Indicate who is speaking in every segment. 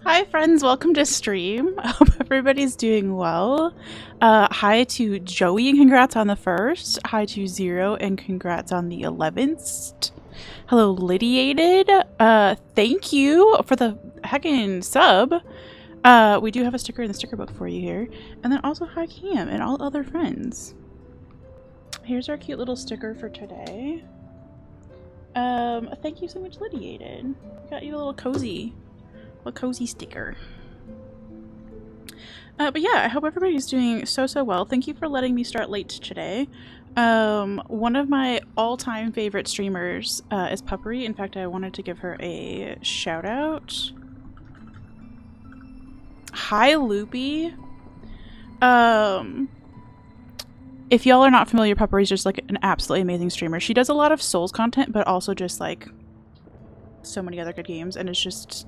Speaker 1: Hi friends, welcome to stream. I hope everybody's doing well. Hi to Joey and congrats on the 1st. Hi to Zero and congrats on the 11th. Hello Lydiated. Thank you for the heckin' sub. We do have a sticker in the sticker book for you here. And then also hi Cam and all other friends. Here's our cute little sticker for today. Thank you so much Lydiated. Got you a little cozy sticker. But yeah, I hope everybody's doing so well. Thank you for letting me start late today. One of my all-time favorite streamers is Puppery. In fact, I wanted to give her a shout out. Hi Loopy. If y'all are not familiar, Puppery's just like an absolutely amazing streamer. She does a lot of Souls content, but also just like so many other good games, and it's just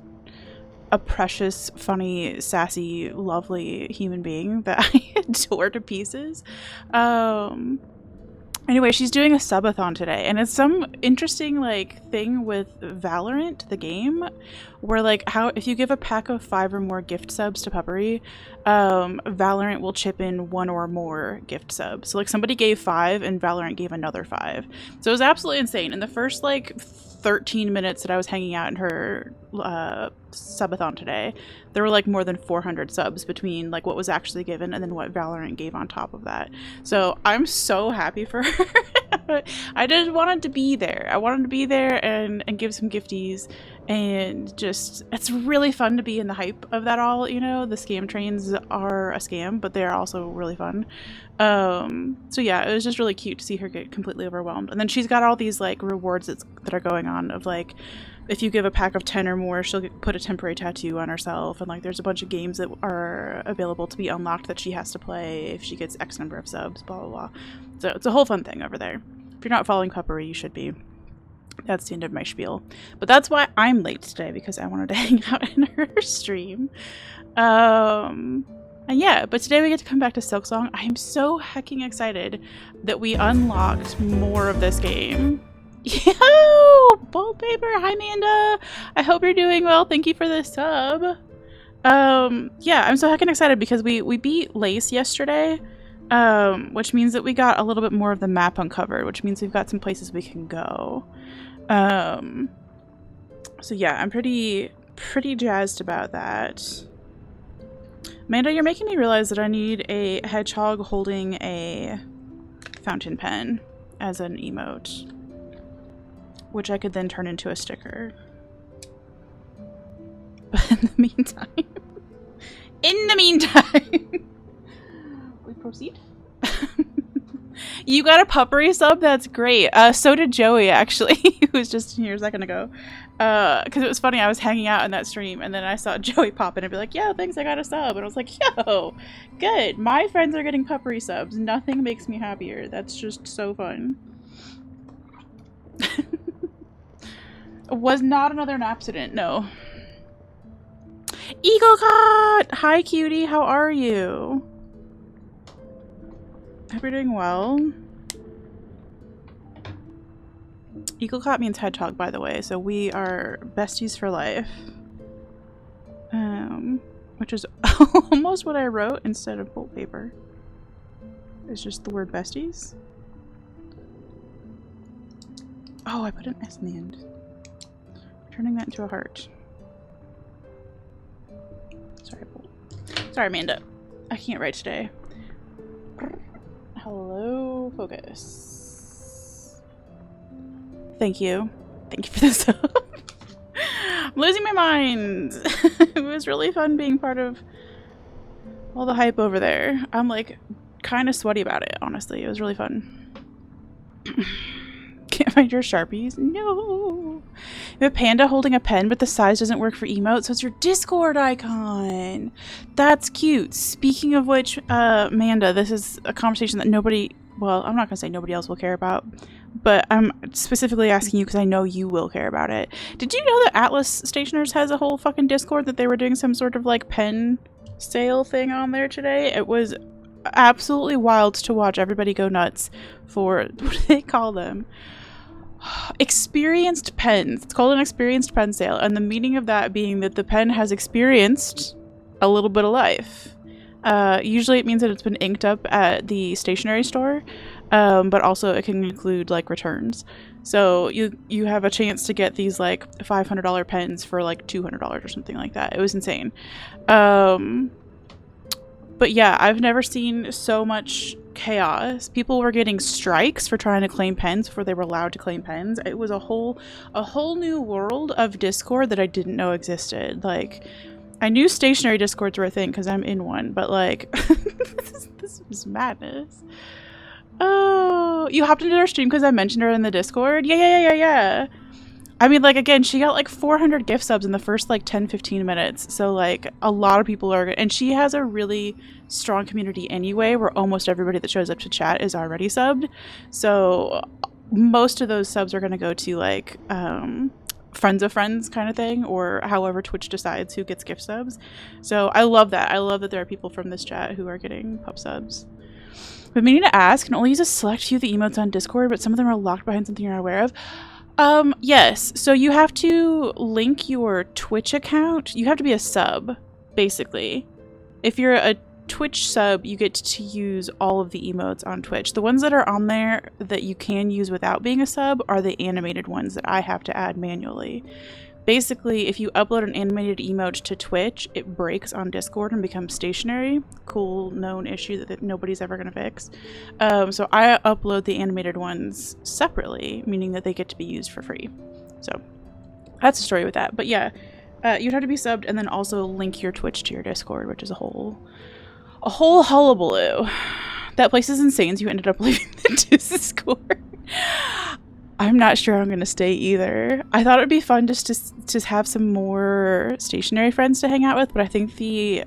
Speaker 1: a precious, funny, sassy, lovely human being that I adore to pieces. Anyway, she's doing a subathon today, and it's some interesting like thing with Valorant, the game, where like if you give a pack of 5 or more gift subs to Puppery, Valorant will chip in 1 or more gift subs. So like somebody gave 5 and Valorant gave another 5. So it was absolutely insane. In the first like 13 minutes that I was hanging out in her subathon today, there were like more than 400 subs between like what was actually given and then what Valorant gave on top of that. So I'm so happy for her. I just wanted to be there. I wanted to be there and give some gifties, and just it's really fun to be in the hype of that all, you know. The scam trains are a scam, but they're also really fun. So yeah, it was just really cute to see her get completely overwhelmed. And then she's got all these like rewards that are going on of like, if you give a pack of 10 or more, she'll put a temporary tattoo on herself, and like there's a bunch of games that are available to be unlocked that she has to play if she gets X number of subs, blah blah blah. So it's a whole fun thing over there. If you're not following Puppery, you should be. That's the end of my spiel. But that's why I'm late today, because I wanted to hang out in her stream. And yeah, but today we get to come back to Silksong. I am so hecking excited that we unlocked more of this game. Yo! Wallpaper! Hi, Amanda! I hope you're doing well. Thank you for the sub. Yeah, I'm so heckin' excited because we beat Lace yesterday, which means that we got a little bit more of the map uncovered, which means we've got some places we can go. So yeah, I'm pretty jazzed about that. Amanda, you're making me realize that I need a hedgehog holding a fountain pen as an emote, which I could then turn into a sticker. But in the meantime, we proceed. You got a Puppery sub? That's great. So did Joey, actually, who was just here a second ago. Because it was funny, I was hanging out in that stream, and then I saw Joey pop in and be like, yo, thanks, I got a sub. And I was like, yo, good. My friends are getting Puppery subs. Nothing makes me happier. That's just so fun. Was not another accident, no. Eagle Caught! Hi, cutie, how are you? Hope you're doing well. Eagle Caught means hedgehog, by the way, so we are besties for life. Which is almost what I wrote instead of wallpaper. It's just the word besties. Oh, I put an S in the end. Turning that into a heart. Sorry, Amanda. I can't write today. Hello, focus. Thank you. Thank you for this. I'm losing my mind. It was really fun being part of all the hype over there. I'm like kind of sweaty about it, honestly. It was really fun. Can't find your Sharpies? No! You have a panda holding a pen, but the size doesn't work for emotes, so it's your Discord icon! That's cute! Speaking of which, Amanda, this is a conversation that nobody... Well, I'm not gonna say nobody else will care about, but I'm specifically asking you because I know you will care about it. Did you know that Atlas Stationers has a whole fucking Discord that they were doing some sort of, like, pen sale thing on there today? It was absolutely wild to watch everybody go nuts for... What do they call them? Experienced pens. It's called an experienced pen sale, and the meaning of that being that the pen has experienced a little bit of life. Usually it means that it's been inked up at the stationery store, but also it can include like returns. So you have a chance to get these like $500 pens for like $200 or something like that. It was insane. But yeah, I've never seen so much chaos. People were getting strikes for trying to claim pens before they were allowed to claim pens. It was a whole new world of Discord that I didn't know existed. Like, I knew stationary Discords were a thing because I'm in one, but like, this was madness. Oh, you hopped into her stream because I mentioned her in the Discord? Yeah. I mean, like, again, she got like 400 gift subs in the first like 10-15 minutes. So like a lot of people are, and she has a really strong community anyway, where almost everybody that shows up to chat is already subbed. So most of those subs are going to go to like friends of friends kind of thing, or however Twitch decides who gets gift subs. So I love that. I love that there are people from this chat who are getting pub subs. But meaning to ask, can only use a select few of the emotes on Discord, but some of them are locked behind something you're not aware of. Yes. So you have to link your Twitch account. You have to be a sub, basically. If you're a Twitch sub, you get to use all of the emotes on Twitch. The ones that are on there that you can use without being a sub are the animated ones that I have to add manually. Basically, if you upload an animated emote to Twitch, it breaks on Discord and becomes stationary. Cool known issue that nobody's ever going to fix. So I upload the animated ones separately, meaning that they get to be used for free. So that's the story with that. But yeah, you'd have to be subbed and then also link your Twitch to your Discord, which is a whole hullabaloo. That place is insane, so you ended up leaving the Discord. I'm not sure I'm going to stay either. I thought it would be fun just to have some more stationary friends to hang out with, but I think the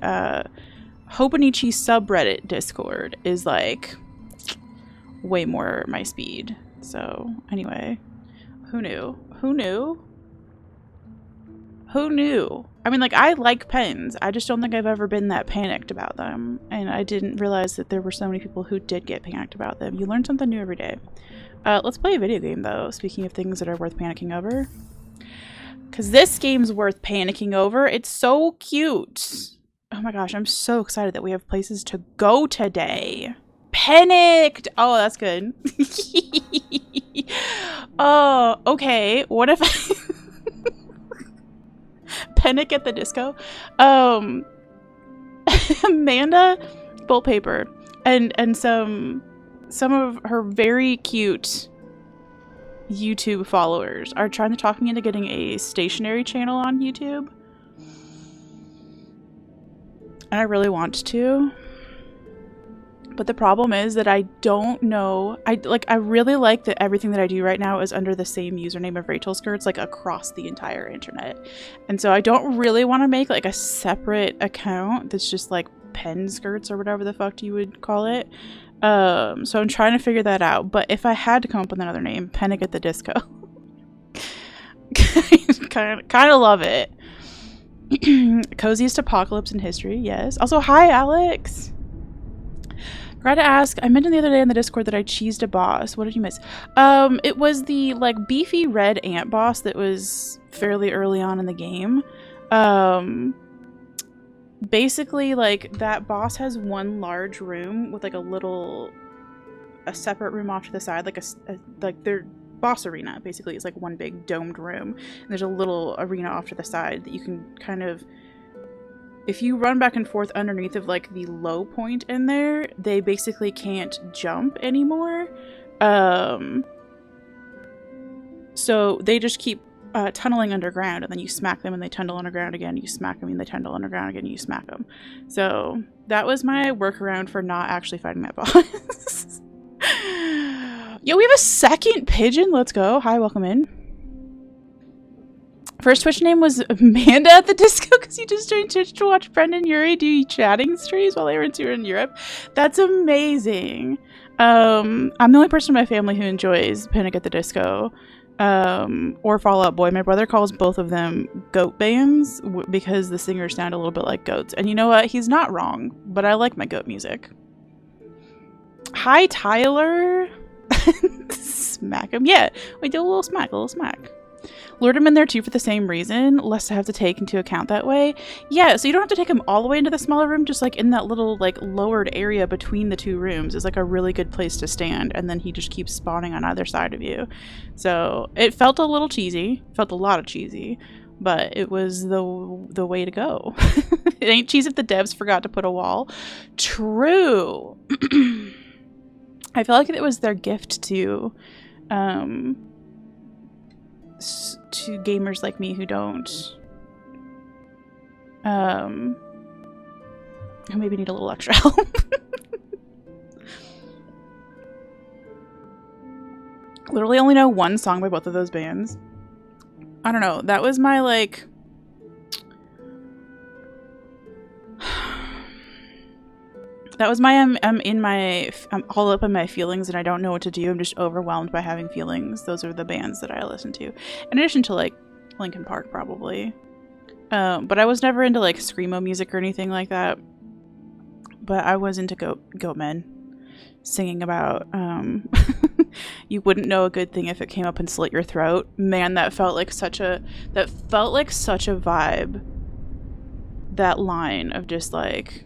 Speaker 1: Hobonichi subreddit Discord is like way more my speed. So anyway, who knew? Who knew? Who knew? I mean, like, I like pens. I just don't think I've ever been that panicked about them. And I didn't realize that there were so many people who did get panicked about them. You learn something new every day. Let's play a video game, though, speaking of things that are worth panicking over. Because this game's worth panicking over. It's so cute. Oh my gosh, I'm so excited that we have places to go today. Panicked! Oh, that's good. Oh, okay. What if I... Panic at the Disco? Amanda Bolt Paper and some of her very cute YouTube followers are trying to talk me into getting a stationary channel on YouTube. And I really want to. But the problem is that I don't know. I really like that everything that I do right now is under the same username of Rachel Skirts, like across the entire internet. And so I don't really want to make like a separate account that's just like pen skirts or whatever the fuck you would call it. So I'm trying to figure that out. But if I had to come up with another name, Panic at the Disco. kind of love it. Coziest apocalypse in history, yes. Also, hi Alex. Forgot to ask, I mentioned the other day in the Discord that I cheesed a boss. What did you miss? It was the like beefy red ant boss that was fairly early on in the game. Basically, like, that boss has one large room with like a separate room off to the side, like their boss arena basically is like one big domed room, and there's a little arena off to the side that you can kind of, if you run back and forth underneath of like the low point in there, they basically can't jump anymore. So they just keep tunneling underground, and then you smack them and they tunnel underground again, you smack them and they tunnel underground again, you smack them. So that was my workaround for not actually fighting that boss. Yo, we have a second pigeon. Let's go. Hi, welcome in. First Twitch name was Amanda at the Disco because you just joined Twitch to watch Brendan Urie do chatting streams while they were in tour in Europe. That's amazing. I'm the only person in my family who enjoys Panic at the Disco or Fall Out Boy. My brother calls both of them goat bands because the singers sound a little bit like goats. And you know what? He's not wrong, but I like my goat music. Hi, Tyler. Smack him. Yeah, we do a little smack, lured him in there too for the same reason, less to have to take into account that way. Yeah, so you don't have to take him all the way into the smaller room, just like in that little like lowered area between the two rooms is like a really good place to stand, and then he just keeps spawning on either side of you. So it felt a little cheesy, felt a lot of cheesy, but it was the way to go. It ain't cheese if the devs forgot to put a wall. True. I feel like it was their gift to gamers like me who don't who maybe need a little extra help. Literally only know one song by both of those bands. I don't know, that was my like that was my I'm all up in my feelings and I don't know what to do. I'm just overwhelmed by having feelings. Those are the bands that I listen to. In addition to like Linkin Park probably. But I was never into like screamo music or anything like that. But I was into Goat Men singing about you wouldn't know a good thing if it came up and slit your throat. Man, that felt like such a vibe. That line of just like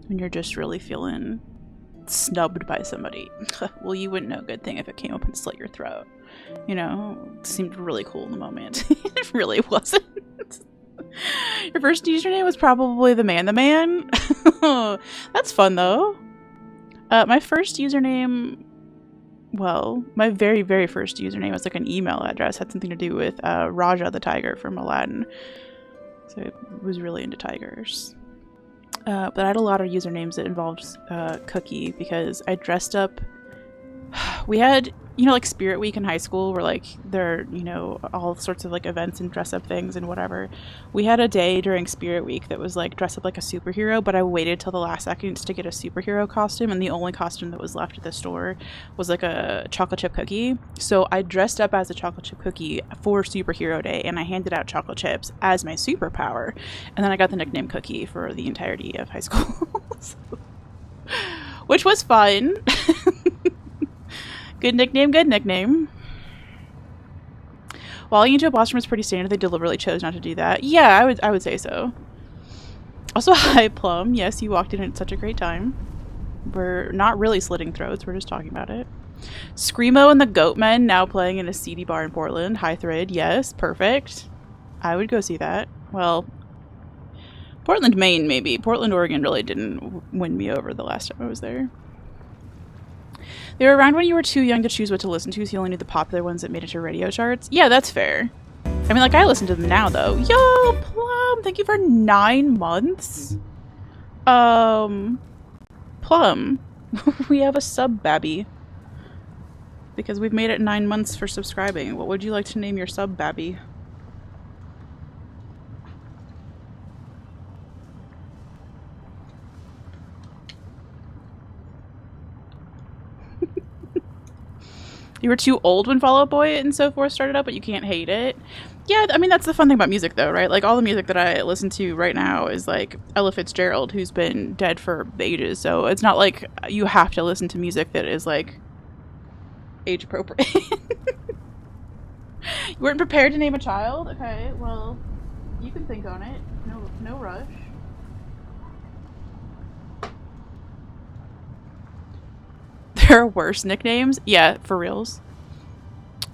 Speaker 1: when you're just really feeling snubbed by somebody. Well, you wouldn't know a good thing if it came up and slit your throat. You know, it seemed really cool in the moment. It really wasn't. Your first username was probably the man. That's fun though. My first username, well, my very, very first username was like an email address. Had something to do with Raja the tiger from Aladdin. So I was really into tigers. But I had a lot of usernames that involved Cookie because I dressed up. We had, you know, like Spirit Week in high school where like there are, you know, all sorts of like events and dress up things and whatever. We had a day during Spirit Week that was like dress up like a superhero, but I waited till the last second to get a superhero costume, and the only costume that was left at the store was like a chocolate chip cookie. So I dressed up as a chocolate chip cookie for Superhero Day, and I handed out chocolate chips as my superpower, and then I got the nickname Cookie for the entirety of high school. Which was fun. Good nickname. Walking into a boss room is pretty standard. They deliberately chose not to do that. Yeah, I would say so. Also, hi, Plum. Yes, you walked in at such a great time. We're not really slitting throats. We're just talking about it. Screamo and the Goat Men now playing in a seedy bar in Portland. Hi, Thread. Yes, perfect. I would go see that. Well, Portland, Maine, maybe. Portland, Oregon really didn't win me over the last time I was there. They were around when you were too young to choose what to listen to, so you only knew the popular ones that made it to radio charts. Yeah, that's fair. I mean, like, I listen to them now, though. Yo, Plum! Thank you for 9 months. Plum. We have a sub, Babby. Because we've made it 9 months for subscribing. What would you like to name your sub, Babby? You were too old when Fall Out Boy and so forth started up, but you can't hate it. Yeah, I mean, that's the fun thing about music, though, right? Like, all the music that I listen to right now is, like, Ella Fitzgerald, who's been dead for ages, so it's not like you have to listen to music that is, like, age-appropriate. You weren't prepared to name a child? Okay, well, you can think on it. No rush. There are worse nicknames? Yeah, for reals.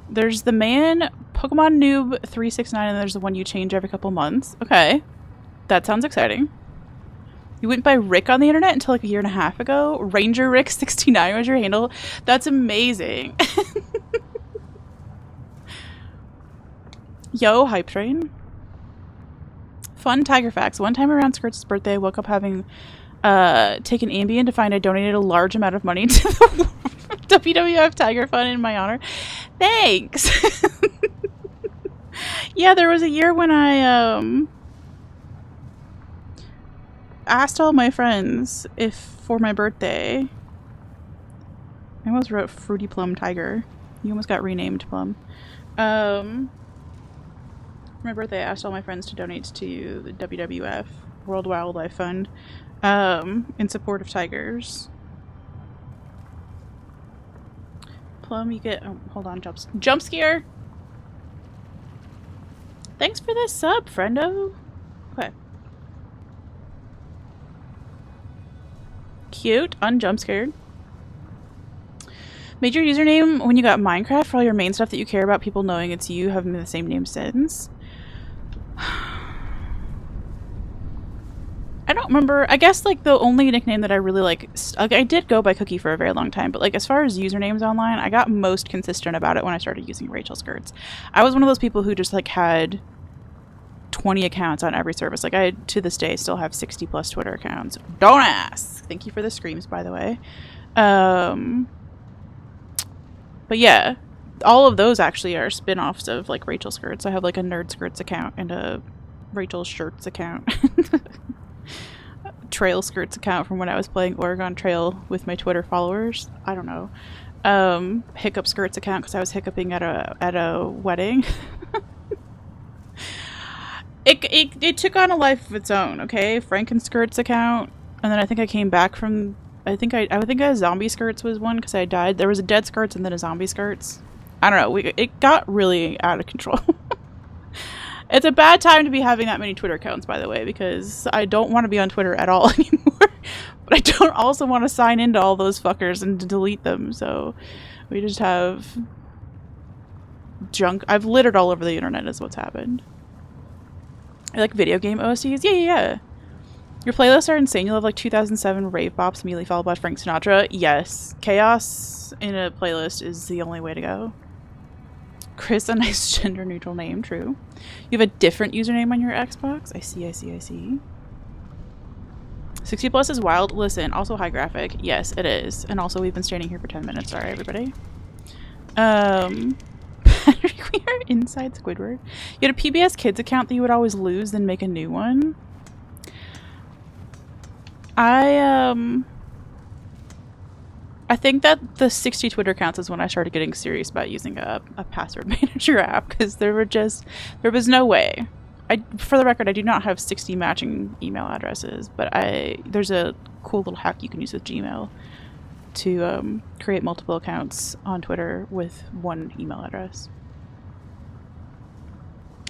Speaker 1: There's the man, Pokemon Noob 369, and there's the one you change every couple months. Okay. That sounds exciting. You went by Rick on the internet until like a year and a half ago? Ranger Rick 69 was your handle? That's amazing. Yo, Hype Train. Fun tiger facts. One time around Skirt's birthday, I woke up having taken Ambien to find I donated a large amount of money to the WWF Tiger Fund in my honor. Thanks. Yeah, there was a year when I asked all my friends if for my birthday, I almost wrote Fruity Plum Tiger. You almost got renamed Plum. For my birthday, I asked all my friends to donate to the WWF World Wildlife Fund in support of tigers. Plum, you get... Oh, hold on, jump scare! Thanks for the sub, friendo. Okay. Cute, unjump scared. Made your username when you got Minecraft for all your main stuff that you care about people knowing it's you, having the same name since. I don't remember. I guess like the only nickname that I really like, I did go by Cookie for a very long time, but like as far as usernames online, I got most consistent about it when I started using Rachel Skirts. I was one of those people who just like had 20 accounts on every service. Like I, to this day, still have 60 plus Twitter accounts. Don't ask. Thank you for the screams, by the way. But yeah, all of those actually are spin-offs of like Rachel Skirts. I have like a Nerd Skirts account and a Rachel Shirts account. Trail Skirts account from when I was playing Oregon Trail with my Twitter followers. I don't know. Hiccup Skirts account because I was hiccuping at a wedding. It took on a life of its own, okay? Franken Skirts account, and then I think I came back from... I think a Zombie Skirts was one because I died. There was a Dead Skirts and then a Zombie Skirts. I don't know. It got really out of control. It's a bad time to be having that many Twitter accounts, by the way, because I don't want to be on Twitter at all anymore. But I don't also want to sign into all those fuckers and to delete them. So we just have junk. I've littered all over the internet is what's happened. I like video game OSTs. Yeah. Your playlists are insane. You'll have like 2007 rave bops immediately followed by Frank Sinatra. Yes. Chaos in a playlist is the only way to go. Chris, a nice gender neutral name. True. You have a different username on your Xbox? I see. 60 plus is wild. Listen, also high graphic. Yes, it is. And also we've been standing here for 10 minutes. Sorry, everybody. Patrick, we are inside Squidward. You had a PBS Kids account that you would always lose, then make a new one. I think that the 60 Twitter accounts is when I started getting serious about using a password manager app, because there was no way. For the record, I do not have 60 matching email addresses, but there's a cool little hack you can use with Gmail to create multiple accounts on Twitter with one email address.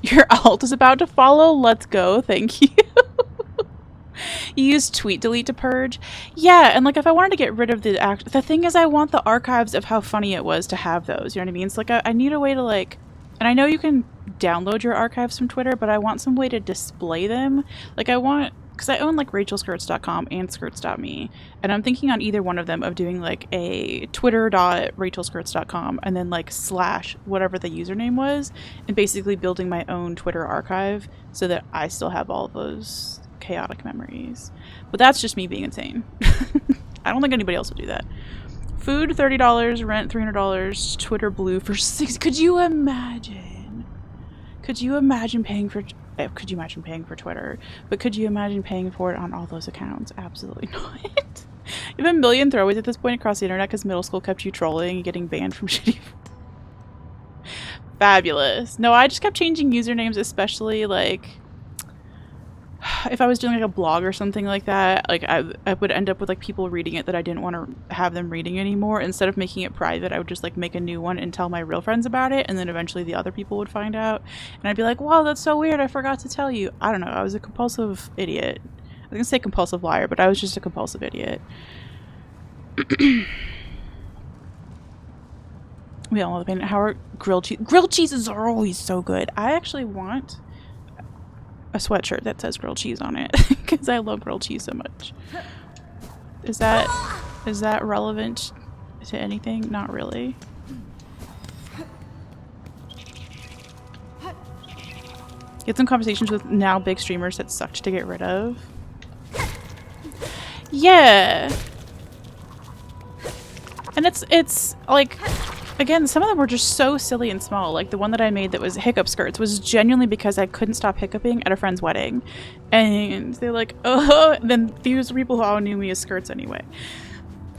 Speaker 1: Your alt is about to follow. Let's go. Thank you. You use tweet delete to purge. Yeah, and like if I wanted to get rid of the thing is I want the archives of how funny it was to have those. You know what I mean? It's like I need a way to like, and I know you can download your archives from Twitter, but I want some way to display them. Like I want, because I own like rachelskirts.com and skirts.me, and I'm thinking on either one of them of doing like a twitter.rachelskirts.com and then like / whatever the username was, and basically building my own Twitter archive so that I still have all those chaotic memories. But that's just me being insane. I don't think anybody else would do that. Food $30, rent $300, Twitter Blue for $6. Could you imagine paying for Twitter? But could you imagine paying for it on all those accounts? Absolutely not. You have a million throwaways at this point across the internet because middle school kept you trolling and getting banned from shitty. Fabulous. No, I just kept changing usernames, especially like if I was doing like a blog or something like that. Like I would end up with like people reading it that I didn't want to have them reading anymore. Instead of making it private, I would just like make a new one and tell my real friends about it, and then eventually the other people would find out, and I'd be like, wow, that's so weird, I forgot to tell you. I don't know, I was a compulsive idiot. I was gonna say compulsive liar, but I was just a compulsive idiot. We all know the pain. How are grilled cheeses are always so good. I actually want a sweatshirt that says grilled cheese on it because I love grilled cheese so much. Is that relevant to anything? Not really. Get some conversations with now big streamers that sucked to get rid of. Yeah. And it's like, again, some of them were just so silly and small. Like the one that I made that was hiccup skirts was genuinely because I couldn't stop hiccuping at a friend's wedding. And they're like, oh, and then these people who all knew me as Skirts anyway.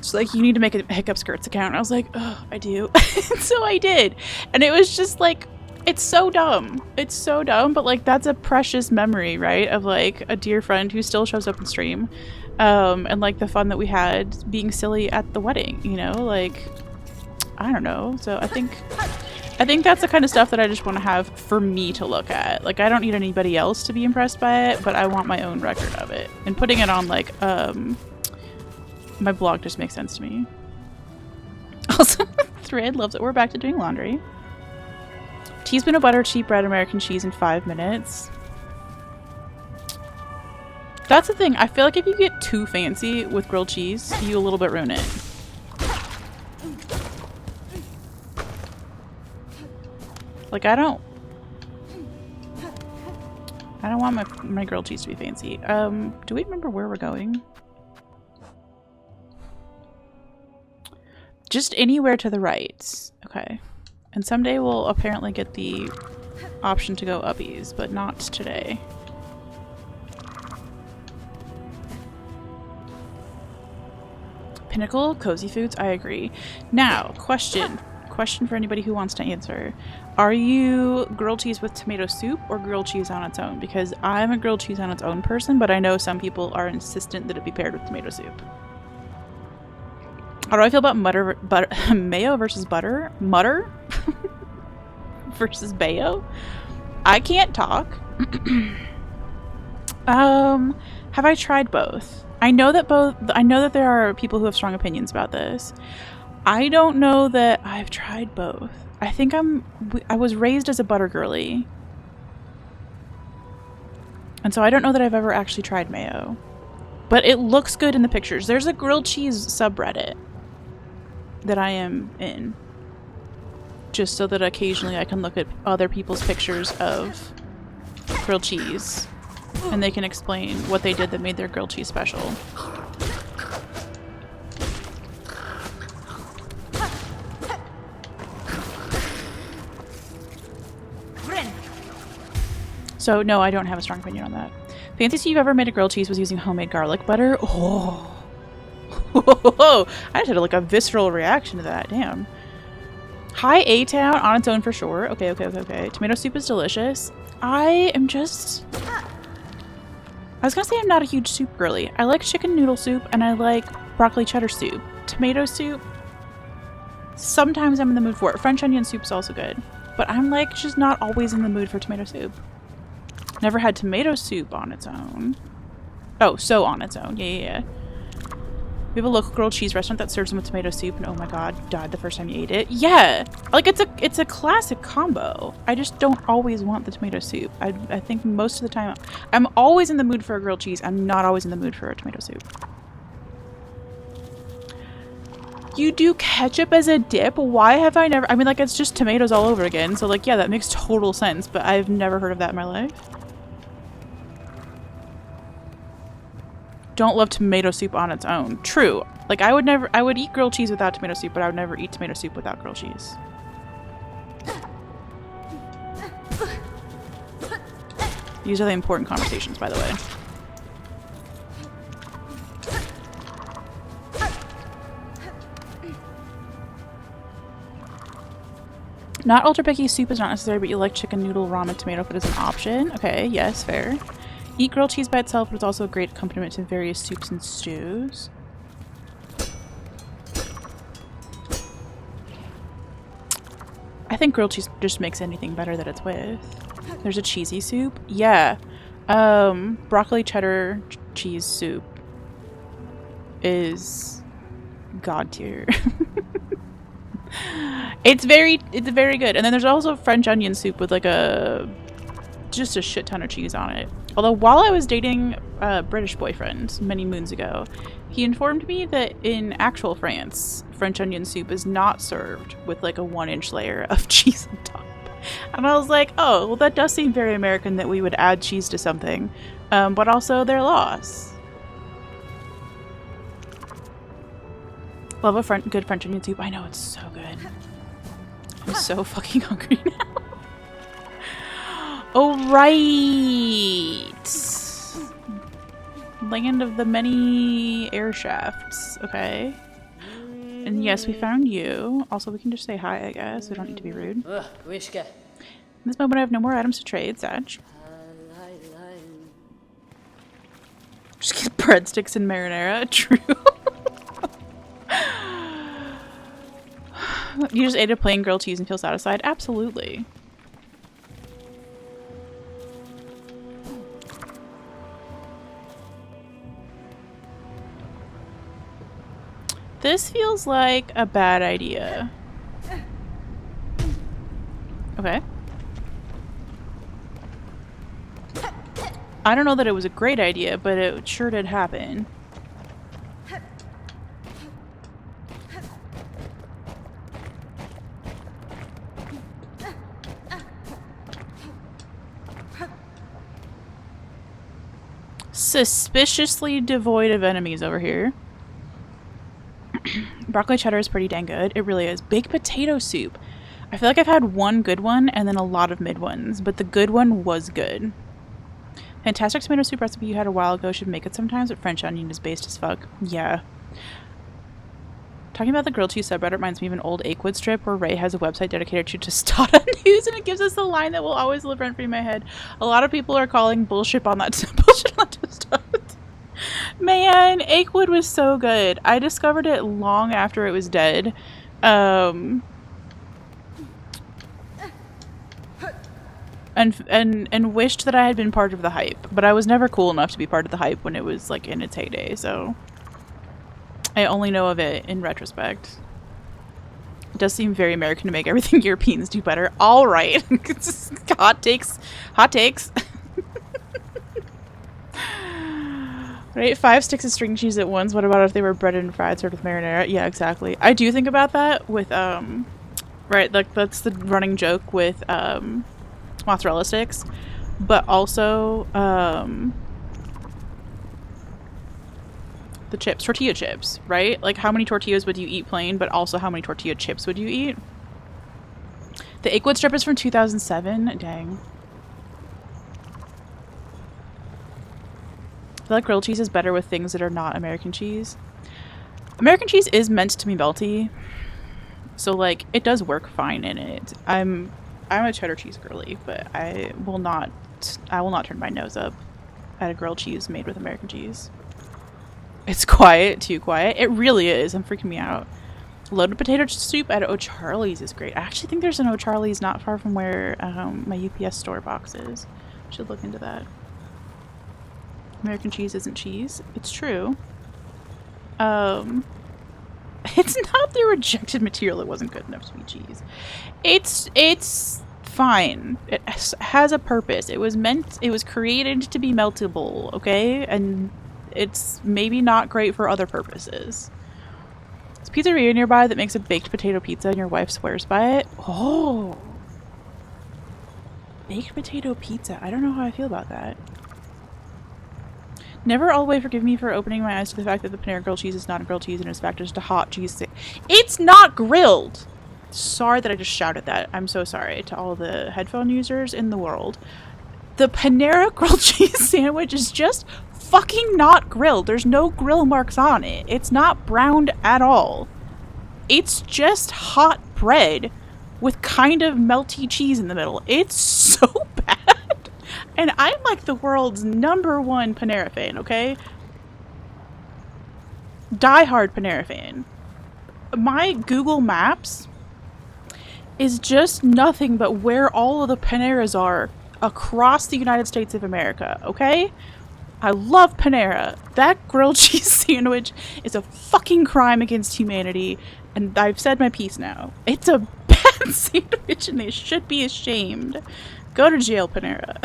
Speaker 1: So like, you need to make a hiccup skirts account. I was like, oh, I do. So I did. And it was just like, it's so dumb. It's so dumb, but like that's a precious memory, right? Of like a dear friend who still shows up in stream. And like the fun that we had being silly at the wedding, you know, like I don't know. So I think that's the kind of stuff that I just want to have for me to look at. Like, I don't need anybody else to be impressed by it, but I want my own record of it. And putting it on, like, my blog just makes sense to me. Also, Thread loves it. We're back to doing laundry. Teaspoon of butter, cheap bread, American cheese in 5 minutes. That's the thing. I feel like if you get too fancy with grilled cheese, you a little bit ruin it. Like, I don't want my grilled cheese to be fancy. Do we remember where we're going? Just anywhere to the right. Okay. And someday we'll apparently get the option to go uppies, but not today. Pinnacle, cozy foods, I agree. Now, question for anybody who wants to answer. Are you grilled cheese with tomato soup or grilled cheese on its own? Because I'm a grilled cheese on its own person, but I know some people are insistent that it be paired with tomato soup. How do I feel about mayo versus butter? Mutter versus bayo? I can't talk. Have I tried both? I know that there are people who have strong opinions about this. I don't know that I've tried both. I think I was raised as a butter girly. And so I don't know that I've ever actually tried mayo. But it looks good in the pictures. There's a grilled cheese subreddit that I am in. Just so that occasionally I can look at other people's pictures of grilled cheese. And they can explain what they did that made their grilled cheese special. So no, I don't have a strong opinion on that. Fanciest you've ever made a grilled cheese was using homemade garlic butter. Oh, I just had like a visceral reaction to that. Damn. Hi A-Town on its own for sure. Okay. Tomato soup is delicious. I was gonna say I'm not a huge soup girly. I like chicken noodle soup and I like broccoli cheddar soup. Tomato soup, sometimes I'm in the mood for it. French onion soup is also good. But I'm like just not always in the mood for tomato soup. Never had tomato soup on its own. Oh, so on its own. Yeah. We have a local grilled cheese restaurant that serves them with tomato soup, and oh my god, you died the first time you ate it. Yeah! Like, it's a classic combo. I just don't always want the tomato soup. I think most of the time, I'm always in the mood for a grilled cheese. I'm not always in the mood for a tomato soup. You do ketchup as a dip? Why have I never... I mean, like, it's just tomatoes all over again, so, like, yeah, that makes total sense, but I've never heard of that in my life. Don't love tomato soup on its own. True. Like, I would eat grilled cheese without tomato soup, but I would never eat tomato soup without grilled cheese. These are the important conversations, by the way. Not ultra picky, soup is not necessary, but you like chicken noodle, ramen, tomato food as an option. Okay, yes, fair. Eat grilled cheese by itself, but it's also a great accompaniment to various soups and stews. I think grilled cheese just makes anything better that it's with. There's a cheesy soup. Yeah. Broccoli cheddar cheese soup is god tier. It's very good. And then there's also French onion soup with like just a shit ton of cheese on it. Although while I was dating a British boyfriend many moons ago, he informed me that in actual France, French onion soup is not served with like a 1-inch layer of cheese on top. And I was like, oh, well that does seem very American that we would add cheese to something, but also their loss. Love a good French onion soup. I know, it's so good. I'm so fucking hungry now. Oh, right. Land of the many air shafts. Okay. And yes, we found you. Also, we can just say hi, I guess. We don't need to be rude. In this moment, I have no more items to trade, Sag. Just get breadsticks and marinara. True. You just ate a plain grilled cheese and feel satisfied? Absolutely. This feels like a bad idea. Okay. I don't know that it was a great idea, but it sure did happen. Suspiciously devoid of enemies over here. Broccoli cheddar is pretty dang good. It really is. Baked potato soup. I feel like I've had one good one and then a lot of mid ones, but the good one was good. Fantastic tomato soup recipe you had a while ago. Should make it sometimes, but French onion is based as fuck. Yeah. Talking about the grilled cheese subreddit reminds me of an old Akewood strip where Ray has a website dedicated to Tostada News, and it gives us the line that will always live rent free in my head. A lot of people are calling bullshit on that bullshit on Tostada. Man, Akewood was so good. I discovered it long after it was dead. And wished that I had been part of the hype, but I was never cool enough to be part of the hype when it was like in its heyday, so I only know of it in retrospect. It does seem very American to make everything Europeans do better. All right. Hot takes. Hot takes. Right, 5 sticks of string cheese at once. What about if they were breaded and fried sort of marinara? Yeah, exactly. I do think about that with, right, like that's the running joke with, mozzarella sticks, but also, the chips, tortilla chips, right? Like how many tortillas would you eat plain, but also how many tortilla chips would you eat? The Akewood strip is from 2007. Dang. I feel like grilled cheese is better with things that are not American cheese. American cheese is meant to be melty, so like it does work fine in it. I'm a cheddar cheese girly, but I will not turn my nose up at a grilled cheese made with American cheese. It's quiet, too quiet. It really is. I'm freaking me out. Loaded potato soup at O'Charlie's is great. I actually think there's an O'Charlie's not far from where my UPS store box is. Should look into that. American cheese isn't cheese. It's true. It's not the rejected material that wasn't good enough to be cheese. It's fine. It has a purpose. It was created to be meltable, okay? And it's maybe not great for other purposes. There's a pizzeria nearby that makes a baked potato pizza and your wife swears by it. Oh. Baked potato pizza. I don't know how I feel about that. Never all the way forgive me for opening my eyes to the fact that the Panera grilled cheese is not a grilled cheese and is fact just a hot cheese. It's not grilled! Sorry that I just shouted that. I'm so sorry to all the headphone users in the world. The Panera grilled cheese sandwich is just fucking not grilled. There's no grill marks on it. It's not browned at all. It's just hot bread with kind of melty cheese in the middle. It's so bad. And I'm like the world's #1 Panera fan, okay? Die-hard Panera fan. My Google Maps is just nothing but where all of the Paneras are across the United States of America, okay? I love Panera. That grilled cheese sandwich is a fucking crime against humanity, and I've said my piece now. It's a bad sandwich and they should be ashamed. Go to jail, Panera.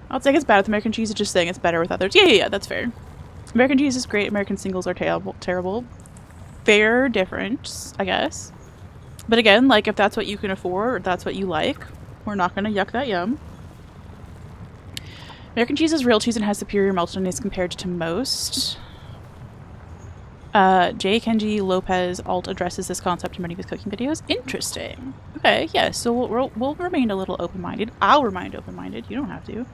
Speaker 1: I'll say it's bad with American cheese, it's just saying it's better with others. Yeah, that's fair. American cheese is great, American singles are terrible. Fair difference, I guess. But again, like, if that's what you can afford, or that's what you like, we're not gonna yuck that yum. American cheese is real cheese and has superior meltiness compared to most. J. Kenji Lopez alt addresses this concept in many of his cooking videos. Interesting. Okay, yeah, so we'll remain a little open-minded. I'll remain open-minded. You don't have to.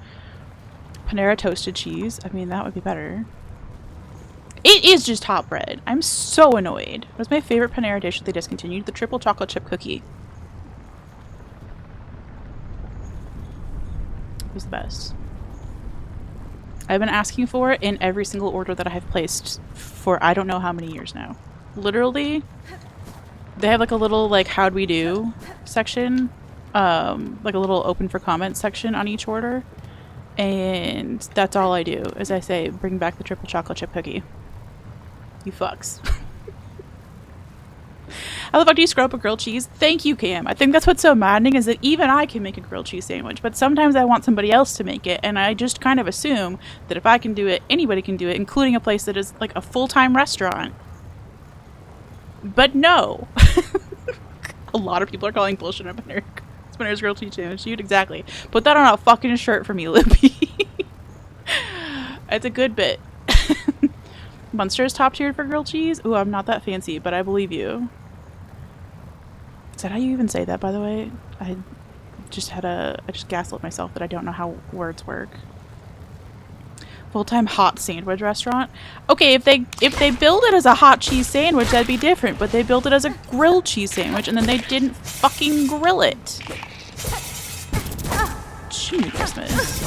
Speaker 1: Panera toasted cheese. I mean, that would be better. It is just hot bread. I'm so annoyed. What's my favorite Panera dish that they discontinued? The triple chocolate chip cookie. It was the best. I've been asking for it in every single order that I have placed for I don't know how many years now. Literally, they have like a little like how'd we do section, like a little open for comments section on each order, and that's all I do is I say bring back the triple chocolate chip cookie. You fucks. How the fuck do you screw up a grilled cheese? Thank you, Cam. I think that's what's so maddening is that even I can make a grilled cheese sandwich, but sometimes I want somebody else to make it, and I just kind of assume that if I can do it, anybody can do it, including a place that is like a full-time restaurant. But no. A lot of people are calling bullshit on Spinner's grilled cheese sandwich. Dude, exactly. Put that on a fucking shirt for me, Loopy. It's a good bit. Munster's top tiered for grilled cheese? Ooh, I'm not that fancy, but I believe you. Is that how you even say that, by the way? I just gaslit myself that I don't know how words work. Full-time hot sandwich restaurant? Okay, if they build it as a hot cheese sandwich, that'd be different, but they built it as a grilled cheese sandwich and then they didn't fucking grill it. Gee, Christmas.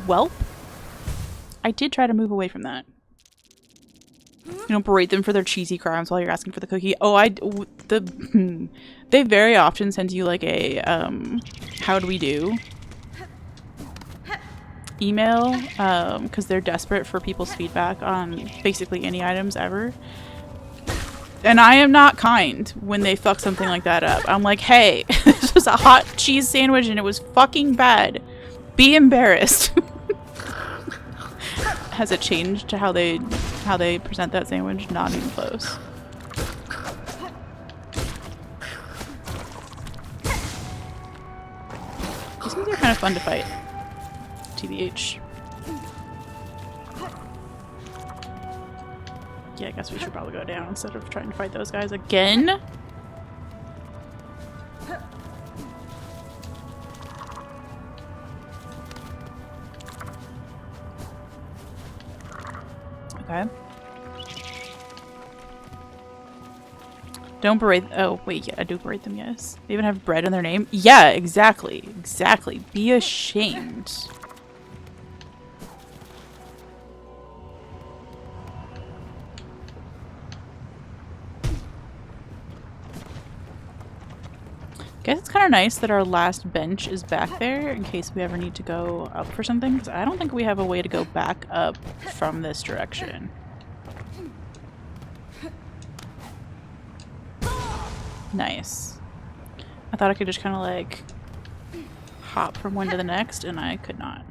Speaker 1: Welp. I did try to move away from that. You don't berate them for their cheesy crimes while you're asking for the cookie. Oh, they very often send you like a, how do we do email, because they're desperate for people's feedback on basically any items ever. And I am not kind when they fuck something like that up. I'm like, hey, this was a hot cheese sandwich and it was fucking bad. Be embarrassed. Has it changed to how they present that sandwich? Not even close. These ones are kind of fun to fight. TBH. Yeah, I guess we should probably go down instead of trying to fight those guys again. Okay. Don't berate. Oh, wait, yeah, I do berate them, yes. They even have bread in their name? Yeah, exactly. Exactly. Be ashamed. Guess it's kind of nice that our last bench is back there in case we ever need to go up for something, because I don't think we have a way to go back up from this direction. Nice. I thought I could just kind of like hop from one to the next, and I could not.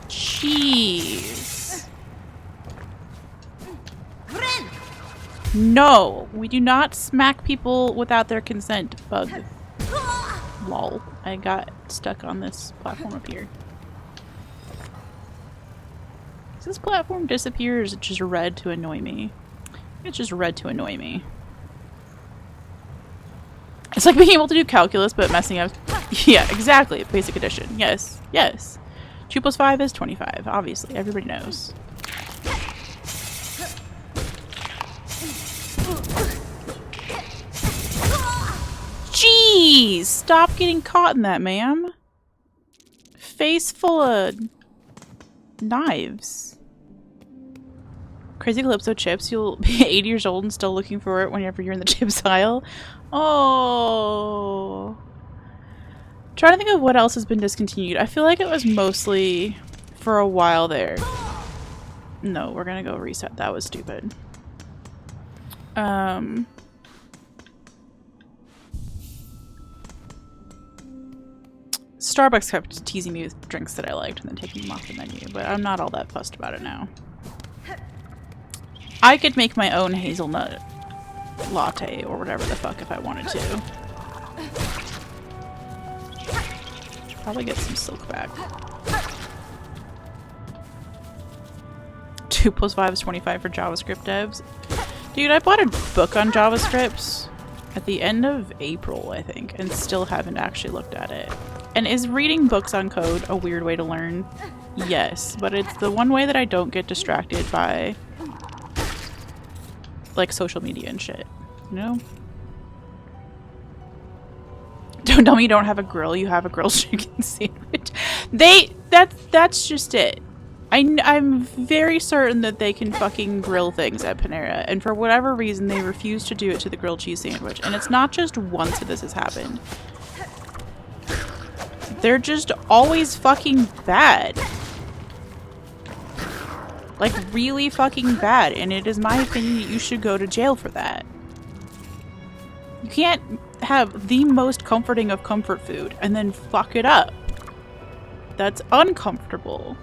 Speaker 1: Jeez. No, we do not smack people without their consent, bug. Lol. I got stuck on this platform up here. Does this platform disappear or is it just red to annoy me? It's just red to annoy me. It's like being able to do calculus but messing up. Yeah, exactly. Basic addition. Yes. Yes. 2 + 5 is 25. Obviously. Everybody knows. Jeez! Stop getting caught in that, ma'am. Face full of knives. Crazy Calypso chips. You'll be 80 years old and still looking for it whenever you're in the chips aisle. Oh. Trying to think of what else has been discontinued. I feel like it was mostly for a while there. No, we're gonna go reset. That was stupid. Starbucks kept teasing me with drinks that I liked and then taking them off the menu, but I'm not all that fussed about it now. I could make my own hazelnut latte or whatever the fuck if I wanted to. Probably get some silk back. 2 + 5 is 25 for JavaScript devs. Dude, I bought a book on JavaScript at the end of April, I think, and still haven't actually looked at it. And is reading books on code a weird way to learn? Yes, but it's the one way that I don't get distracted by like social media and shit, you know? Don't tell me you don't have a grill. You have a grilled chicken sandwich. That's just it. I'm very certain that they can fucking grill things at Panera, and for whatever reason they refuse to do it to the grilled cheese sandwich. And it's not just once that this has happened. They're just always fucking bad. Like, really fucking bad, and it is my opinion that you should go to jail for that. You can't have the most comforting of comfort food and then fuck it up. That's uncomfortable.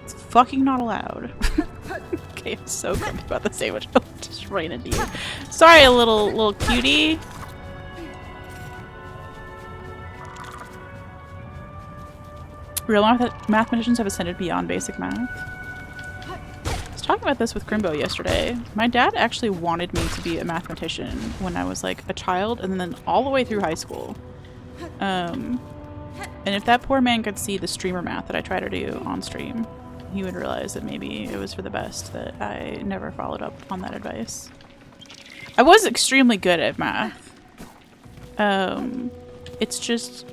Speaker 1: It's fucking not allowed. Okay, I'm so grumpy about the sandwich. Oh, just ran into you. Sorry, little cutie. Real mathematicians have ascended beyond basic math. I was talking about this with Grimbo yesterday. My dad actually wanted me to be a mathematician when I was like a child and then all the way through high school. And if that poor man could see the streamer math that I try to do on stream, he would realize that maybe it was for the best that I never followed up on that advice. I was extremely good at math. It's just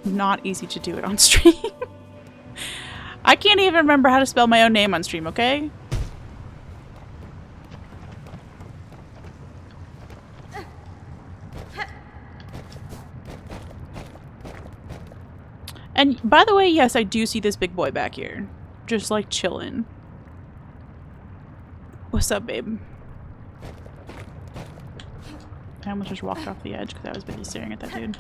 Speaker 1: not easy to do it on stream. I can't even remember how to spell my own name on stream, okay? And by the way, yes, I do see this big boy back here. Just like chilling. What's up, babe? I almost just walked off the edge because I was busy staring at that dude.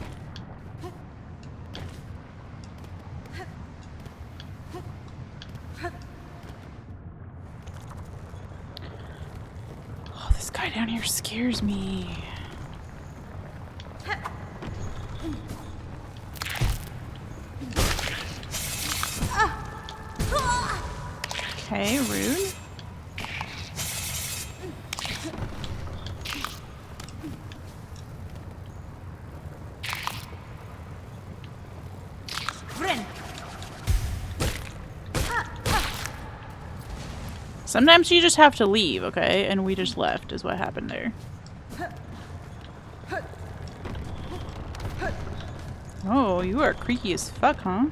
Speaker 1: Oh, this guy down here scares me. Okay, rude. Sometimes you just have to leave, okay? And we just left is what happened there. Oh, you are creaky as fuck, huh?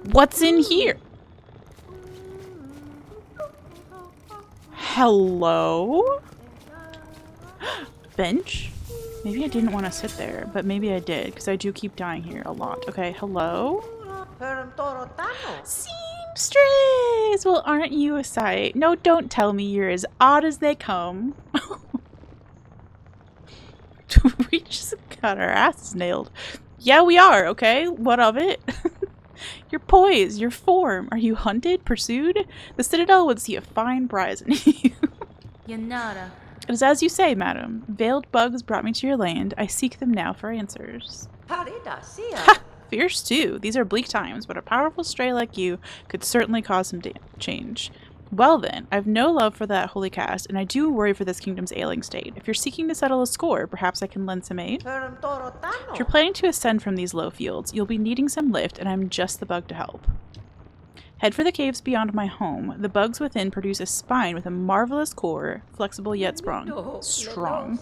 Speaker 1: What's in here? Hello? Bench? Maybe I didn't want to sit there, but maybe I did, because I do keep dying here a lot. Okay, hello? Seamstress! Well, aren't you a sight? No, don't tell me you're as odd as they come. We just got our asses nailed. Yeah, we are, okay? What of it? Your poise, your form. Are you hunted, pursued? The Citadel would see a fine prize in you. It is as you say, madam. Veiled bugs brought me to your land. I seek them now for answers. Ha! Fierce too. These are bleak times, but a powerful stray like you could certainly cause some change. Well then, I've no love for that holy caste, and I do worry for this kingdom's ailing state. If you're seeking to settle a score, perhaps I can lend some aid? If you're planning to ascend from these low fields, you'll be needing some lift, and I'm just the bug to help. Head for the caves beyond my home. The bugs within produce a spine with a marvelous core, flexible yet strong.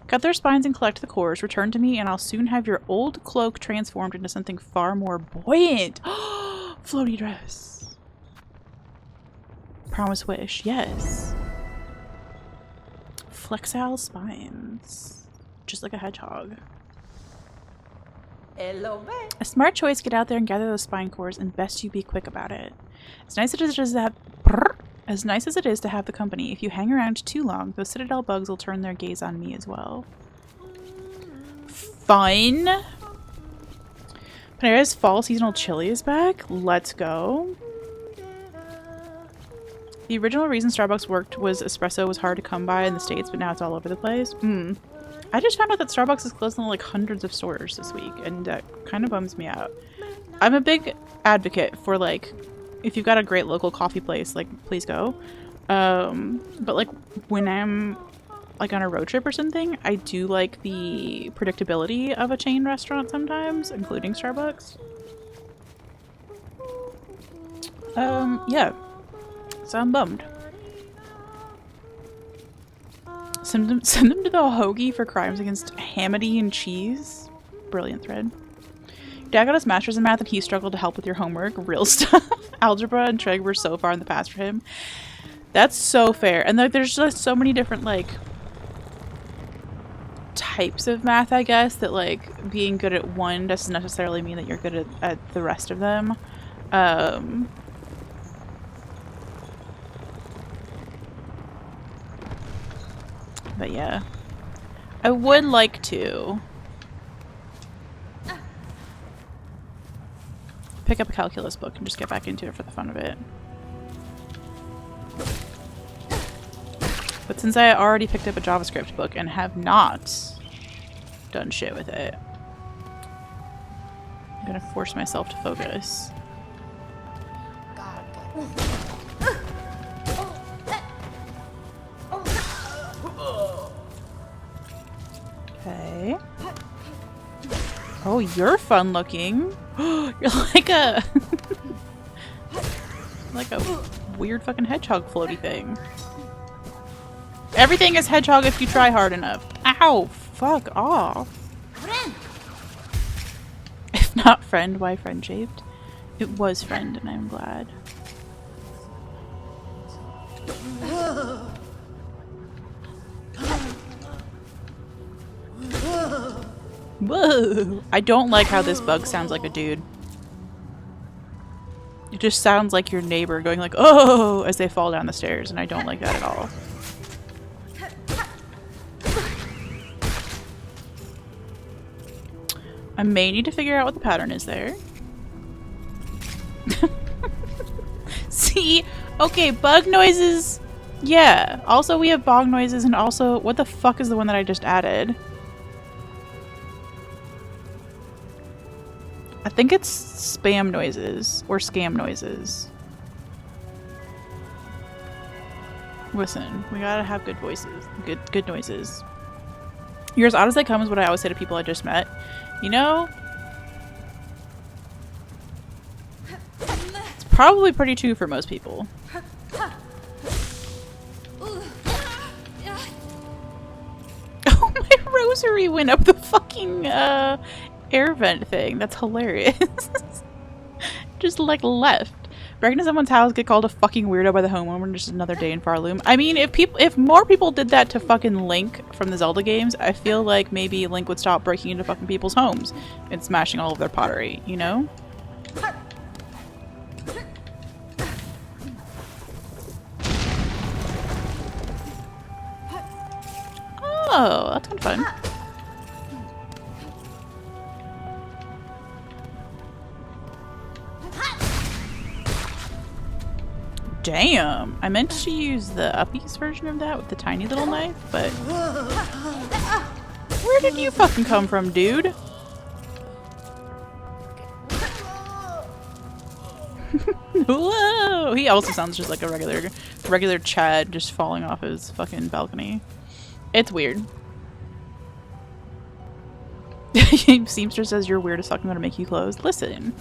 Speaker 1: Cut their spines and collect the cores, return to me, and I'll soon have your old cloak transformed into something far more buoyant. Floaty dress. Promise wish, yes. Flexile spines. Just like a hedgehog. A smart choice, get out there and gather those spine cores, and best you be quick about it. As nice as it is to have the company, if you hang around too long, those Citadel bugs will turn their gaze on me as well. Fine. Panera's fall seasonal chili is back. Let's go. The original reason Starbucks worked was espresso was hard to come by in the States, but now it's all over the place. I just found out that Starbucks is closed in like hundreds of stores this week, and that kind of bums me out. I'm a big advocate for like, if you've got a great local coffee place, like please go. But like when I'm like on a road trip or something, I do like the predictability of a chain restaurant sometimes, including Starbucks. Yeah. So I'm bummed. Send them to the hoagie for crimes against Hamady and cheese. Brilliant thread. Dad got his master's in math and he struggled to help with your homework. Real stuff. Algebra and trig were so far in the past for him. That's so fair. And like, there's just so many different like types of math, I guess, that like being good at one doesn't necessarily mean that you're good at the rest of them. But yeah, I would like to pick up a calculus book and just get back into it for the fun of it. But since I already picked up a JavaScript book and have not done shit with it, I'm gonna force myself to focus. Okay. Oh, you're fun looking. You're like a like a weird fucking hedgehog floaty thing. Everything is hedgehog if you try hard enough. Ow! Fuck off. If not friend, why friend shaped? It was friend, and I'm glad. Whoa! I don't like how this bug sounds like a dude. It just sounds like your neighbor going like, oh, as they fall down the stairs, and I don't like that at all. I may need to figure out what the pattern is there. See? Okay, bug noises. Yeah. Also, we have bog noises, and also, what the fuck is the one that I just added? I think it's spam noises or scam noises. Listen, we gotta have good voices, good noises. You're as odd as they come is what I always say to people I just met. You know, it's probably pretty true for most people. Oh, my rosary went up the fucking air vent thing. That's hilarious. Just like left. Breaking into someone's house, get called a fucking weirdo by the homeowner, just another day in Farloom. I mean, if more people did that to fucking Link from the Zelda games, I feel like maybe Link would stop breaking into fucking people's homes and smashing all of their pottery, you know? Oh, that's kind of fun. Damn! I meant to use the Uppies version of that with the tiny little knife, but... Where did you fucking come from, dude? Whoa! He also sounds just like a regular Chad just falling off his fucking balcony. It's weird. Seamster says you're weird as fuck, I'm gonna make you close. Listen.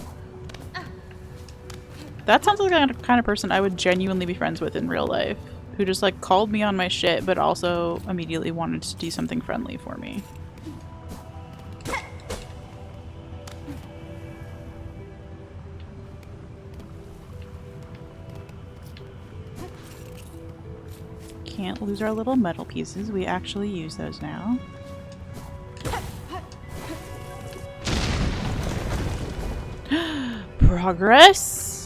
Speaker 1: That sounds like the kind of person I would genuinely be friends with in real life. Who just like called me on my shit, but also immediately wanted to do something friendly for me. Can't lose our little metal pieces. We actually use those now. Progress!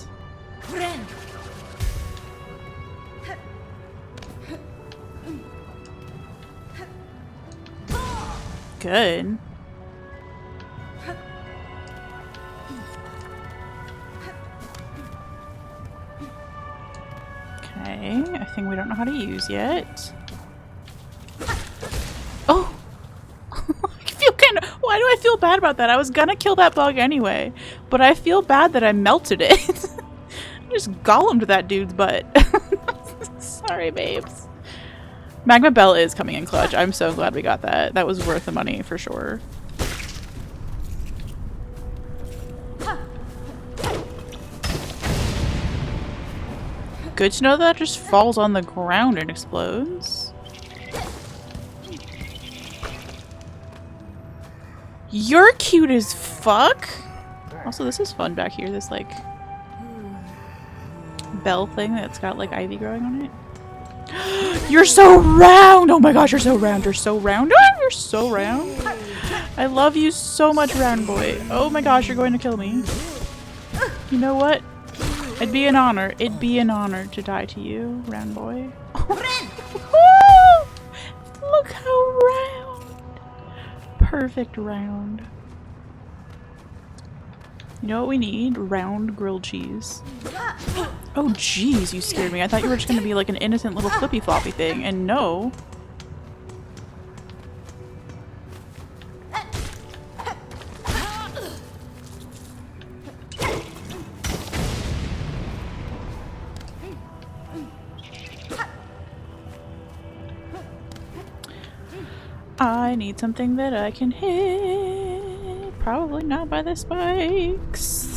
Speaker 1: Good. Okay, a thing we don't know how to use yet. Oh! I feel kind of... Why do I feel bad about that? I was gonna kill that bug anyway, but I feel bad that I melted it. I just golemed that dude's butt. Sorry, babes. Magma Bell is coming in clutch. I'm so glad we got that. That was worth the money for sure. Good to know that just falls on the ground and explodes. You're cute as fuck! Also, this is fun back here, this like bell thing that's got like ivy growing on it. You're so round! Oh my gosh, you're so round, you're so round. Oh, you're so round. I love you so much, round boy. Oh my gosh, you're going to kill me. You know what? It'd be an honor. It'd be an honor to die to you, round boy. Look how round. Perfect round. You know what we need? Round grilled cheese. Oh jeez, you scared me. I thought you were just gonna be like an innocent little flippy floppy thing, and no. I need something that I can hit. Probably not by the spikes.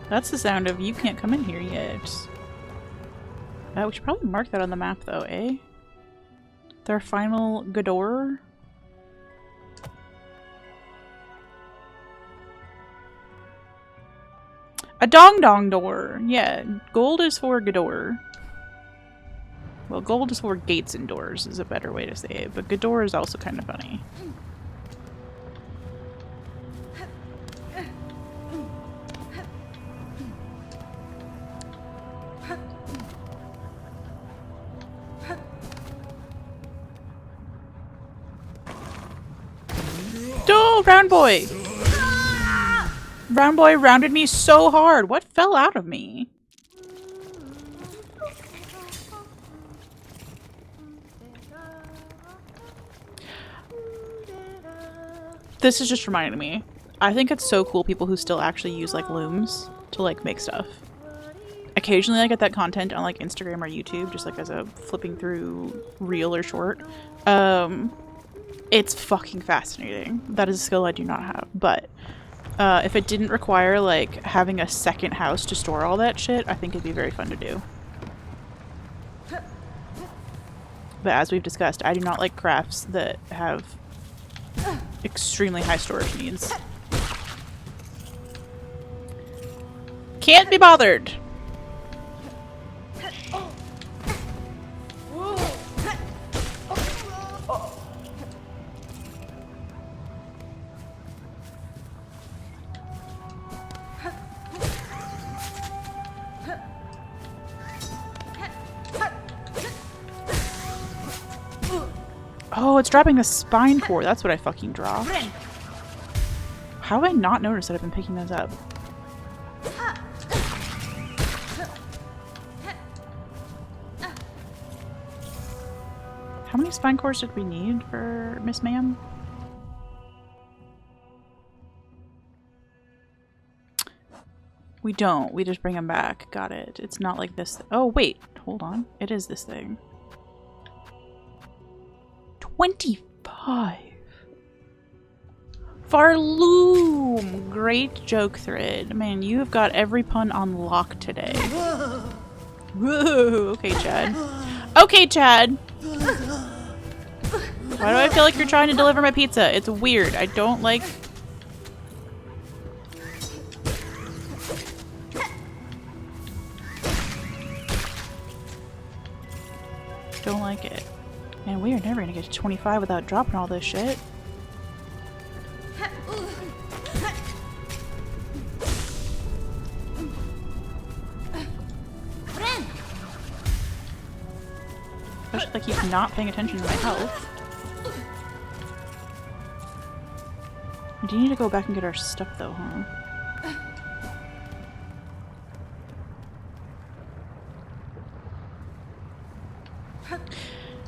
Speaker 1: That's the sound of you can't come in here yet. We should probably mark that on the map though, eh? Their final Godor. A dong dong door! Yeah, gold is for Godor. Well, gold is for gates and doors is a better way to say it, but Godor is also kind of funny. Oh, round boy! Round boy rounded me so hard. What fell out of me? This is just reminding me. I think it's so cool people who still actually use like looms to like make stuff. Occasionally I get that content on like Instagram or YouTube just like as a flipping through reel or short. It's fucking fascinating. That is a skill I do not have, but if it didn't require, like, having a second house to store all that shit, I think it'd be very fun to do. But as we've discussed, I do not like crafts that have extremely high storage needs. Can't be bothered! Oh, it's dropping the spine core. That's what I fucking dropped. How have I not noticed that I've been picking those up? How many spine cores did we need for Miss Ma'am? We don't. We just bring them back. Got it. It's not like this. Oh, wait. Hold on. It is this thing. 25. Farloom! Great joke thread. Man, you have got every pun on lock today. Whoa! Okay, Chad. Okay, Chad! Why do I feel like you're trying to deliver my pizza? It's weird. I don't like... Don't like it. Man, we are never gonna get to 25 without dropping all this shit. Especially like he's not paying attention to my health. We do need to go back and get our stuff though, huh?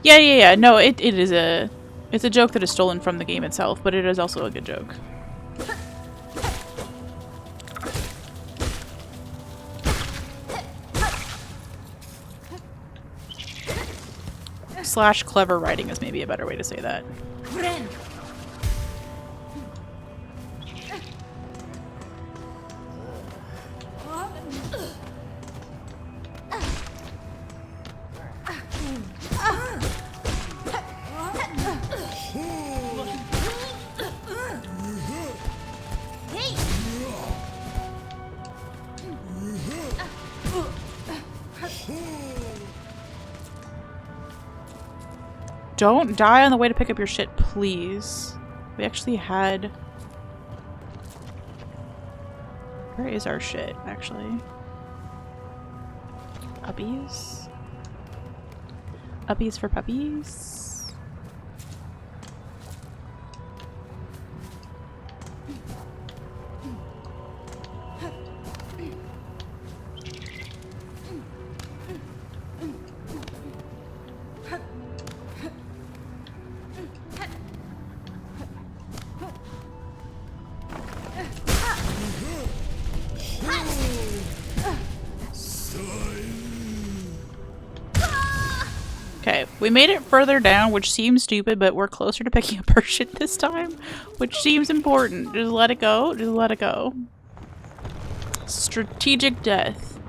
Speaker 1: Yeah. No, it is a... It's a joke that is stolen from the game itself, but it is also a good joke. Slash clever writing is maybe a better way to say that. Don't die on the way to pick up your shit, please. We actually had... Where is our shit, actually? Uppies? Uppies for puppies? Okay, we made it further down, which seems stupid, but we're closer to picking up our shit this time, which seems important. Just let it go. Just let it go. Strategic death.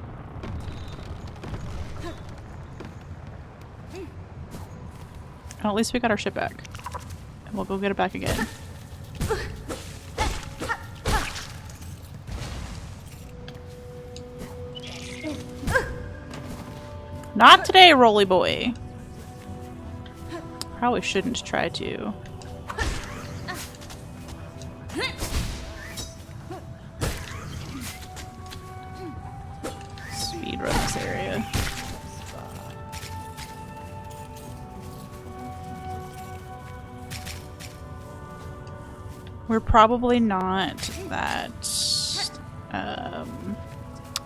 Speaker 1: Oh, at least we got our shit back. And we'll go get it back again. Not today, Rolly Boy. Probably shouldn't try to. Speed run this area. We're probably not that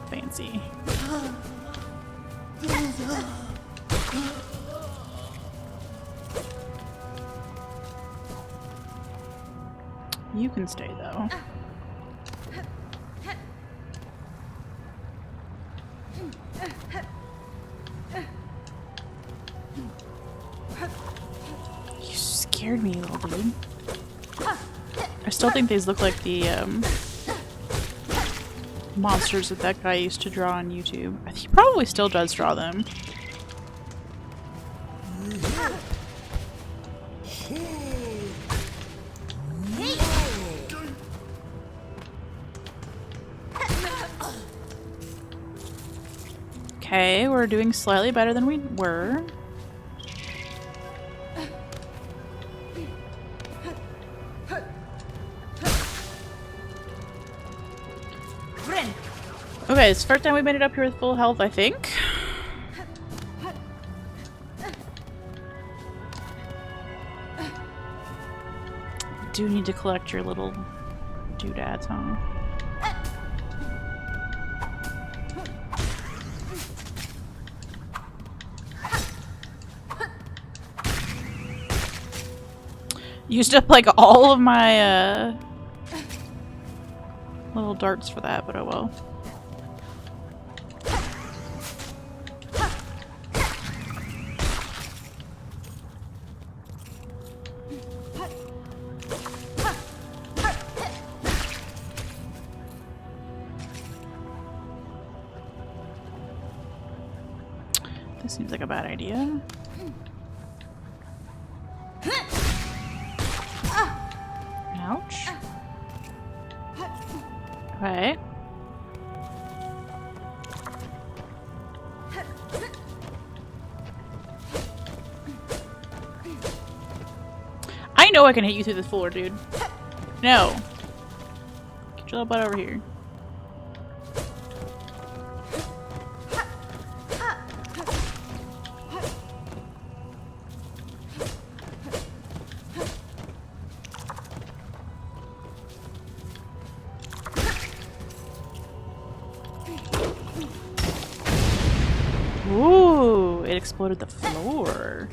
Speaker 1: fancy. You can stay though. You scared me, little dude. I still think these look like the monsters that guy used to draw on YouTube. I think he probably still does draw them. Okay, we're doing slightly better than we were. Okay, it's the first time we made it up here with full health, I think. Do need to collect your little doodads, huh? Used up like all of my little darts for that, but oh well. This seems like a bad idea. Ouch. Okay. I know I can hit you through the floor, dude. No. Get your little butt over here. Ooh, it exploded the floor.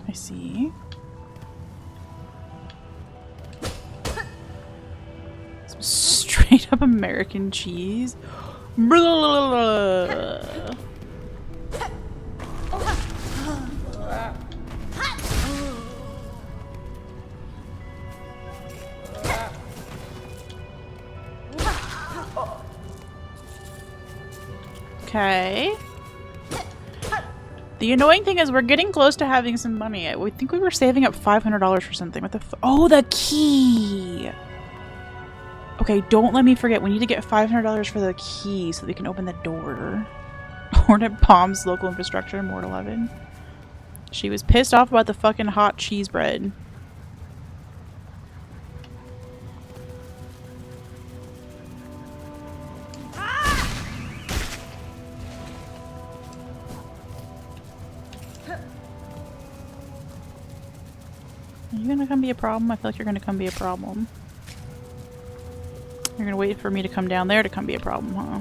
Speaker 1: I see. Some straight up American cheese. Okay. The annoying thing is we're getting close to having some money. I think we were saving up $500 for something. What the oh, the key! Okay, don't let me forget. We need to get $500 for the key so we can open the door. Hornet bombs local infrastructure, Mort 11. She was pissed off about the fucking hot cheese bread. Are you gonna come be a problem? I feel like you're gonna come be a problem. You're gonna wait for me to come down there to come be a problem, huh?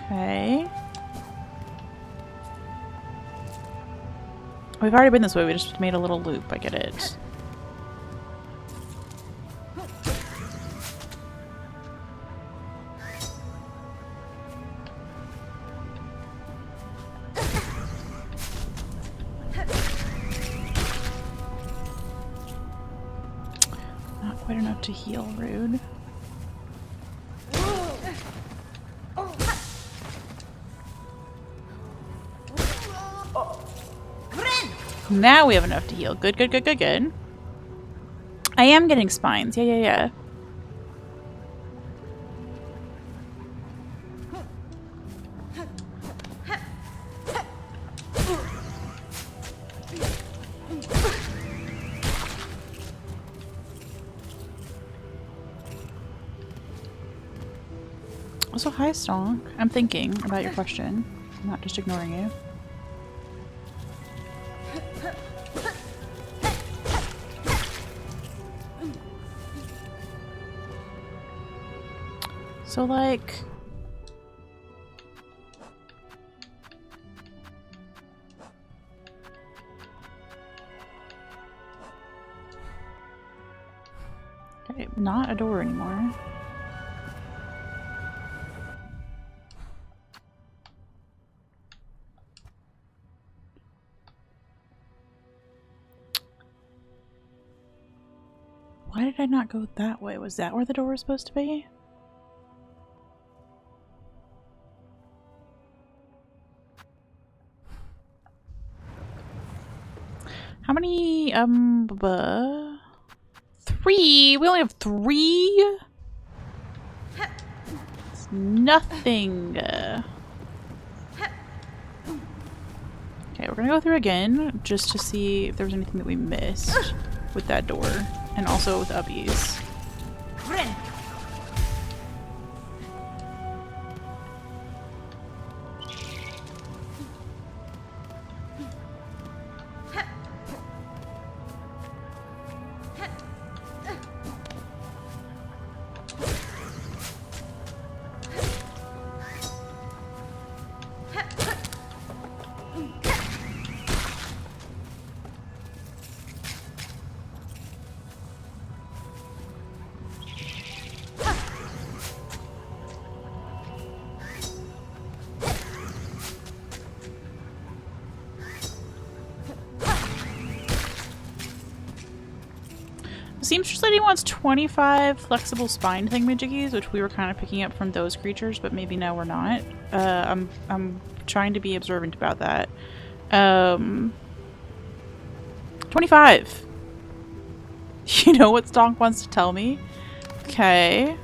Speaker 1: Okay. We've already been this way, we just made a little loop, I get it. Not quite enough to heal, rude. Now we have enough to heal. Good, good, good, good, good. I am getting spines. Yeah, yeah, yeah. Also, hi, Stonk. I'm thinking about your question. I'm not just ignoring you. So, like... Okay, not a door anymore. Why did I not go that way? Was that where the door was supposed to be? How many, 3? We only have 3? It's nothing. Okay, we're gonna go through again, just to see if there was anything that we missed with that door, and also with Ubbies. Seamstress Lady wants 25 flexible spine thingamajiggies, which we were kind of picking up from those creatures, but maybe now we're not. I'm trying to be observant about that. 25! You know what Stonk wants to tell me? Okay.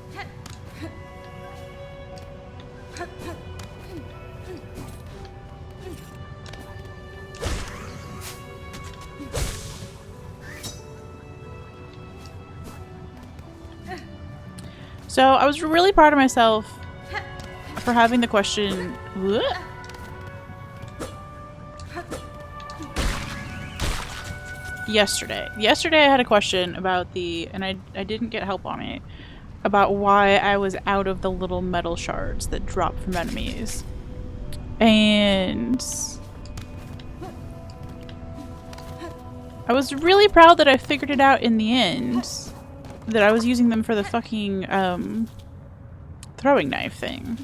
Speaker 1: So I was really proud of myself for having the question. Yesterday I had a question about the, and I didn't get help on it, about why I was out of the little metal shards that drop from enemies. And I was really proud that I figured it out in the end. That I was using them for the fucking throwing knife thing.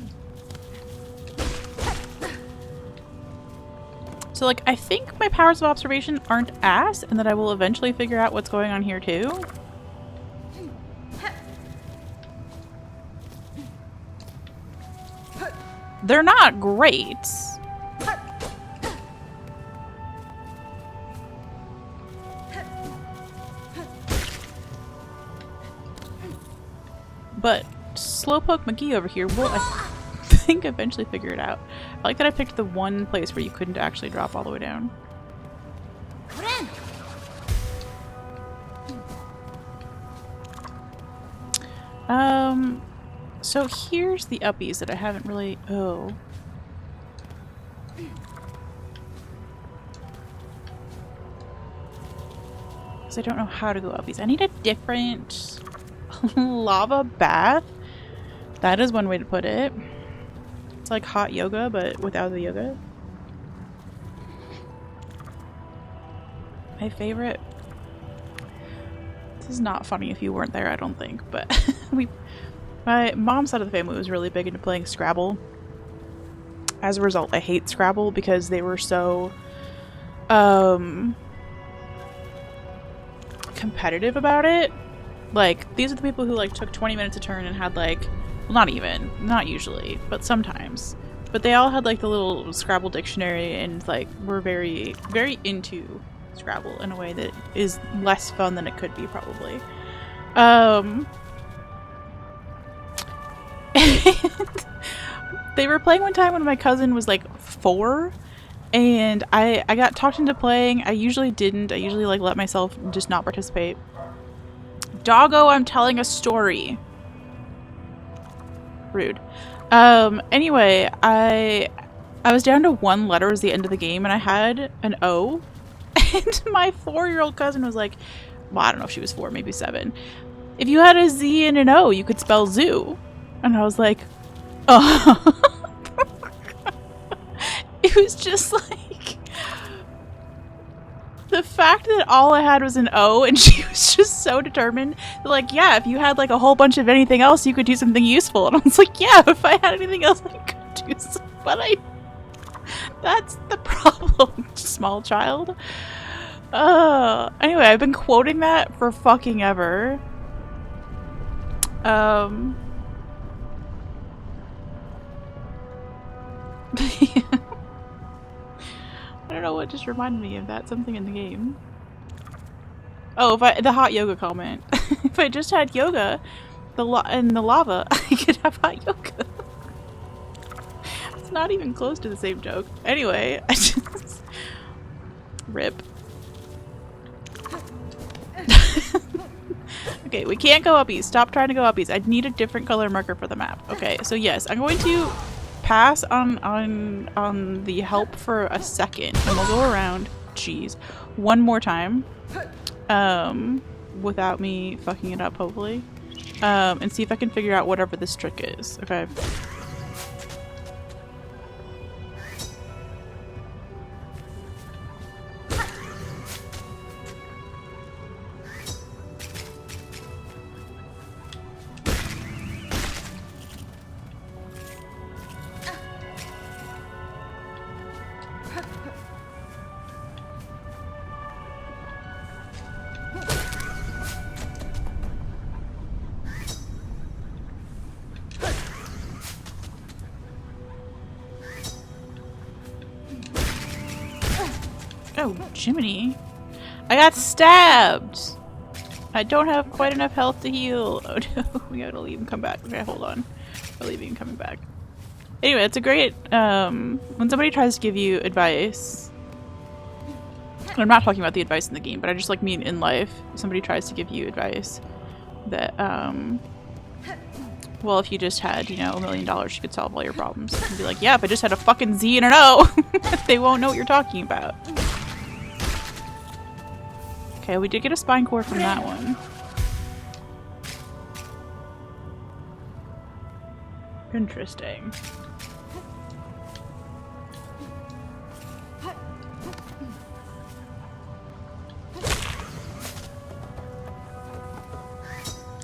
Speaker 1: So like, I think my powers of observation aren't ass, and that I will eventually figure out what's going on here too. They're not great. But Slowpoke McGee over here will, I think, eventually figure it out. I like that I picked the one place where you couldn't actually drop all the way down. So here's the uppies that I haven't really... Oh. Because I don't know how to go uppies. I need a different lava bath. That is one way to put it. It's like hot yoga, but without the yoga. My favorite... This is not funny if you weren't there, I don't think, but my mom's side of the family was really big into playing Scrabble. As a result, I hate Scrabble because they were so competitive about it. Like, these are the people who like took 20 minutes a turn and had like, well, not even, not usually, but sometimes. But they all had like the little Scrabble dictionary and like were very, very into Scrabble in a way that is less fun than it could be, probably. They were playing one time when my cousin was like 4, and I got talked into playing. I usually didn't. I usually like let myself just not participate. Doggo, I'm telling a story. Rude. Anyway, I was down to 1 letter as the end of the game, and I had an O. And my 4-year-old cousin was like, well, I don't know if she was 4, maybe 7. If you had a Z and an O, you could spell zoo. And I was like, oh. It was just like, the fact that all I had was an O, and she was just so determined. Like, yeah, if you had like a whole bunch of anything else, you could do something useful. And I was like, yeah, if I had anything else, I could do something. But that's the problem, small child. Anyway, I've been quoting that for fucking ever. I don't know what just reminded me of that. Something in the game. Oh, the hot yoga comment. If I just had yoga, in the lava, I could have hot yoga. It's not even close to the same joke. Anyway, I just rip. Okay, we can't go uppies. Stop trying to go uppies. I need a different color marker for the map. Okay, so yes, I'm going to pass on the help for a second, and we'll go around, jeez, one more time, without me fucking it up, hopefully, and see if I can figure out whatever this trick is. Okay. Oh, Jiminy. I got stabbed! I don't have quite enough health to heal. Oh no, we gotta leave and come back. Okay, hold on. We're leaving and coming back. Anyway, it's a great, when somebody tries to give you advice, I'm not talking about the advice in the game, but I just like mean in life, if somebody tries to give you advice that, well, if you just had, you know, $1 million, you could solve all your problems. And be like, yeah, if I just had a fucking Z and an O, they won't know what you're talking about. Okay, we did get a spine core from that one. Interesting.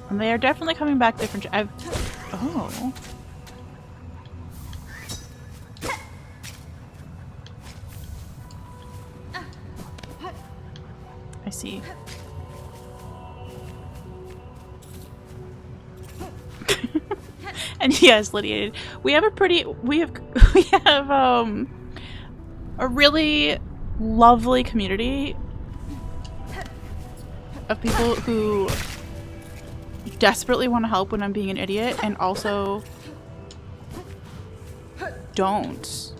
Speaker 1: And they are definitely coming back different. Oh. I see. And yes, Lydia, we have a really lovely community of people who desperately want to help when I'm being an idiot and also don't.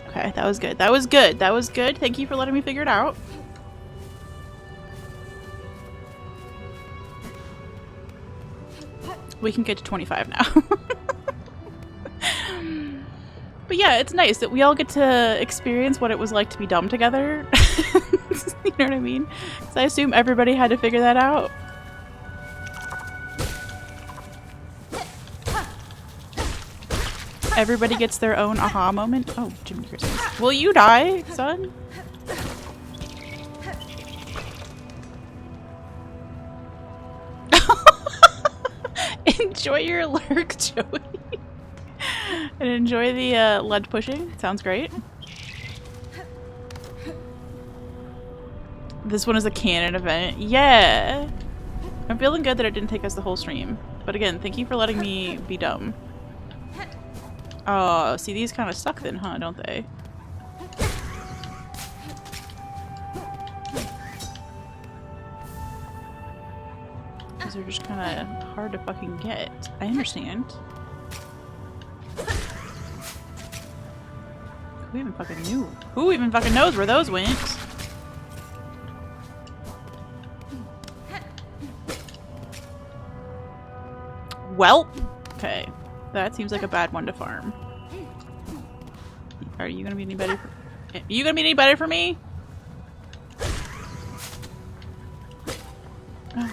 Speaker 1: Okay, that was good. That was good. That was good. Thank you for letting me figure it out. We can get to 25 now. But yeah, it's nice that we all get to experience what it was like to be dumb together. You know what I mean? Because I assume everybody had to figure that out. Everybody gets their own aha moment. Oh, Jiminy Christmas. Will you die, son? Enjoy your lurk, Joey. And enjoy the lead pushing. Sounds great. This one is a canon event. Yeah! I'm feeling good that it didn't take us the whole stream. But again, thank you for letting me be dumb. Oh, see, these kind of suck then, huh? Don't they? These are just kind of hard to fucking get. I understand. Who even fucking knew? Who even fucking knows where those went? Welp. Okay. That seems like a bad one to farm. Are you gonna be any better for— are you gonna be any better for me? Oh.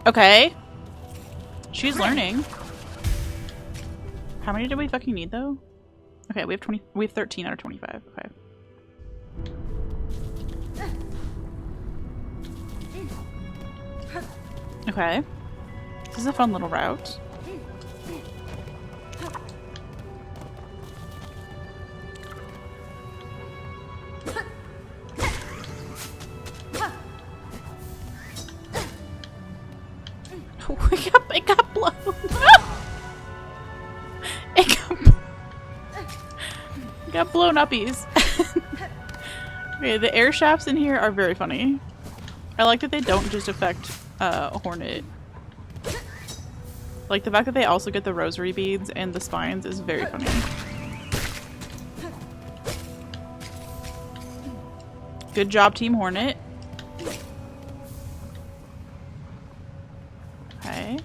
Speaker 1: Okay. She's learning. How many do we fucking need though? Okay, we have 13 out of 25. Okay. Okay. This is a fun little route. It got blown. It got blown uppies. Okay, the air shafts in here are very funny. I like that they don't just affect Hornet. Like the fact that they also get the rosary beads and the spines is very funny. Good job, Team Hornet. Okay.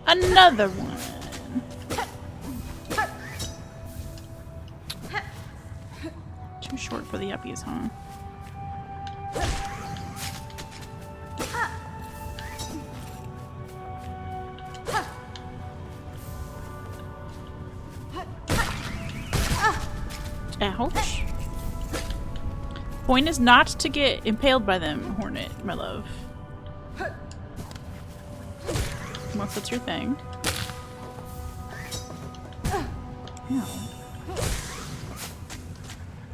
Speaker 1: Another one. Too short for the uppies, huh? Ouch. Point is not to get impaled by them, Hornet, my love. Unless that's your thing. Ew.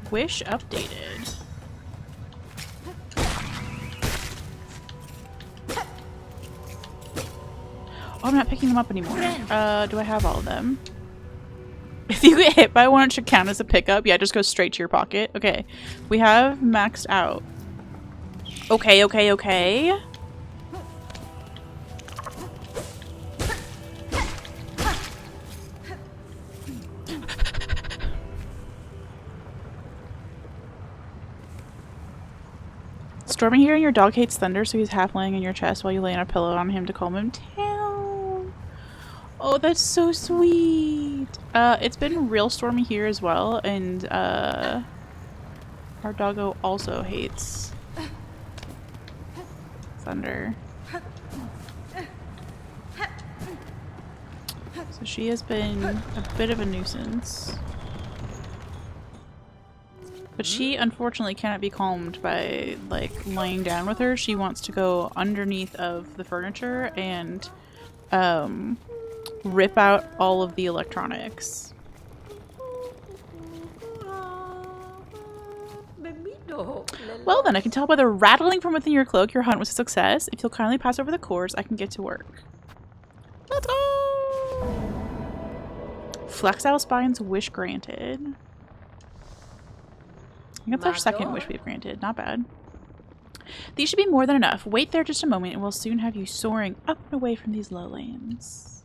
Speaker 1: Wish updated. Oh, I'm not picking them up anymore. Do I have all of them? If you get hit by one, it should count as a pickup. Yeah, just go straight to your pocket. Okay. We have maxed out. Okay, okay, okay. Storming hearing your dog hates thunder, so he's half laying in your chest while you lay on a pillow on him to calm him down. Oh, that's so sweet. It's been real stormy here as well, and our doggo also hates thunder. So she has been a bit of a nuisance. But she unfortunately cannot be calmed by like lying down with her. She wants to go underneath of the furniture and rip out all of the electronics. Well then, I can tell by the rattling from within your cloak your hunt was a success. If you'll kindly pass over the cores, I can get to work. Let's go! Flexile Spine's wish granted. I think that's our second wish we've granted. Not bad. These should be more than enough. Wait there just a moment and we'll soon have you soaring up and away from these lowlands.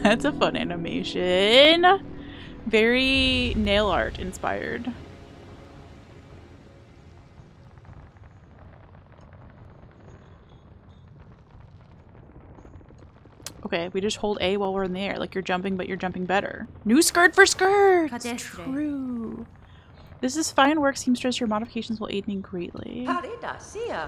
Speaker 1: That's a fun animation. Very nail art inspired. Okay, we just hold A while we're in the air. Like you're jumping, but you're jumping better. New skirt for skirt! True. This is fine work, seamstress. Your modifications will aid me greatly.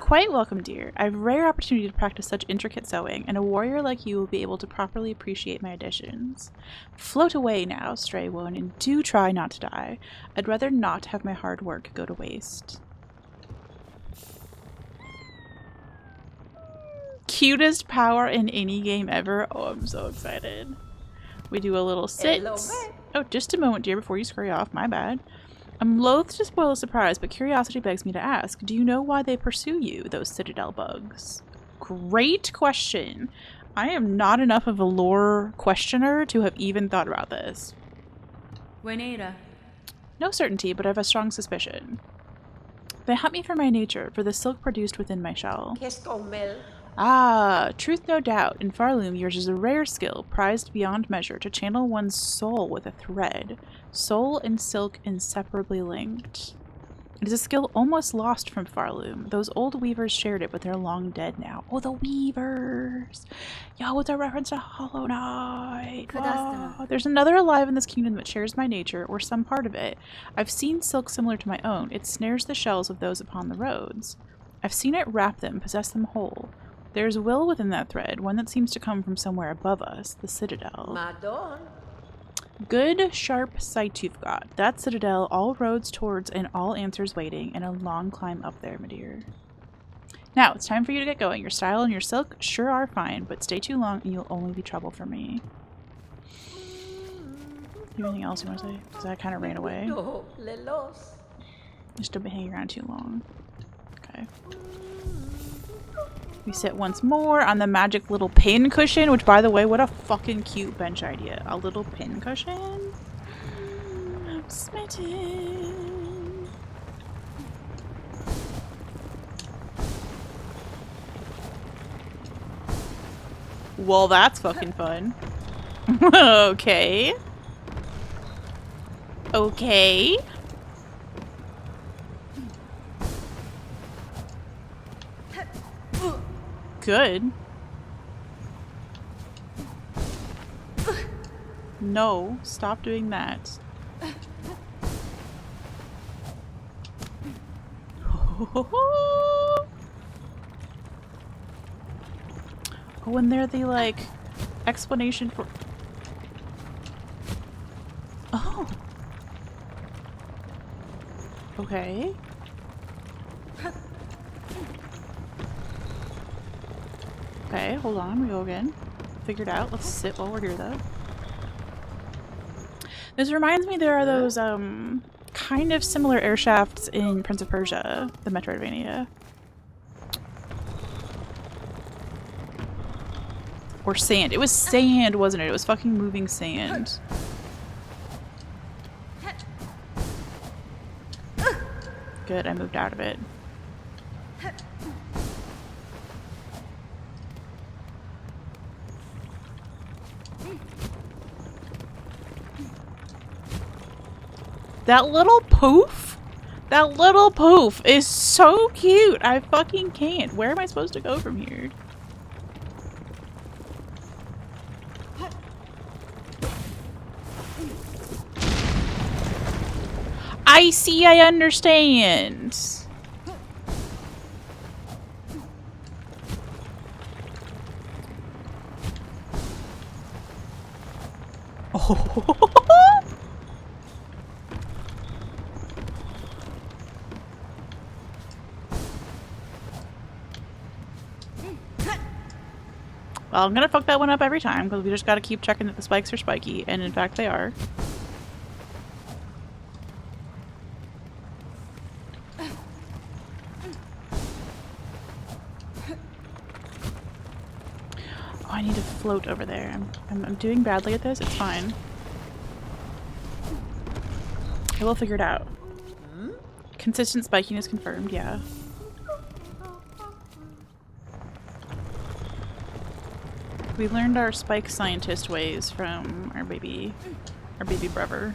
Speaker 1: Quite welcome, dear. I have a rare opportunity to practice such intricate sewing, and a warrior like you will be able to properly appreciate my additions. Float away now, stray one, and do try not to die. I'd rather not have my hard work go to waste. Cutest power in any game ever. Oh, I'm so excited. We do a little sit. Oh, just a moment, dear, before you scurry off. My bad. I'm loath to spoil the surprise, but curiosity begs me to ask. Do you know why they pursue you, those citadel bugs? Great question. I am not enough of a lore questioner to have even thought about this. No certainty, but I have a strong suspicion. They hunt me for my nature, for the silk produced within my shell. Ah, truth no doubt. In Farloom, yours is a rare skill, prized beyond measure, to channel one's soul with a thread. Soul and silk inseparably linked. It is a skill almost lost from Farloom. Those old weavers shared it, but they're long dead now. Oh, the weavers! Yo, it's a reference to Hollow Knight! Oh, there's another alive in this kingdom that shares my nature, or some part of it. I've seen silk similar to my own. It snares the shells of those upon the roads. I've seen it wrap them, possess them whole. There's will within that thread, one that seems to come from somewhere above us, the Citadel. Good, sharp sight you've got. That Citadel, all roads towards and all answers waiting, and a long climb up there, my dear. Now, it's time for you to get going. Your style and your silk sure are fine, but stay too long and you'll only be trouble for me. Anything else you want to say? Because I kind of ran away. Just don't be hanging around too long. Okay. We sit once more on the magic little pin cushion, which, by the way, what a fucking cute bench idea. A little pin cushion? I'm smitten. Well, that's fucking fun. Okay. Okay. Good. No, stop doing that. Oh, and they're the, like, explanation for... Oh. Okay. Okay, hold on, we go again. Figured out. Let's sit while we're here, though. This reminds me there are those, kind of similar air shafts in Prince of Persia, the Metroidvania. Or sand. It was sand, wasn't it? It was fucking moving sand. Good, I moved out of it. That little poof? That little poof is so cute. I fucking can't. Where am I supposed to go from here? I see, I understand. Oh. Well, I'm gonna fuck that one up every time because we just gotta keep checking that the spikes are spiky, and in fact they are. Oh, I need to float over there. I'm doing badly at this. It's fine. I will figure it out. Consistent spiking is confirmed, yeah. We learned our spike scientist ways from our baby brother.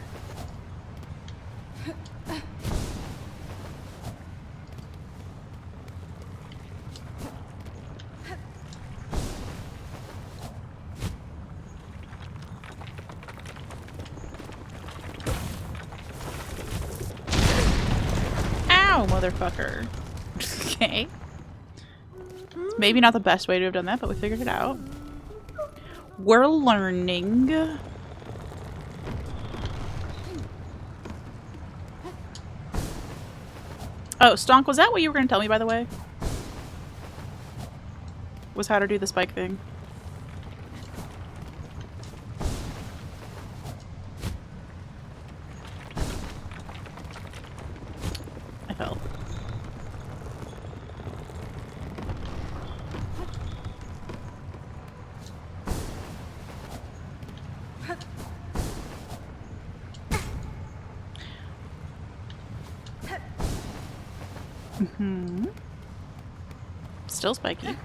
Speaker 1: Ow, motherfucker. Okay. It's maybe not the best way to have done that, but we figured it out. We're learning. Oh, Stonk, was that what you were going to tell me, by the way? Was how to do the spike thing. I fell. Mm-hmm. Still spiky.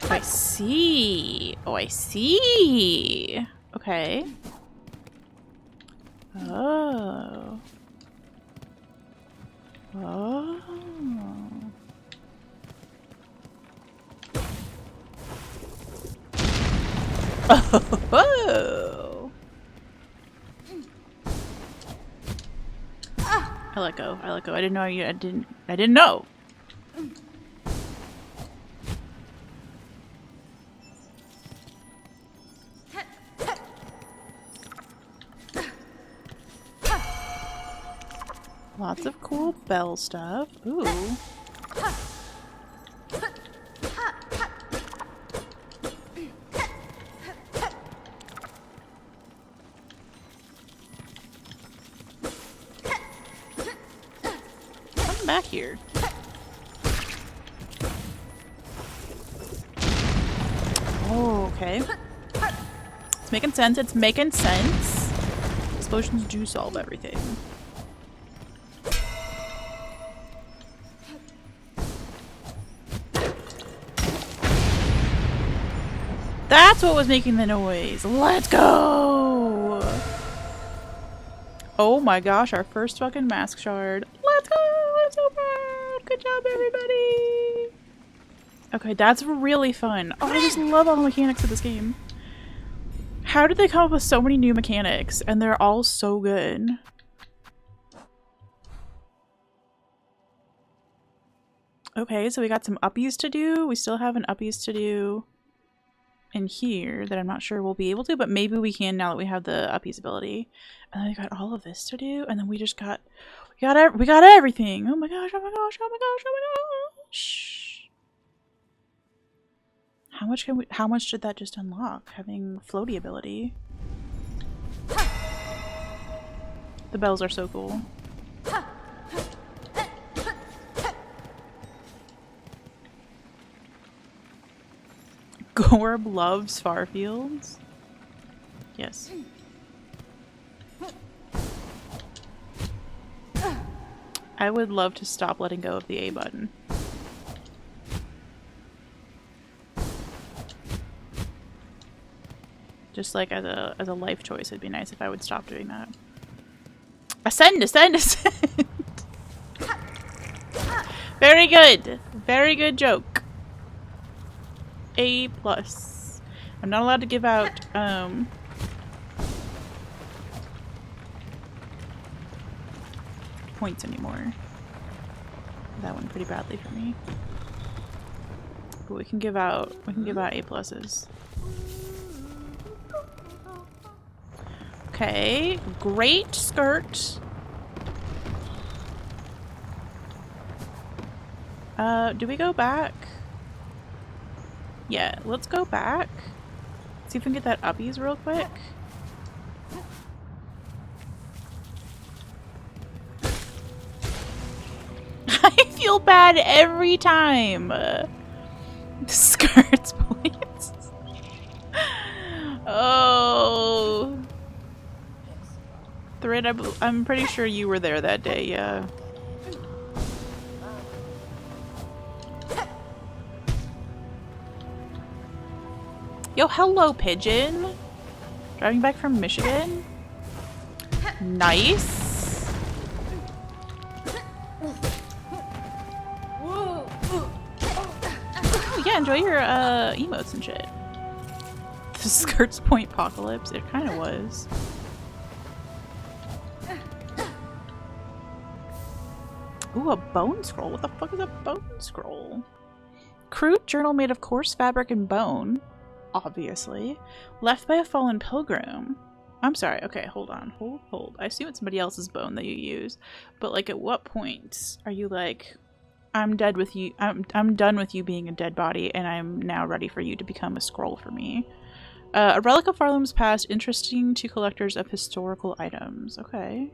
Speaker 1: I see. Oh, I see. Okay. Oh. Oh. Oh. I let go. I let go. I didn't know you. I didn't know. Lots of cool bell stuff. Ooh. Come back here. Oh, okay. It's making sense. It's making sense. Explosions do solve everything. That's what was making the noise. Let's go! Oh my gosh, our first fucking mask shard. Let's go! I'm so proud! Good job, everybody! Okay, that's really fun. Oh, I just love all the mechanics of this game. How did they come up with so many new mechanics? And they're all so good. Okay, so we got some uppies to do. We still have an uppies to do in here that I'm not sure we'll be able to, but maybe we can now that we have the uppies ability. And then we got all of this to do, and then we just got we got everything. Oh my gosh, oh my gosh, oh my gosh, oh my gosh. How much did that just unlock? Having floaty ability. The bells are so cool. Gorb loves Farfields. Yes. I would love to stop letting go of the A button. Just like as a life choice, it'd be nice if I would stop doing that. Ascend, ascend, ascend! Very good! Very good joke. A+. I'm not allowed to give out, points anymore. That went pretty badly for me. But we can give out A+. Okay, great skirt. Do we go back? Yeah, let's go back. See if we can get that uppies real quick. I feel bad every time. Skirts points. Oh. Thread, I'm pretty sure you were there that day, yeah. Yo, hello, pigeon. Driving back from Michigan. Nice. Oh, yeah, enjoy your emotes and shit. The skirts point apocalypse. It kind of was. Ooh, a bone scroll. What the fuck is a bone scroll? Crude journal made of coarse fabric and bone. Obviously. Left by a fallen pilgrim. I'm sorry. Okay, hold on. Hold. I assume it's somebody else's bone that you use. But, like, at what point are you like, I'm dead with you. I'm done with you being a dead body, and I'm now ready for you to become a scroll for me. A relic of Farlam's past, interesting to collectors of historical items. Okay.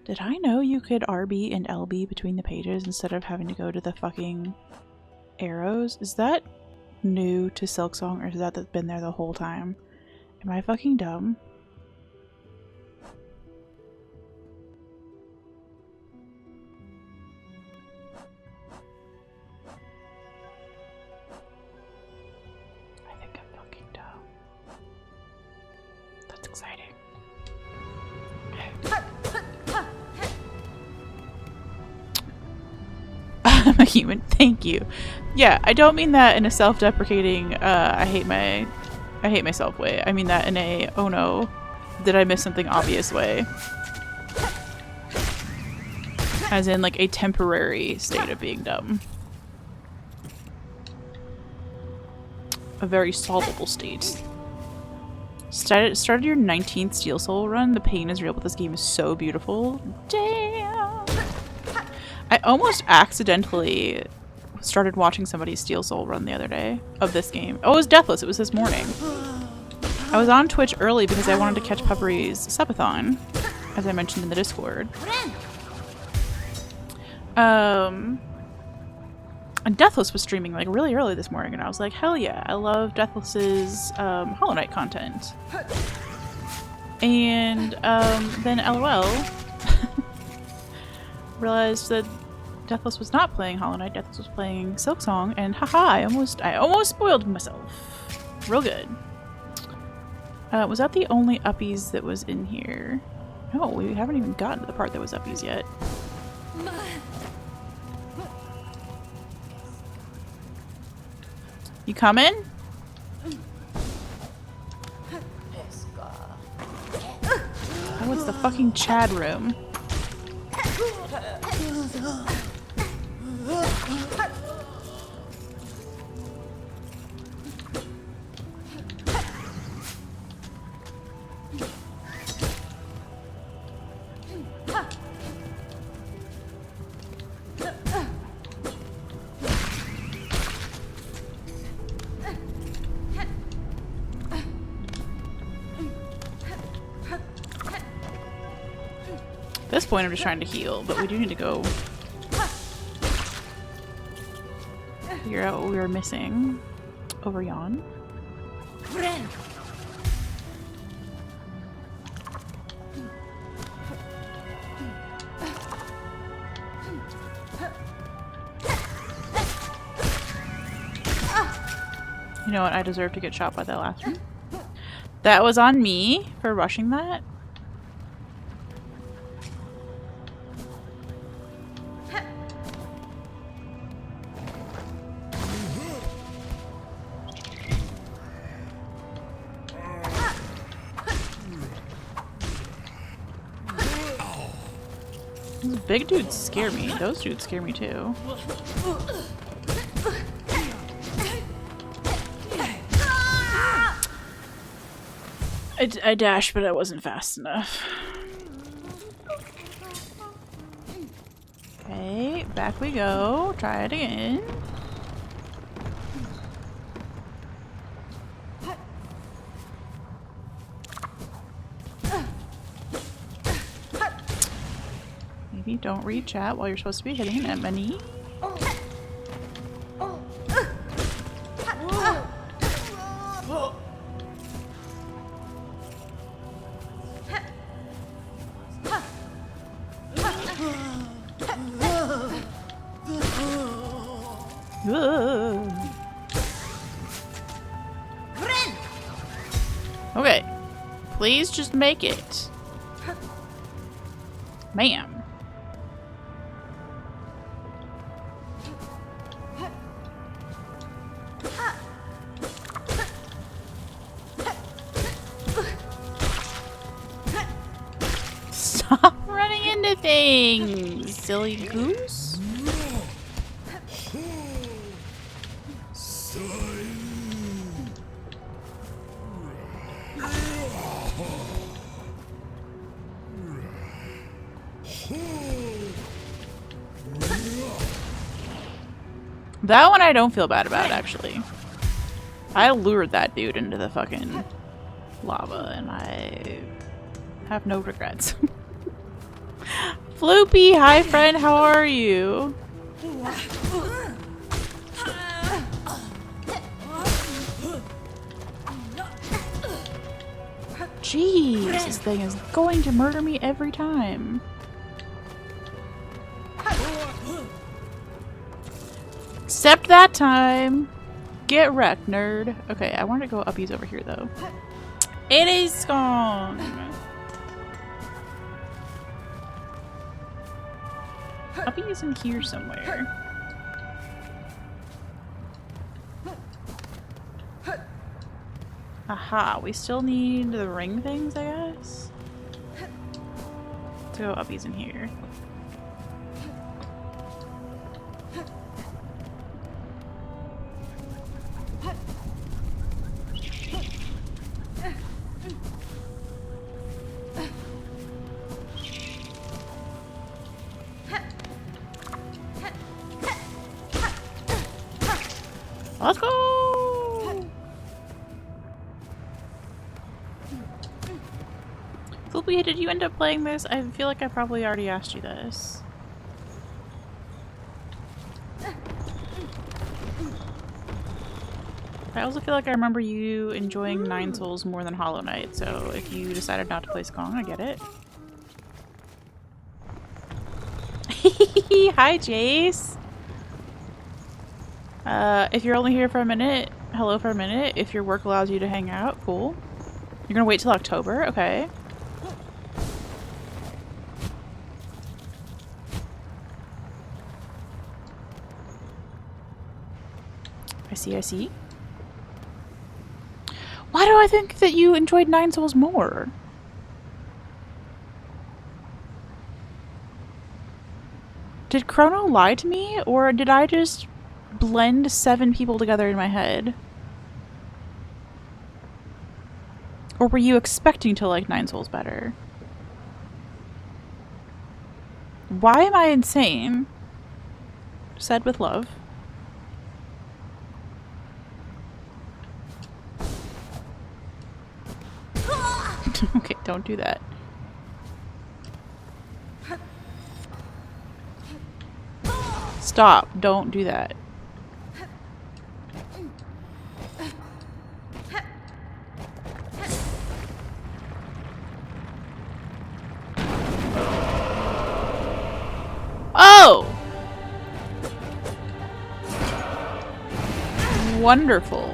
Speaker 1: Did I know you could RB and LB between the pages instead of having to go to the fucking arrows? Is that new to Silksong, or is that been there the whole time? Am I fucking dumb? I think I'm fucking dumb. That's exciting. I'm a human. Thank you. Yeah, I don't mean that in a self-deprecating, I hate myself way. I mean that in a, oh no, did I miss something obvious way. As in, like, a temporary state of being dumb. A very solvable state. Started your 19th Steel Soul run. The pain is real, but this game is so beautiful. Damn! I almost accidentally started watching somebody's Steel Soul run the other day of this game. Oh, it was Deathless. It was this morning. I was on Twitch early because I wanted to catch Puppery's subathon, as I mentioned in the Discord. And Deathless was streaming like really early this morning, and I was like, hell yeah, I love Deathless's Hollow Knight content. And then LOL realized that Deathless was not playing Hollow Knight, Deathless was playing Silksong, and haha, I almost spoiled myself. Real good. Was that the only uppies that was in here? No, we haven't even gotten to the part that was uppies yet. You coming? Oh, it's the fucking Chad room. At this point I'm just trying to heal, but we do need to go figure out what we were missing over yon. You know what? I deserve to get shot by that last one. That was on me for rushing that. Those big dudes scare me. Those dudes scare me too. I dashed, but I wasn't fast enough. Okay, back we go. Try it again. Maybe don't read chat while you're supposed to be hitting an enemy. Okay, please just make it. Ma'am. Stop running into things, silly goose. That one I don't feel bad about, actually. I lured that dude into the fucking lava, and I have no regrets. Floopy, hi friend, how are you? Jeez, this thing is going to murder me every time. Except that time. Get wrecked, nerd. Okay, I want to go uppies over here, though. It is gone. Uppy is in here somewhere. Aha, we still need the ring things, I guess? Let's go uppies in here. Let's go! Floopy, did you end up playing this? I feel like I probably already asked you this. I also feel like I remember you enjoying Nine Souls more than Hollow Knight, so if you decided not to play Silksong, I get it. Hi, Jace! If you're only here for a minute, hello for a minute. If your work allows you to hang out, cool. You're gonna wait till October? Okay. I see. Why do I think that you enjoyed Nine Souls more? Did Chrono lie to me, or did I just blend 7 people together in my head? Or were you expecting to like Nine Souls better? Why am I insane? Said with love. Okay, don't do that. Stop, don't do that. Oh! Wonderful.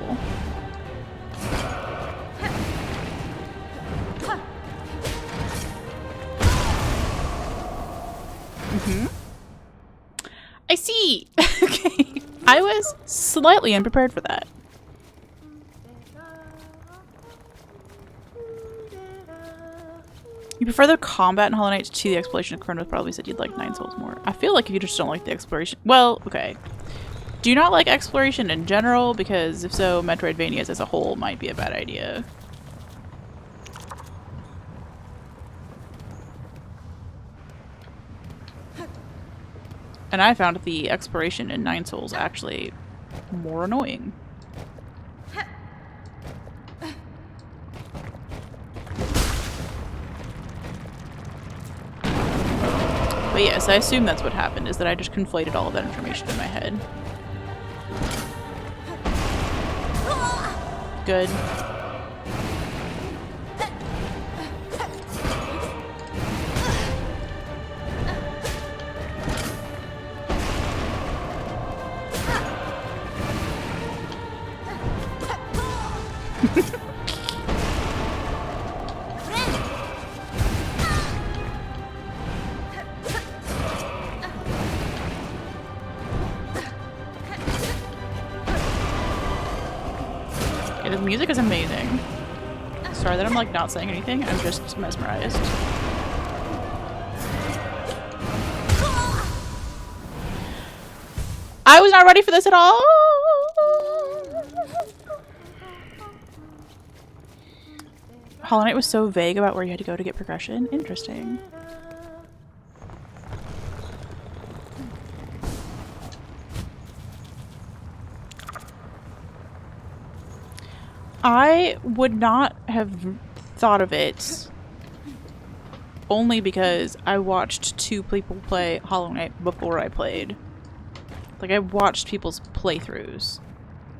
Speaker 1: I see! Okay. I was slightly unprepared for that. You prefer the combat in Hollow Knight to the exploration of Chronos, probably said you'd like 9 souls more. I feel like you just don't like the exploration. Well, okay. Do you not like exploration in general? Because if so, Metroidvanias as a whole might be a bad idea. And I found the exploration in 9 souls actually more annoying. But yes, I assume that's what happened, is that I just conflated all of that information in my head. Good. The music is amazing. Sorry that I'm like not saying anything, I'm just mesmerized. I was not ready for this at all! Hollow Knight was so vague about where you had to go to get progression. Interesting. I would not have thought of it only because I watched 2 people play Hollow Knight before I played. Like, I watched people's playthroughs.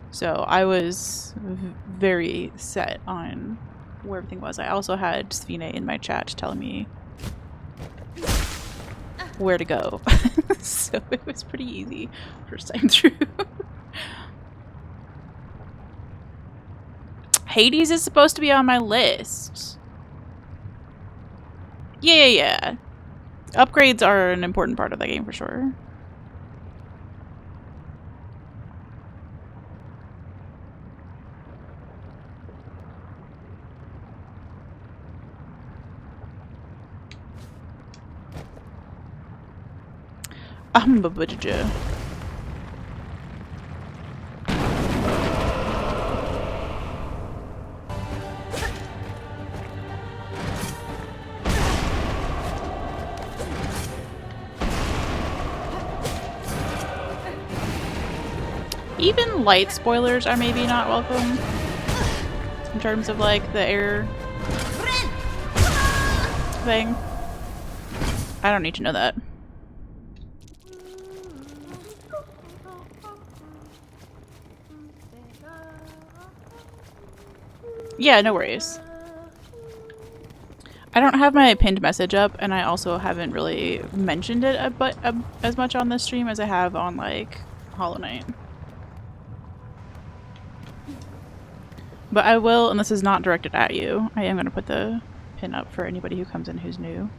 Speaker 1: So I was very set on where everything was. I also had Svine in my chat telling me where to go. So it was pretty easy first time through. Hades is supposed to be on my list. Yeah. Upgrades are an important part of that game for sure. Even light spoilers are maybe not welcome in terms of like the air thing. I don't need to know that. Yeah, no worries. I don't have my pinned message up, and I also haven't really mentioned it as much on this stream as I have on like Hollow Knight. But I will, and this is not directed at you, I am going to put the pin up for anybody who comes in who's new.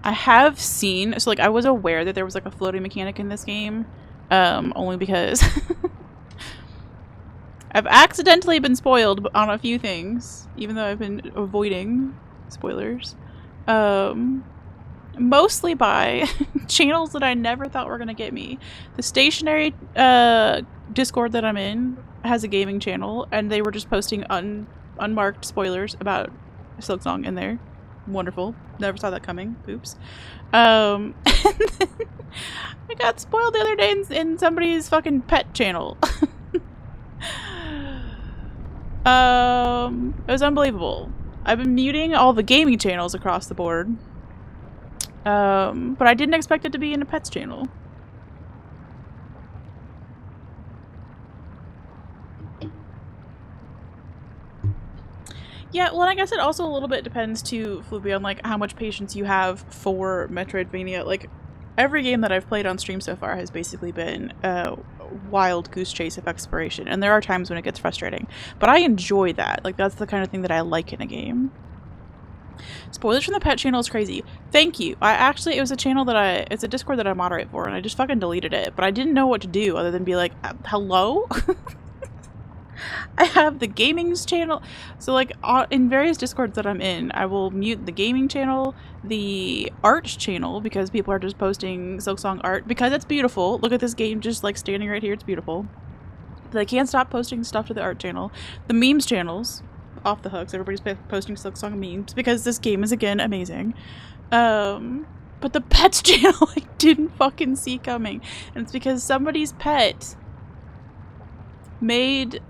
Speaker 1: I have seen, so like I was aware that there was like a floating mechanic in this game, only because I've accidentally been spoiled on a few things, even though I've been avoiding spoilers. Mostly by channels that I never thought were gonna get me. The stationary Discord that I'm in has a gaming channel, and they were just posting unmarked spoilers about Silksong in there. Wonderful. Never saw that coming. Oops. And then I got spoiled the other day in somebody's fucking pet channel. It was unbelievable. I've been muting all the gaming channels across the board. But I didn't expect it to be in a pets channel. Yeah, well, I guess it also a little bit depends too, Fluby, on like how much patience you have for Metroidvania. Like, every game that I've played on stream so far has basically been wild goose chase of exploration, and there are times when it gets frustrating, but I enjoy that. Like, that's the kind of thing that I like in a game. Spoilers from the pet channel is crazy. Thank you. It was a channel that it's a Discord that I moderate for, and I just fucking deleted it, but I didn't know what to do other than be like, hello? I have the gaming's channel. So like in various Discords that I'm in, I will mute the gaming channel, the art channel, because people are just posting Silksong art because it's beautiful. Look at this game just like standing right here. It's beautiful. They can't stop posting stuff to the art channel. The memes channels, off the hooks. Everybody's posting Silksong memes because this game is again amazing. But the pets channel I didn't fucking see coming. And it's because somebody's pet made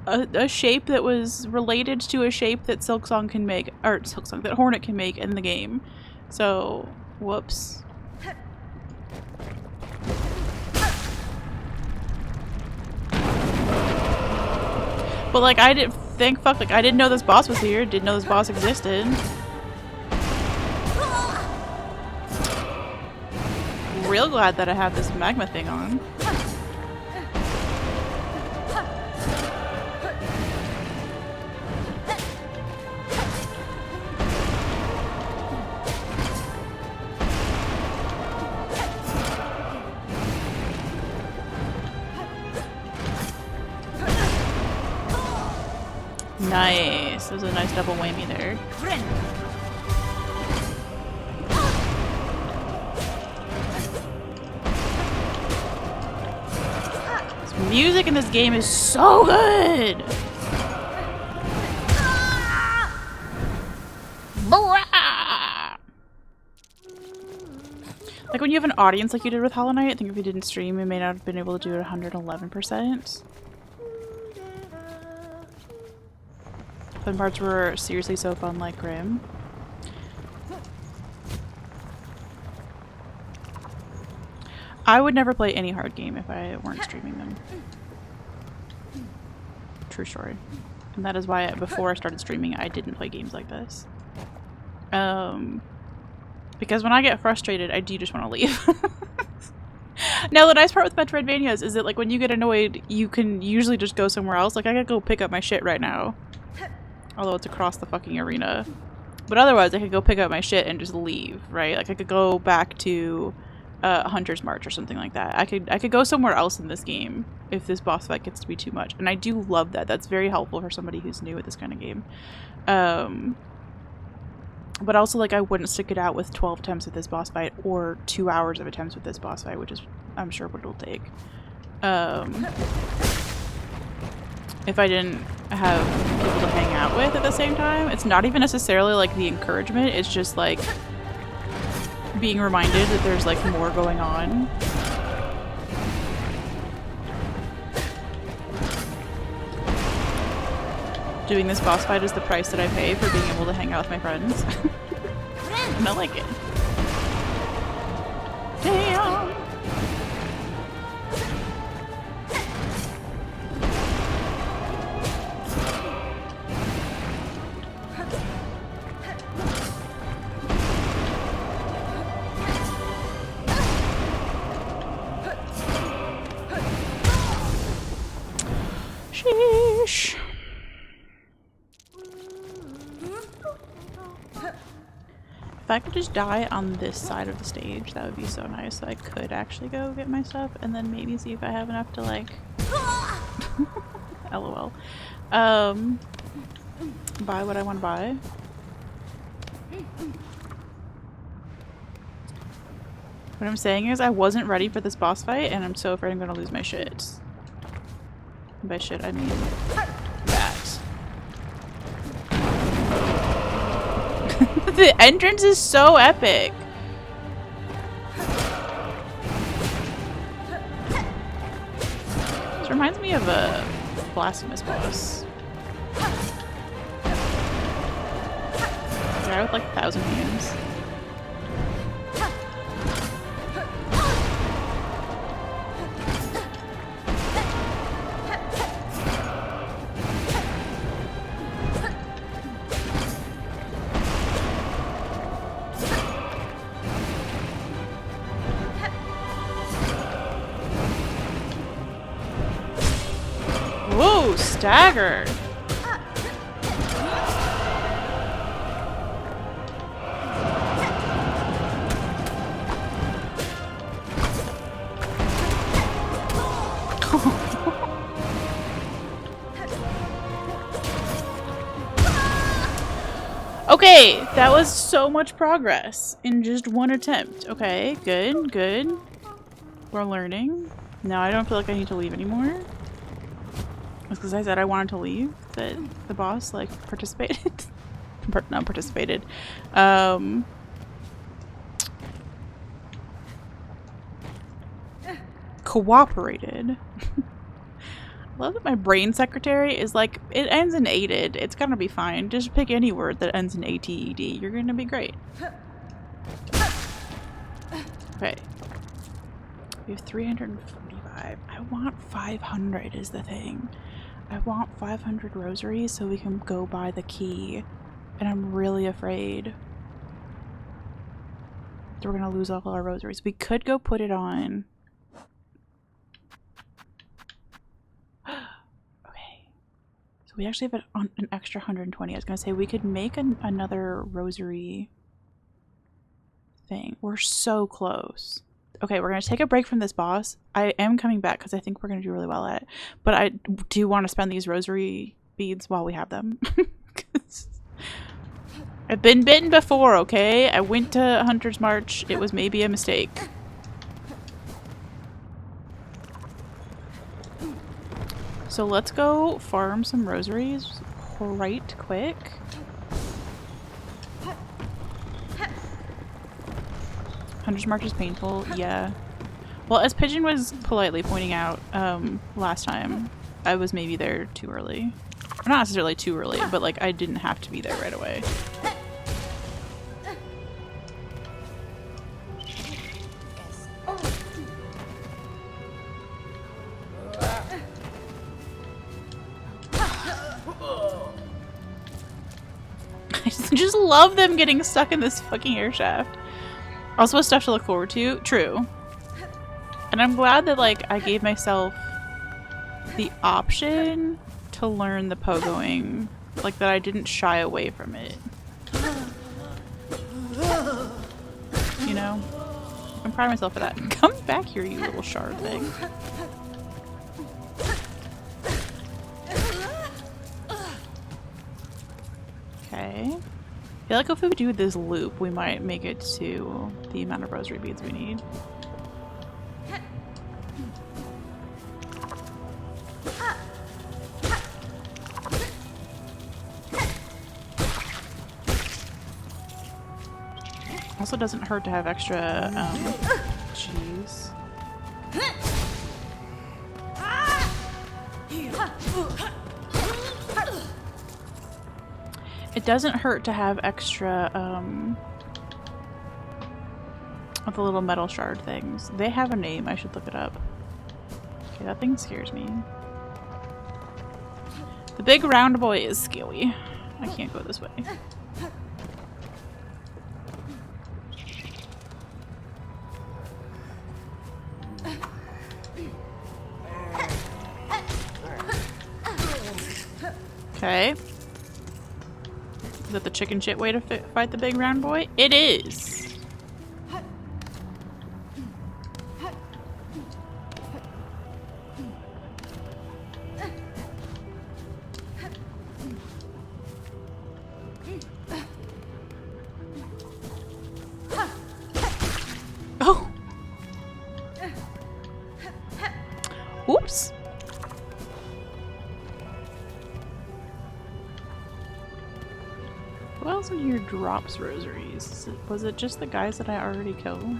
Speaker 1: a shape that was related to a shape that Silksong can make, or Silksong, that Hornet can make in the game. So, whoops. But like, I didn't know this boss was here, didn't know this boss existed. Real glad that I have this magma thing on. Nice. That was a nice double whammy there. This music in this game is so good! Like when you have an audience like you did with Hollow Knight, I think if you didn't stream, you may not have been able to do it 111%. Fun parts were seriously so fun, like Grim. I would never play any hard game if I weren't streaming them. True story. And that is why before I started streaming, I didn't play games like this. Because when I get frustrated, I do just want to leave. Now, the nice part with Metroidvanias is that, like, when you get annoyed, you can usually just go somewhere else. Like, I could go pick up my shit right now. Although it's across the fucking arena. But otherwise, I could go pick up my shit and just leave, right? Like, I could go back to Hunter's March or something like that. I could go somewhere else in this game if this boss fight gets to be too much. And I do love that. That's very helpful for somebody who's new at this kind of game. But also, like, I wouldn't stick it out with 12 attempts at this boss fight or 2 hours of attempts with this boss fight, which is, I'm sure, what it'll take. If I didn't have people to hang out with at the same time. It's not even necessarily, like, the encouragement. It's just, like, being reminded that there's, like, more going on. Doing this boss fight is the price that I pay for being able to hang out with my friends. And I like it. Damn! Sheesh. If I could just die on this side of the stage, that would be so nice. So I could actually go get my stuff and then maybe see if I have enough to, like... LOL. Buy what I want to buy. What I'm saying is I wasn't ready for this boss fight and I'm so afraid I'm gonna lose my shit. And by shit, I mean that. The entrance is so epic. This reminds me of a Blasphemous boss. The guy with like 1,000 hands. Ooh, staggered. Okay, that was so much progress in just one attempt. Okay, good, good. We're learning. Now I don't feel like I need to leave anymore. It's because I said I wanted to leave that the boss, like, participated. Not participated. Cooperated. I love that my brain secretary is like, it ends in ated. It's gonna be fine. Just pick any word that ends in A-T-E-D. You're gonna be great. Okay. We have 345. I want 500 is the thing. I want 500 rosaries so we can go buy the key. And I'm really afraid that we're gonna lose all our rosaries. We could go put it on. So we actually have an extra 120. I was gonna say we could make another rosary thing. We're so close. Okay, we're gonna take a break from this boss. I am coming back because I think we're gonna do really well at it. But I do want to spend these rosary beads while we have them. I've been bitten before, okay? I went to Hunter's March. It was maybe a mistake. So let's go farm some rosaries right quick. Hunter's March is painful, yeah. Well, as Pigeon was politely pointing out last time, I was maybe there too early. Or not necessarily too early, but like I didn't have to be there right away. I just love them getting stuck in this fucking air shaft. Also stuff to look forward to. True. And I'm glad that like I gave myself the option to learn the pogoing. Like that I didn't shy away from it. You know? I'm proud of myself for that. Come back here, you little shard thing. Okay. I feel like if we do this loop, we might make it to the amount of rosary beads we need. Also doesn't hurt to have extra, cheese. It doesn't hurt to have extra, of the little metal shard things. They have a name, I should look it up. Okay, that thing scares me. The big round boy is scary. I can't go this way. Okay. Is that the chicken shit way to fight the big round boy? It is! Oh! Oops! Who else in here drops rosaries? Was it just the guys that I already killed?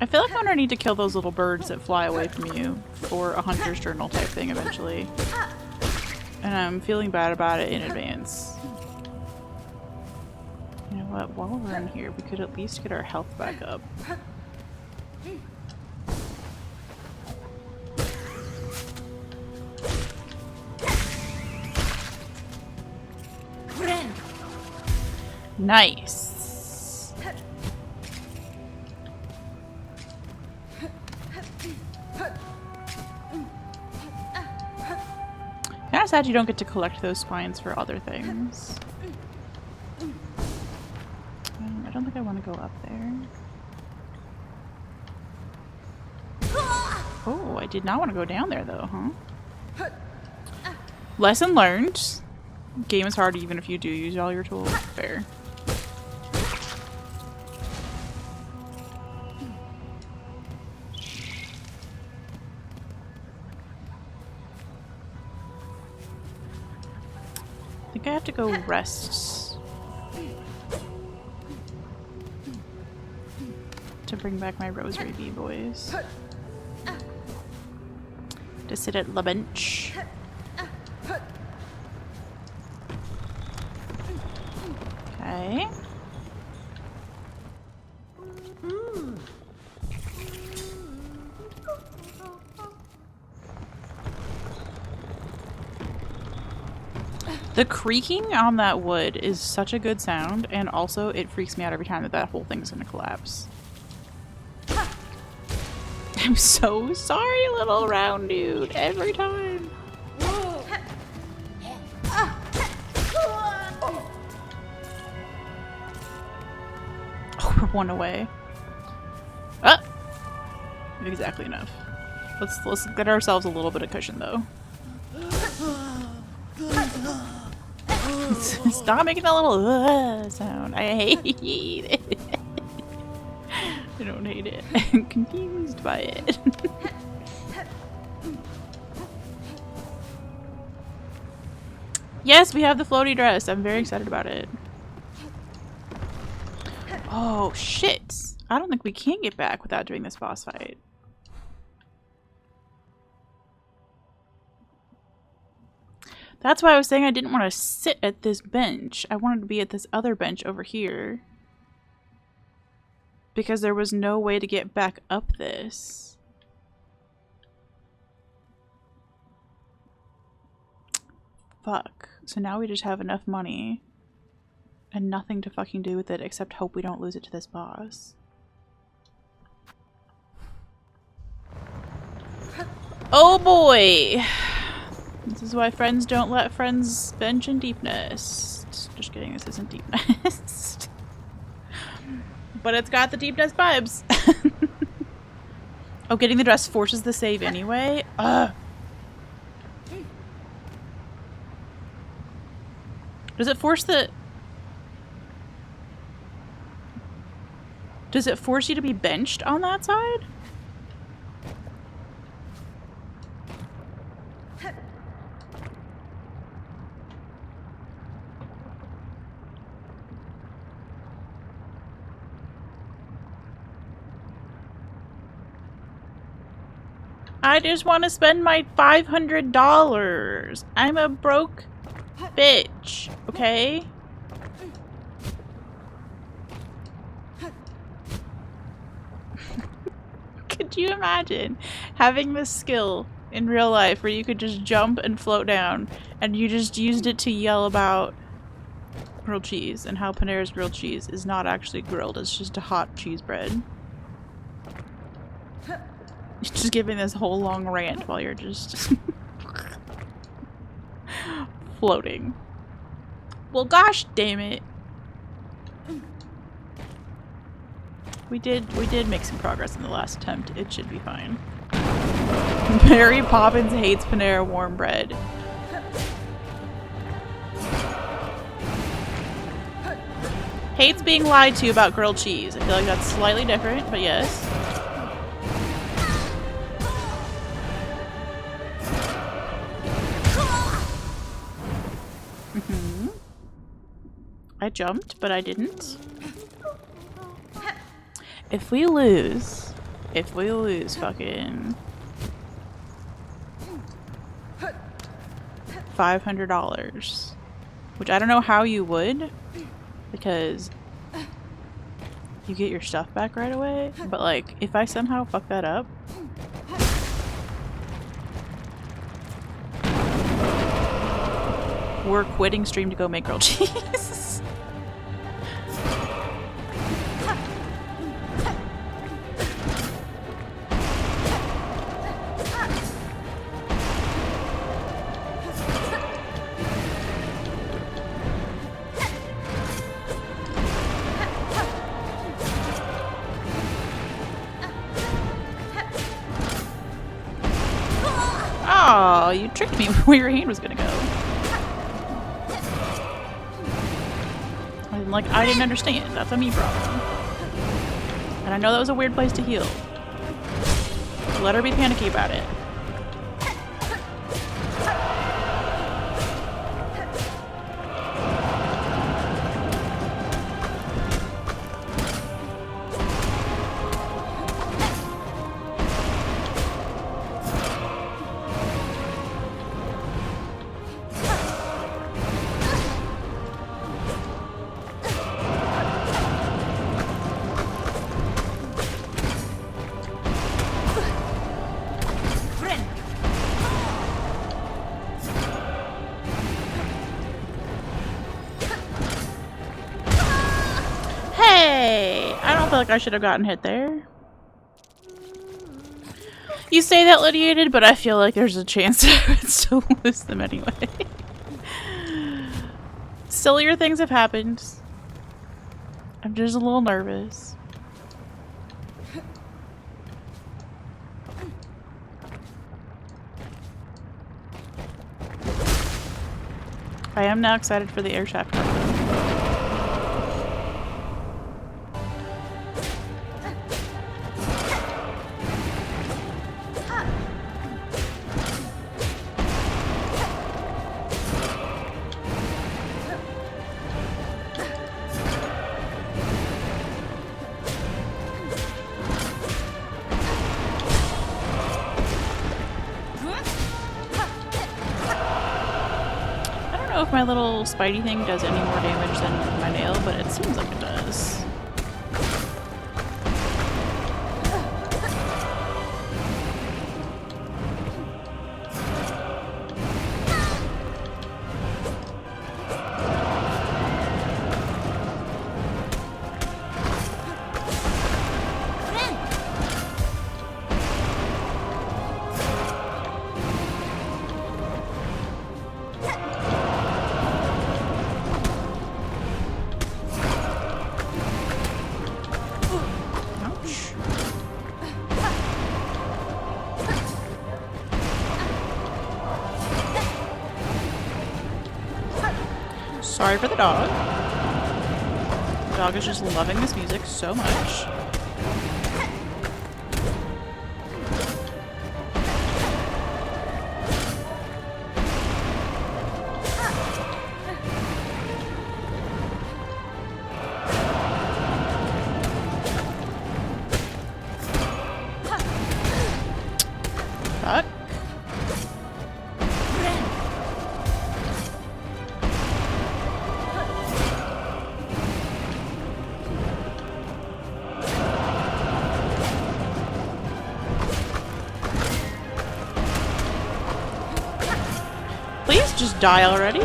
Speaker 1: I feel like I'm gonna need to kill those little birds that fly away from you for a hunter's journal type thing eventually. And I'm feeling bad about it in advance. You know what? While we're in here, we could at least get our health back up. Nice. Kinda sad you don't get to collect those spines for other things. I don't think I want to go up there. Oh, I did not want to go down there though, huh? Lesson learned. Game is hard even if you do use all your tools. Fair. I think I have to go rest to bring back my rosary bee boys. To sit at the bench. Okay. The creaking on that wood is such a good sound, and also it freaks me out every time that that whole thing's gonna collapse. I'm so sorry, little round dude. Every time. Oh, we're one away. Ah! Exactly enough. Let's get ourselves a little bit of cushion though. Stop making that little sound. I hate it. I don't hate it. I'm confused by it. Yes, we have the floaty dress. I'm very excited about it. Oh, shit. I don't think we can get back without doing this boss fight. That's why I was saying I didn't want to sit at this bench. I wanted to be at this other bench over here. Because there was no way to get back up this. Fuck. So now we just have enough money and nothing to fucking do with it except hope we don't lose it to this boss. Oh boy! This is why friends don't let friends bench in deep nest. Just kidding, this isn't deep nest. But it's got the deep nest vibes. Oh, getting the dress forces the save anyway? Ugh. Does it force the... Does it force you to be benched on that side? I just want to spend my $500. I'm a broke bitch, okay? Could you imagine having this skill in real life where you could just jump and float down and you just used it to yell about grilled cheese and how Panera's grilled cheese is not actually grilled, it's just a hot cheese bread? Just giving this whole long rant while you're just floating. Well, gosh damn it. We did make some progress in the last attempt. It should be fine. Mary Poppins hates Panera warm bread. Hates being lied to about grilled cheese. I feel like that's slightly different, but yes. I jumped, but I didn't. If we lose fucking $500, which I don't know how you would, because you get your stuff back right away, but like, if I somehow fuck that up, we're quitting stream to go make grilled cheese. Aw, you tricked me where your hand was gonna go. I'm like, I didn't understand. That's a me problem. And I know that was a weird place to heal. Let her be panicky about it. I feel like I should have gotten hit there. You say that, Lydiated, but I feel like there's a chance I would still lose them anyway. Sillier things have happened. I'm just a little nervous. I am now excited for the air shaft. If my little spidey thing does any more damage than my nail, but it seems like it does. Sorry for the dog. The dog is just loving this music so much. Fuck. Please just die already.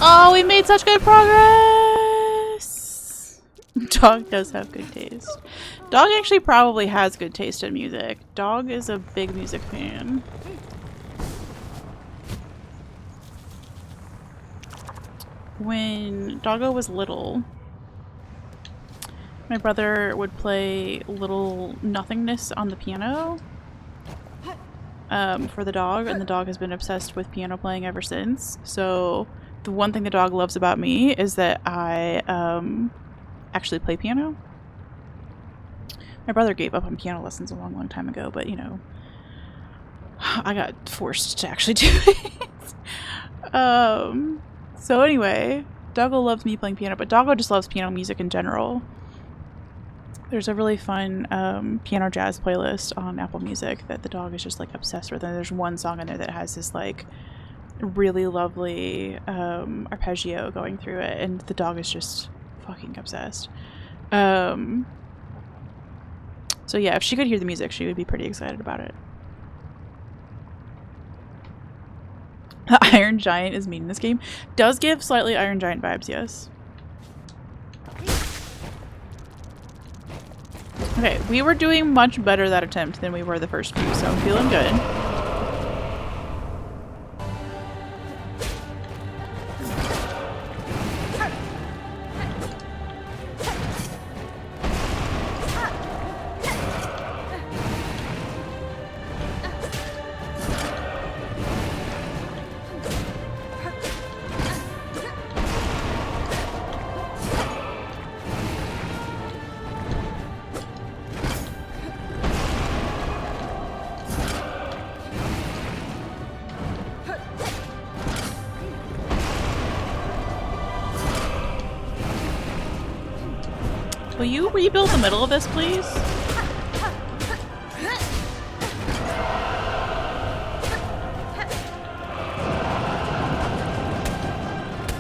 Speaker 1: Oh, we made such good progress! Dog does have good taste. Dog actually probably has good taste in music. Dog is a big music fan. When Doggo was little, my brother would play Little Nothingness on the piano for the dog, and the dog has been obsessed with piano playing ever since. So the one thing the dog loves about me is that I actually play piano. My brother gave up on piano lessons a long, long time ago, but you know, I got forced to actually do it. So anyway, Doggo loves me playing piano, but Doggo just loves piano music in general. There's a really fun piano jazz playlist on Apple Music that the dog is just like obsessed with, and there's one song in there that has this like really lovely arpeggio going through it, and the dog is just fucking obsessed. So yeah, if she could hear the music, she would be pretty excited about it. The Iron Giant is mean in this game. Does give slightly Iron Giant vibes, yes. Okay, we were doing much better that attempt than we were the first few, so I'm feeling good. Will you rebuild the middle of this, please?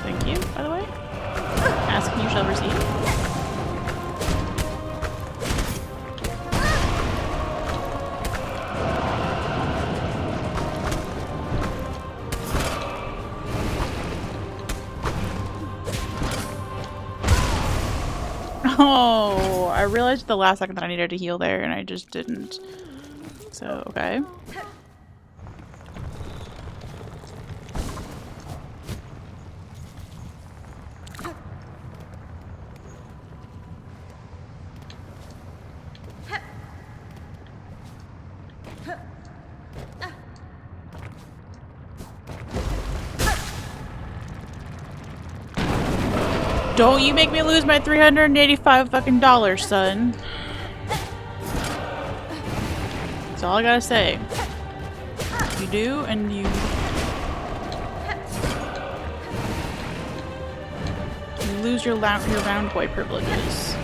Speaker 1: Thank you, by the way. Ask and you shall receive. Oh, I realized at the last second that I needed to heal there and I just didn't. So, okay. Don't you make me lose my $385 fucking dollars, son. That's all I gotta say. You do, and you lose your round boy privileges.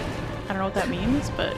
Speaker 1: I don't know what that means, but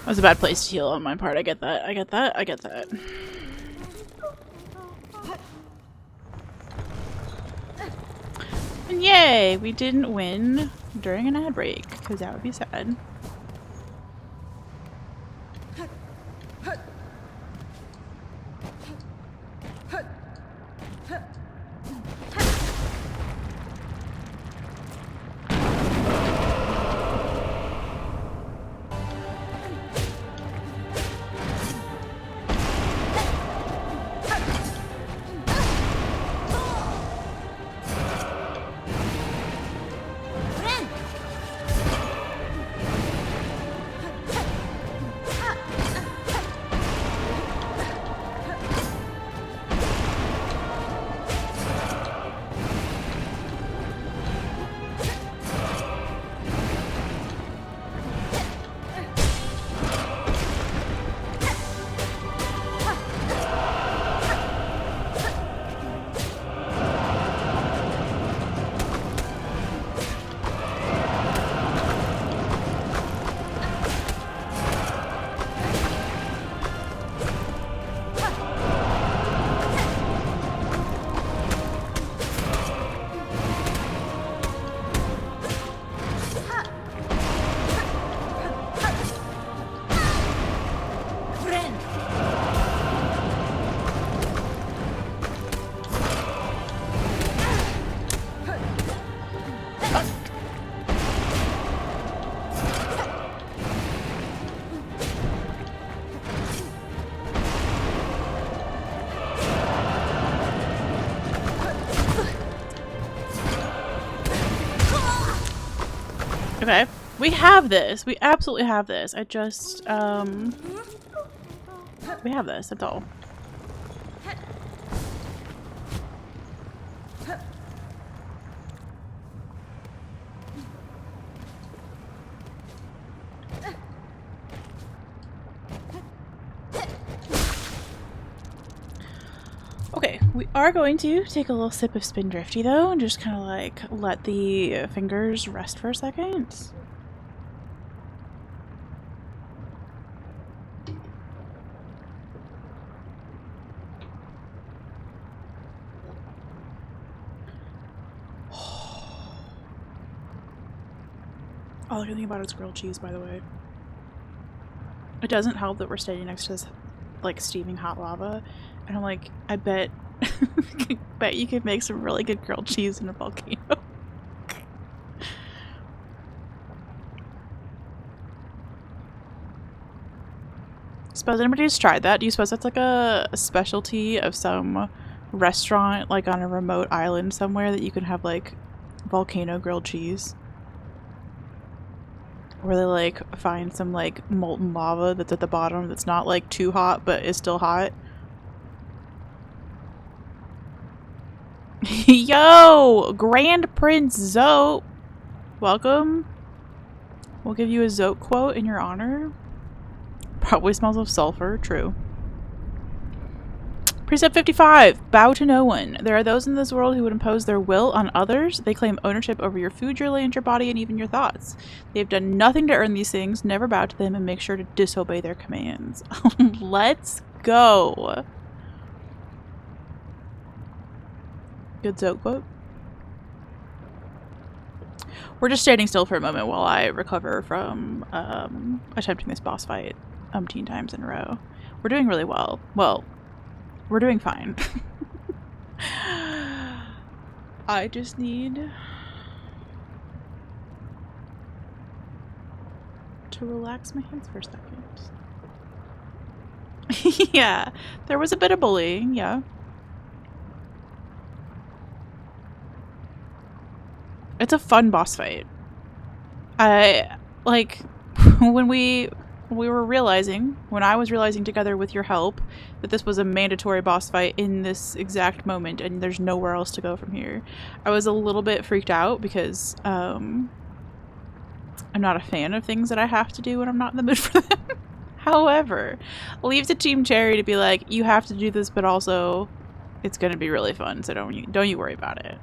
Speaker 1: that was a bad place to heal on my part. I get that. I get that. I get that. And yay! We didn't win during an ad break, because that would be sad. Okay. We have this. We absolutely have this. I just, we have this. That's all. Okay, we are going to take a little sip of Spindrifty though, and just kind of like let the fingers rest for a second. All I can think about is grilled cheese, by the way. It doesn't help that we're standing next to this like steaming hot lava, and I'm like, I bet you could make some really good grilled cheese in a volcano. Suppose anybody's tried that? Do you suppose that's like a specialty of some restaurant like on a remote island somewhere that you can have like volcano grilled cheese? Where they like find some like molten lava that's at the bottom that's not like too hot but is still hot. Yo! Grand Prince Zote! Welcome. We'll give you a Zote quote in your honor. Probably smells of sulfur, true. Precept 55. Bow to no one. There are those in this world who would impose their will on others. They claim ownership over your food, your land, your body, and even your thoughts. They have done nothing to earn these things. Never bow to them and make sure to disobey their commands. Let's go. Good Zote quote. We're just standing still for a moment while I recover from attempting this boss fight umpteen times in a row. We're doing really well. Well, we're doing fine. I just need to relax my hands for a second. Yeah, there was a bit of bullying, yeah. It's a fun boss fight. I like when I was realizing together with your help that this was a mandatory boss fight in this exact moment and there's nowhere else to go from here. I was a little bit freaked out because I'm not a fan of things that I have to do when I'm not in the mood for them. However, leave to Team Cherry to be like, you have to do this, but also it's gonna be really fun, so don't you worry about it.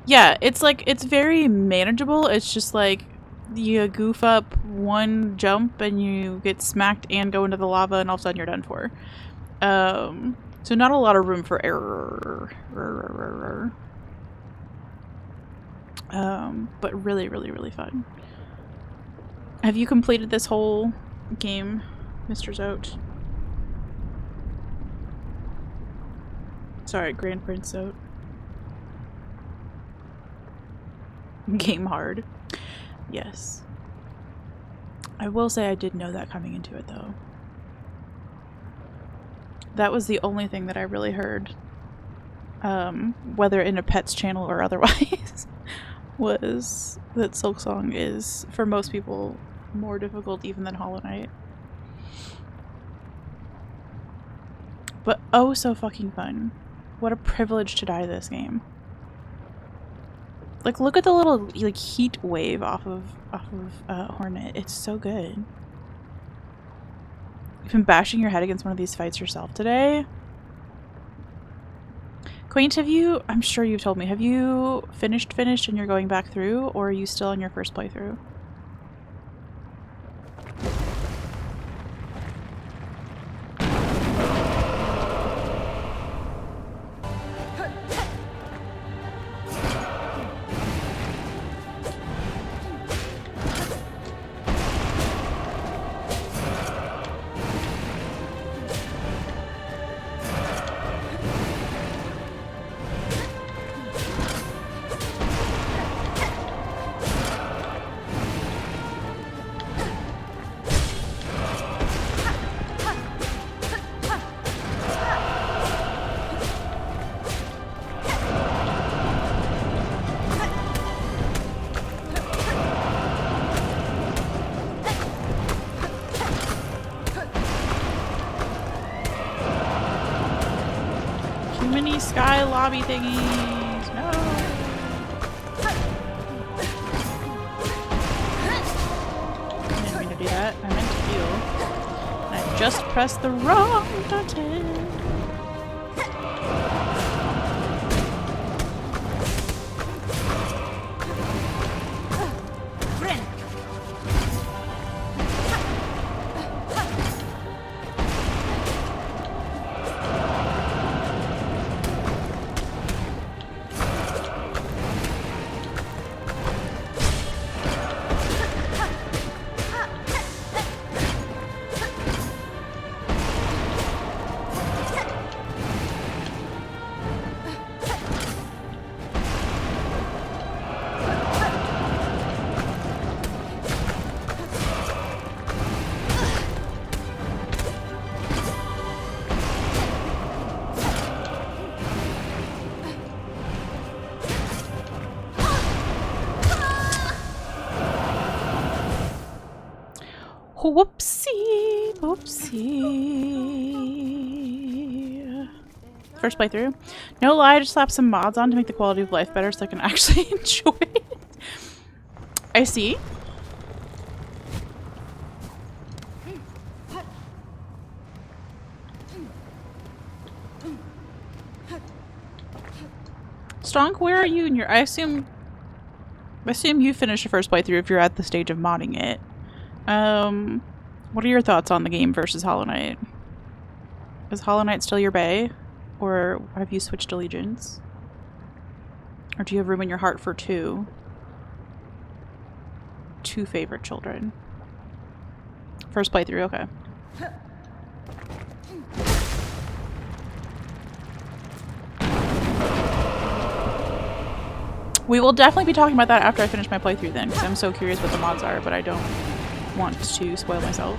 Speaker 1: Yeah, it's like, it's very manageable. It's just like you goof up one jump and you get smacked and go into the lava and all of a sudden you're done for. So not a lot of room for error. But really, really, really fun. Have you completed this whole game, Mr. Zote? Sorry, Grand Prince Zote. Game hard. Yes. I will say I did know that coming into it though. That was the only thing that I really heard, whether in a pet's channel or otherwise, was that Silksong is, for most people, more difficult even than Hollow Knight. But oh so fucking fun. What a privilege to die this game. Like, look at the little like heat wave off of Hornet. It's so good. You've been bashing your head against one of these fights yourself today. Quaint, have you? I'm sure you've told me. Have you finished and you're going back through, or are you still on your first playthrough? Mini sky lobby thingies. No. I didn't mean to do that. I meant to heal. just pressed the wrong button. Whoopsie, whoopsie. First playthrough. No lie, I just slapped some mods on to make the quality of life better so I can actually enjoy it. I see. Strong, where are you in your... I assume you finished your first playthrough if you're at the stage of modding it. What are your thoughts on the game versus Hollow Knight? Is Hollow Knight still your bae? Or have you switched allegiance? Or do you have room in your heart for two favorite children? First playthrough, okay. We will definitely be talking about that after I finish my playthrough then, because I'm so curious what the mods are, but I don't want to spoil myself.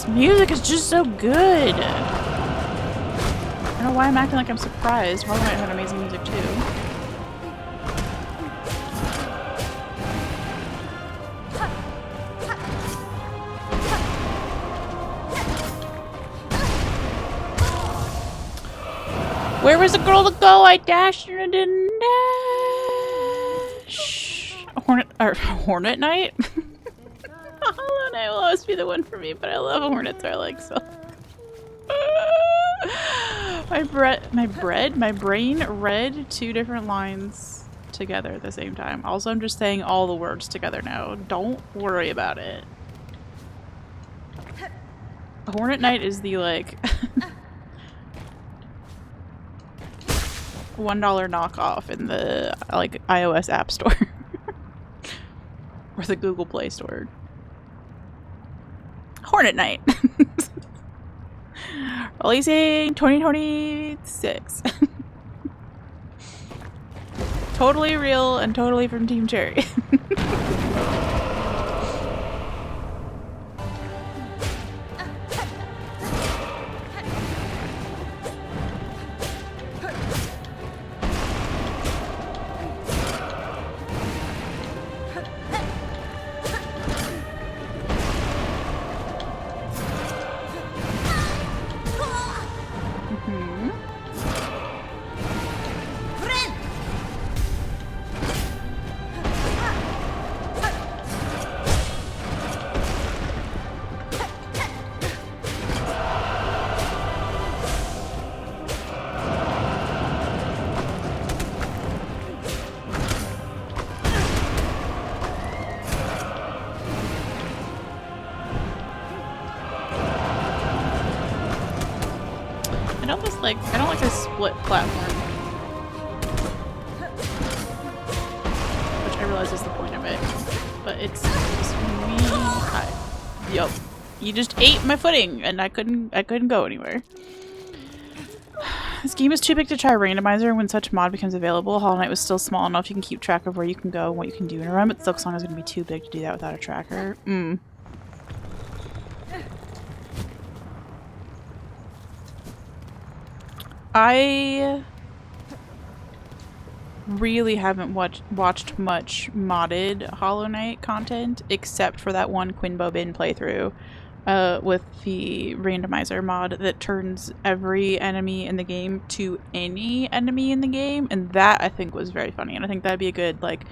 Speaker 1: Music is just so good. I don't know why I'm acting like I'm surprised. Hollow Knight had amazing music too. Where was the girl to go? I dashed and I didn't dash. Hornet Knight? Hollow Knight will always be the one for me, but I love Hornets. I like so. My brain read two different lines together at the same time. Also, I'm just saying all the words together now. Don't worry about it. Hornet Knight is the like $1 knockoff in the like iOS App Store or the Google Play Store. Hornet Knight. Releasing 2026. Totally real and totally from Team Cherry. I don't like a split platform. Which I realize is the point of it. But it's really high. Yup. You just ate my footing and I couldn't go anywhere. This game is too big to try a randomizer when such mod becomes available. Hollow Knight was still small enough you can keep track of where you can go and what you can do in a run, but Silksong is going to be too big to do that without a tracker. I really haven't watched much modded Hollow Knight content except for that one Quinbo Bin playthrough with the randomizer mod that turns every enemy in the game to any enemy in the game, and that I think was very funny, and I think that'd be a good, like,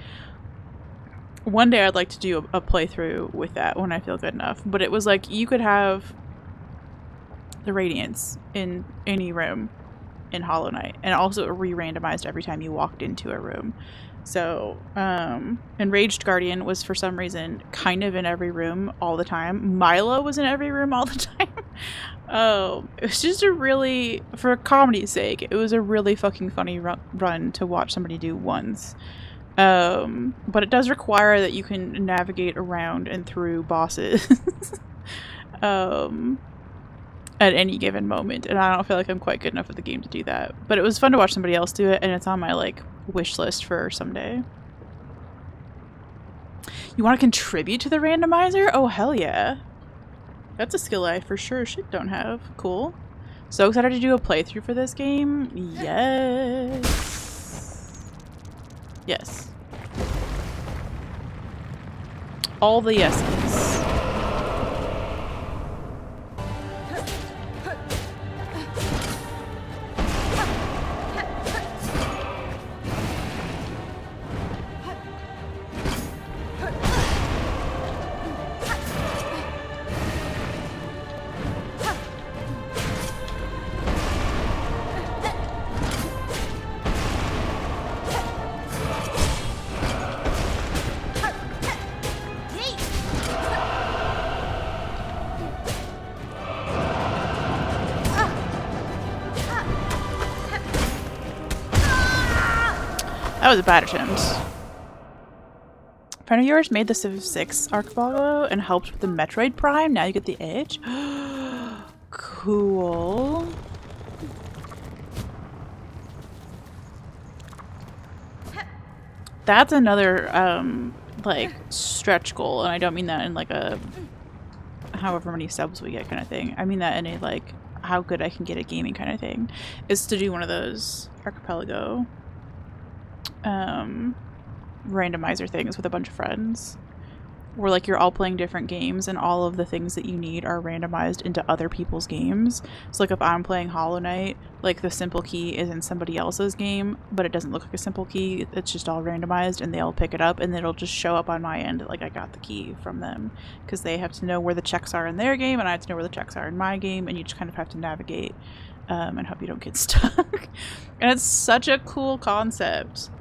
Speaker 1: one day I'd like to do a playthrough with that when I feel good enough. But it was like you could have the Radiance in any room in Hollow Knight, and also it re-randomized every time you walked into a room. So Enraged Guardian was for some reason kind of in every room all the time. Milo was in every room all the time. It was just a really, for comedy's sake, it was a really fucking funny run to watch somebody do once. But it does require that you can navigate around and through bosses at any given moment, and I don't feel like I'm quite good enough at the game to do that. But it was fun to watch somebody else do it, and it's on my, like, wish list for someday. You want to contribute to the randomizer? Oh, hell yeah. That's a skill I for sure don't have. Cool. So excited to do a playthrough for this game. Yes. Yes. All the yeses. That was a bad attempt. A friend of yours made the Civ 6 archipelago and helped with the Metroid Prime. Now you get the edge. Cool. That's another like stretch goal, and I don't mean that in like a however many subs we get kind of thing. I mean that in a like how good I can get at gaming kind of thing. Is to do one of those archipelago randomizer things with a bunch of friends where like you're all playing different games and all of the things that you need are randomized into other people's games. So like if I'm playing Hollow Knight, like the simple key is in somebody else's game, but it doesn't look like a simple key. It's just all randomized and they'll pick it up and it'll just show up on my end like I got the key from them, because they have to know where the checks are in their game and I have to know where the checks are in my game, and you just kind of have to navigate and hope you don't get stuck. And it's such a cool concept.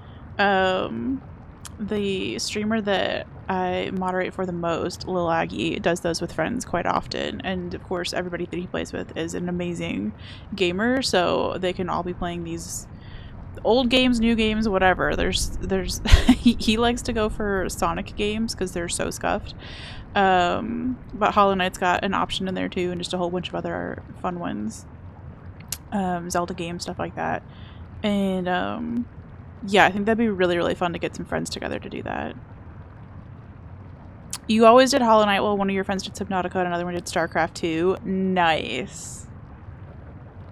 Speaker 1: The streamer that I moderate for the most, Lil Aggie, does those with friends quite often, and of course everybody that he plays with is an amazing gamer, so they can all be playing these old games, new games, whatever. There's he likes to go for Sonic games because they're so scuffed, but Hollow Knight's got an option in there too, and just a whole bunch of other fun ones, Zelda games, stuff like that. And yeah, I think that'd be really, really fun to get some friends together to do that. You always did Hollow Knight while one of your friends did Subnautica and another one did StarCraft 2. Nice.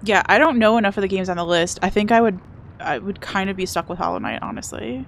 Speaker 1: Yeah, I don't know enough of the games on the list. I think I would kind of be stuck with Hollow Knight, honestly.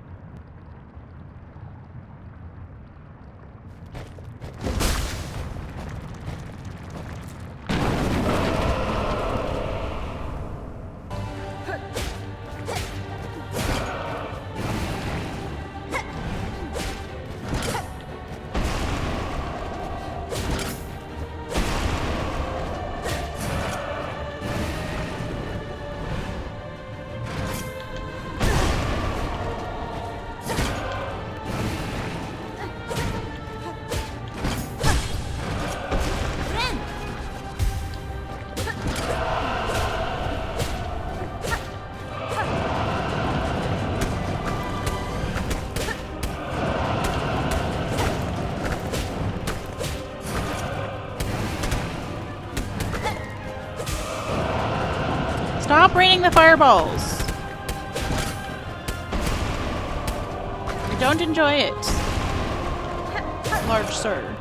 Speaker 1: Stop raining the fireballs! I don't enjoy it. Large sir.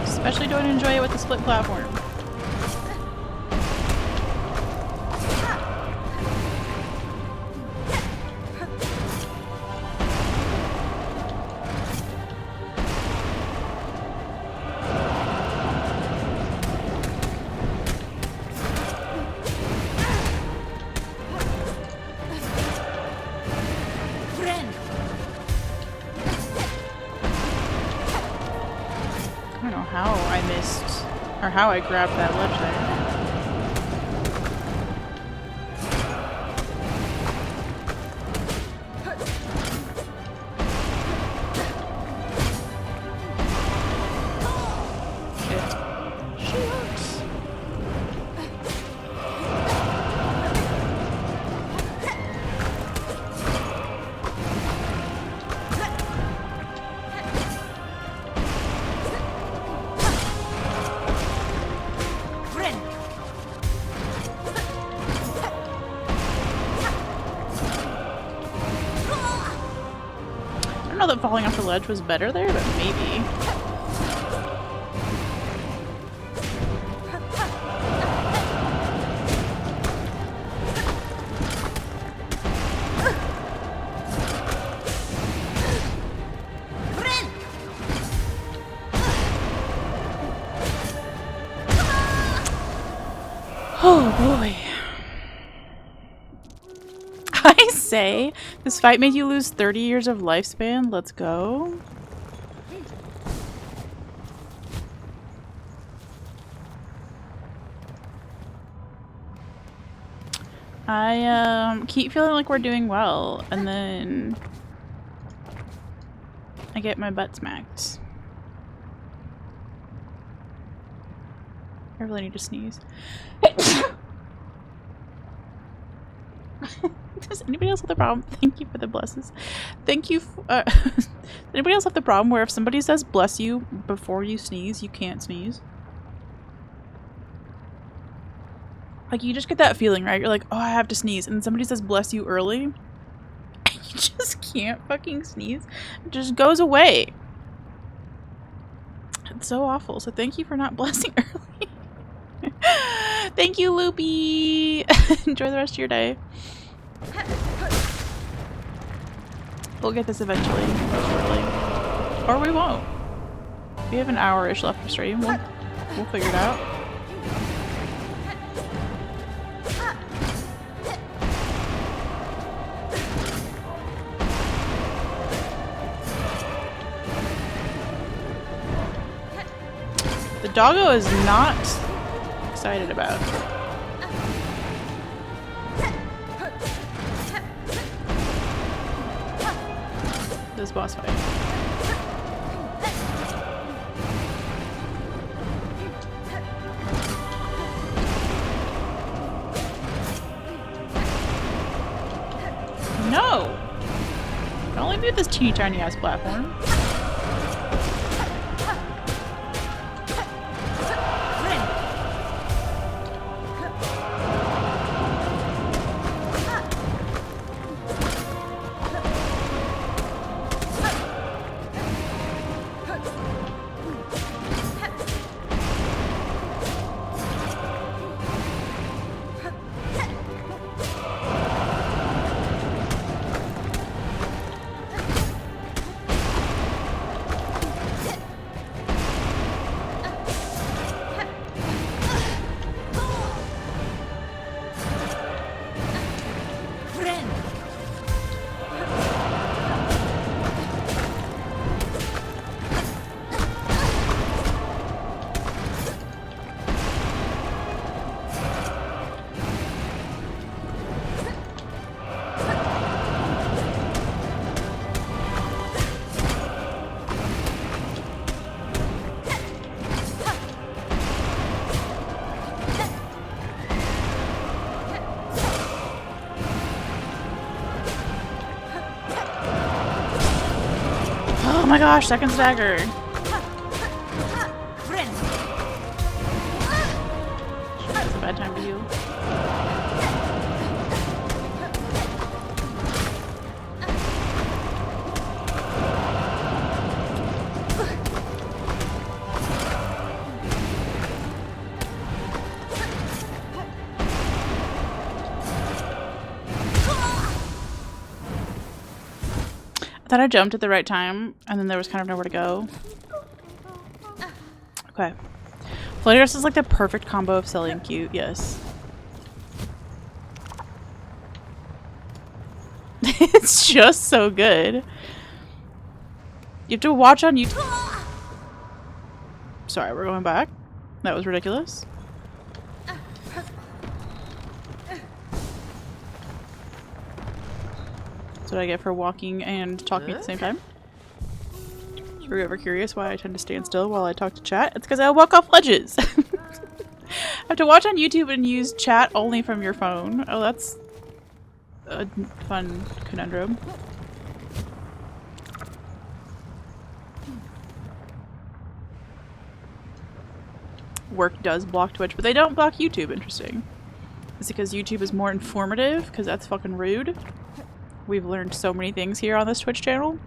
Speaker 1: Especially don't enjoy it with the split platform. how I missed, or how I grabbed that ledge there. I don't know that falling off the ledge was better there, but maybe. Oh boy. I say, this fight made you lose 30 years of lifespan. Let's go. I keep feeling like we're doing well, and then I get my butt smacked. I really need to sneeze. Does anybody else have the problem? Thank you for the blesses. Thank you. Does anybody else have the problem where if somebody says bless you before you sneeze, you can't sneeze? Like, you just get that feeling, right? You're like, oh, I have to sneeze. And then somebody says bless you early. And you just can't fucking sneeze. It just goes away. It's so awful. So thank you for not blessing early. Thank you, Loopy. Enjoy the rest of your day. We'll get this eventually, shortly. Or we won't. We have an hour-ish left to stream. We'll figure it out. The doggo is not excited about this boss fight. No! I can only do this teeny tiny ass platform. Oh my gosh, second stagger. That's a bad time to heal. I thought I jumped at the right time, and then there was kind of nowhere to go. Okay. Flutterous is like the perfect combo of silly and cute, yes. It's just so good. You have to watch on YouTube. Sorry, we're going back. That was ridiculous. That's what I get for walking and talking at the same time. If you're ever curious why I tend to stand still while I talk to chat, it's because I walk off ledges. I have to watch on YouTube and use chat only from your phone. Oh, that's a fun conundrum. Work does block Twitch, but they don't block YouTube. Interesting. Is it because YouTube is more informative? Because that's fucking rude. We've learned so many things here on this Twitch channel.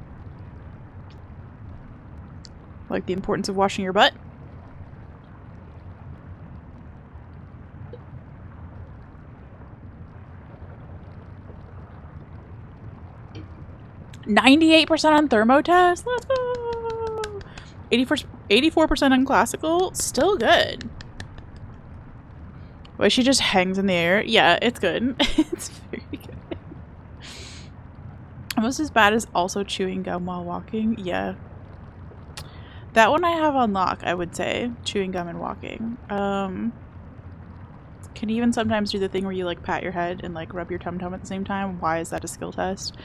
Speaker 1: Like the importance of washing your butt. %98% on thermo test. Let's go. 84% on classical. Still good. Wait, she just hangs in the air. Yeah, it's good. It's very good. Almost as bad as also chewing gum while walking. Yeah. That one I have on lock, I would say. Chewing gum and walking. Can even sometimes do the thing where you like pat your head and like rub your tum-tum at the same time. Why is that a skill test?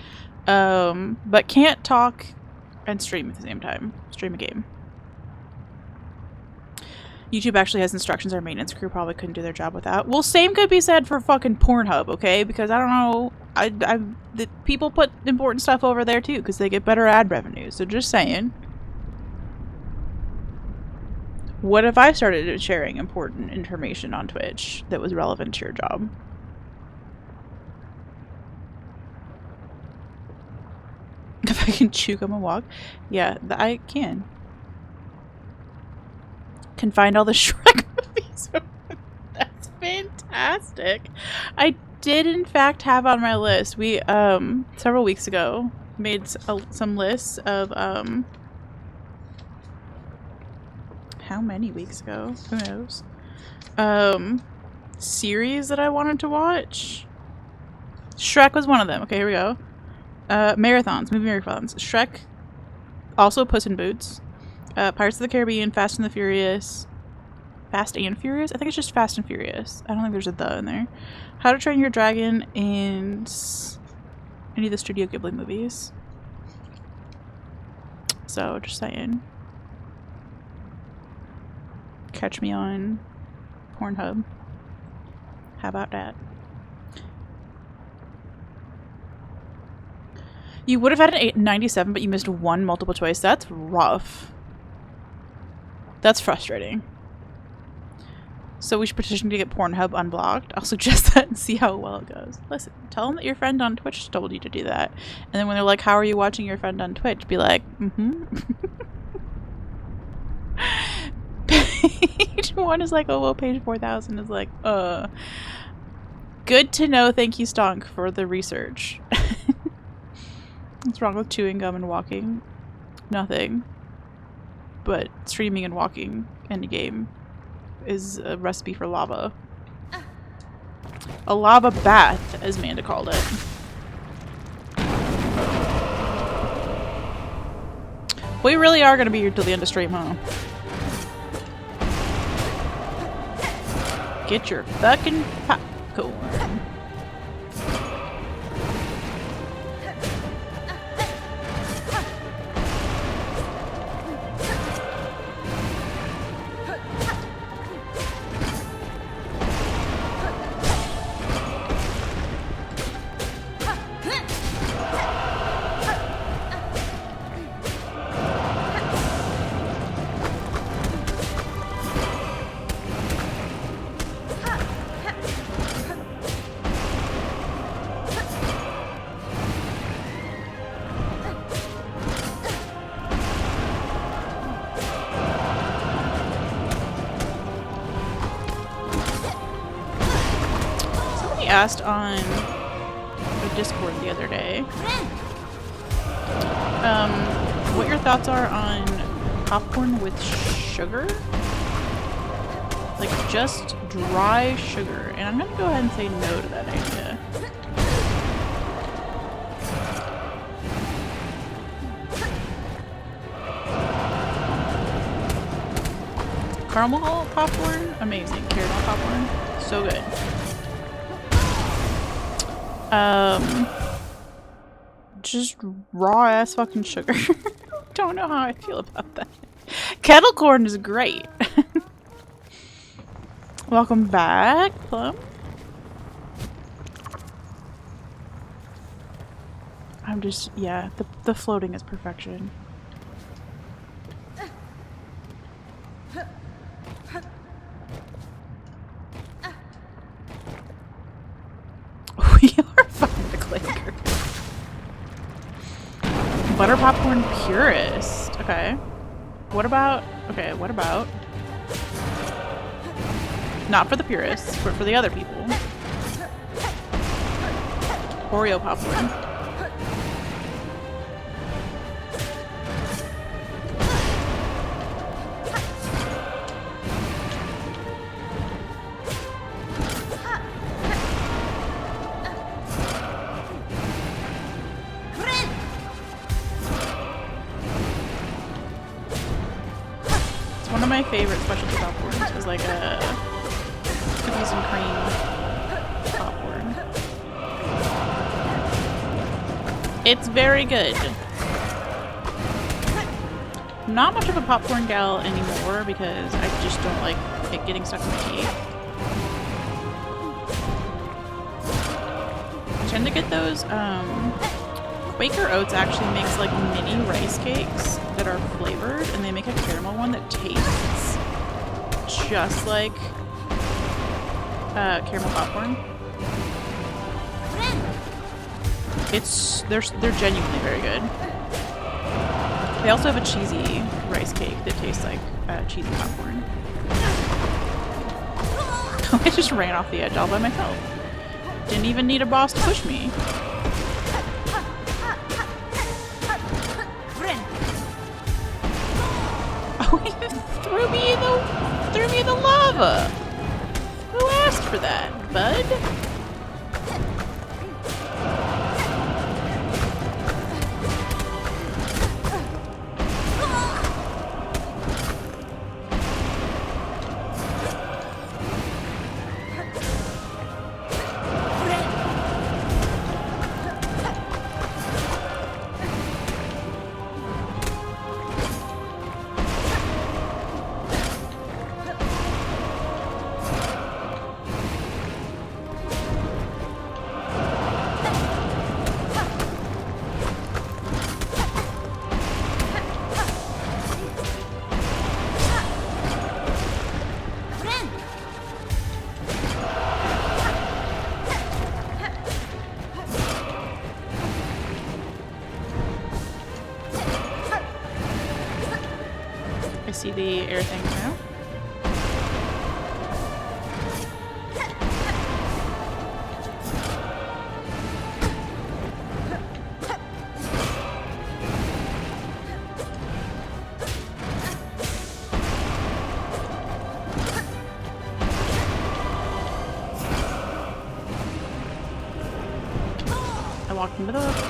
Speaker 1: But can't talk and stream at the same time. Stream a game. YouTube actually has instructions our maintenance crew probably couldn't do their job without. Well, same could be said for fucking Pornhub, okay? Because I don't know, the people put important stuff over there too because they get better ad revenue. So just saying. What if I started sharing important information on Twitch that was relevant to your job? If I can chew gum and walk? Yeah, I can. Can find all the Shrek movies. That's fantastic. I did in fact have on my list. We several weeks ago made some lists of how many weeks ago? Who knows? Series that I wanted to watch. Shrek was one of them. Okay, here we go. Marathons, movie marathons. Shrek, also Puss in Boots. Pirates of the Caribbean, Fast and Furious. Fast and Furious? I think it's just Fast and Furious. I don't think there's a "the" in there. How to Train Your Dragon and any of the Studio Ghibli movies. So, just saying. Catch me on Pornhub. How about that? You would have had an 97, but you missed one multiple choice. That's rough. That's frustrating. So we should petition to get Pornhub unblocked. I'll suggest that and see how well it goes. Listen, tell them that your friend on Twitch told you to do that. And then when they're like, how are you watching your friend on Twitch? Be like, Page 1 is like, oh, well, page 4000 is like, good to know. Thank you, Stonk, for the research. What's wrong with chewing gum and walking? Nothing. But streaming and walking in a game is a recipe for lava. A lava bath, as Amanda called it. We really are going to be here till the end of stream, huh? Get your fucking popcorn. Asked on the Discord the other day what your thoughts are on popcorn with sugar, like just dry sugar, and I'm gonna go ahead and say no to that idea. Caramel popcorn, amazing. Caramel popcorn, so good. Just raw ass fucking sugar. Don't know how I feel about that. Kettle corn is great. Welcome back, Plum. I'm just, yeah, the floating is perfection. We are fucking the clicker. Butter popcorn purist. Okay. What about, not for the purists, but for the other people. Oreo popcorn. One of my favorite specialty popcorns is like a cookies and cream popcorn. It's very good. Not much of a popcorn gal anymore because I just don't like it getting stuck in my teeth. I tend to get those, Quaker Oats actually makes like mini rice cakes that are flavored, and they make a caramel one that tastes just like caramel popcorn. They're genuinely very good. They also have a cheesy rice cake that tastes like cheesy popcorn. I just ran off the edge all by myself. Didn't even need a boss to push me. Threw me in the lava. Who asked for that, bud? See the air things now.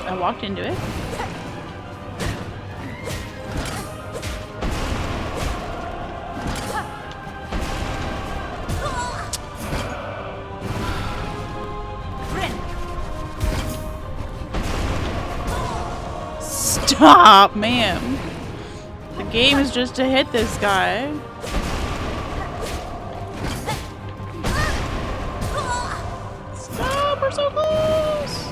Speaker 1: I walked into it. Stop, ma'am. The game is just to hit this guy. Stop, we're so close.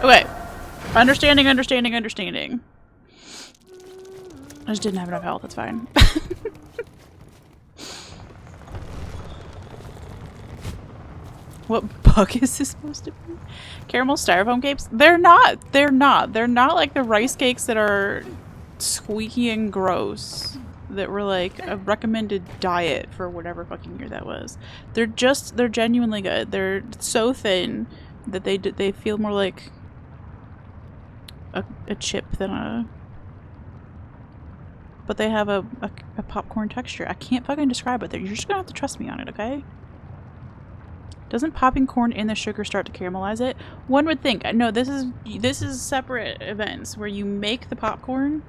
Speaker 1: Okay. Understanding. I just didn't have enough health, that's fine. What bug is this supposed to be? Caramel styrofoam cakes? They're not. They're not like the rice cakes that are squeaky and gross. That were like a recommended diet for whatever fucking year that was. They're genuinely good. They're so thin that they feel more like a chip than a... But they have a popcorn texture. I can't fucking describe it. You're just gonna have to trust me on it, okay? Doesn't popping corn in the sugar start to caramelize it? One would think. No, this is separate events where you make the popcorn.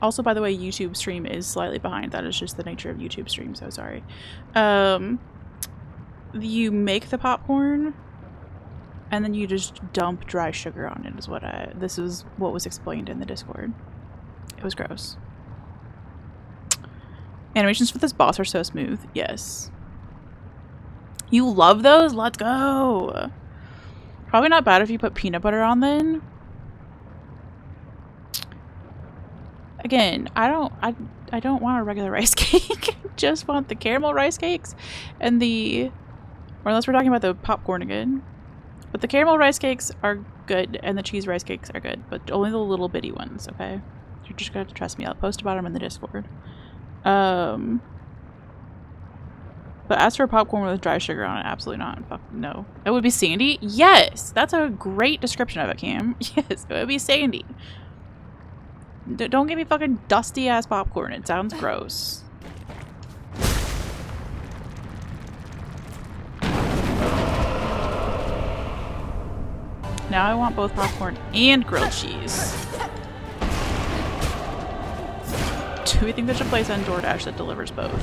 Speaker 1: Also, by the way, YouTube stream is slightly behind. That is just the nature of YouTube stream, so sorry. You make the popcorn and then you just dump dry sugar on it is what this is what was explained in the Discord. It was gross. Animations for this boss are so smooth. Yes. You love those? Let's go. Probably not bad if you put peanut butter on then. Again, I don't want a regular rice cake. I just want the caramel rice cakes and or unless we're talking about the popcorn again. But the caramel rice cakes are good and the cheese rice cakes are good, but only the little bitty ones, okay? You're just gonna have to trust me. I'll post about them in the Discord. But as for popcorn with dry sugar on it, absolutely not. Fuck no. It would be sandy? Yes! That's a great description of it, Cam. Yes, it would be sandy. Don't give me fucking dusty ass popcorn. It sounds gross. Now I want both popcorn and grilled cheese. Do we think there's a place on DoorDash that delivers both?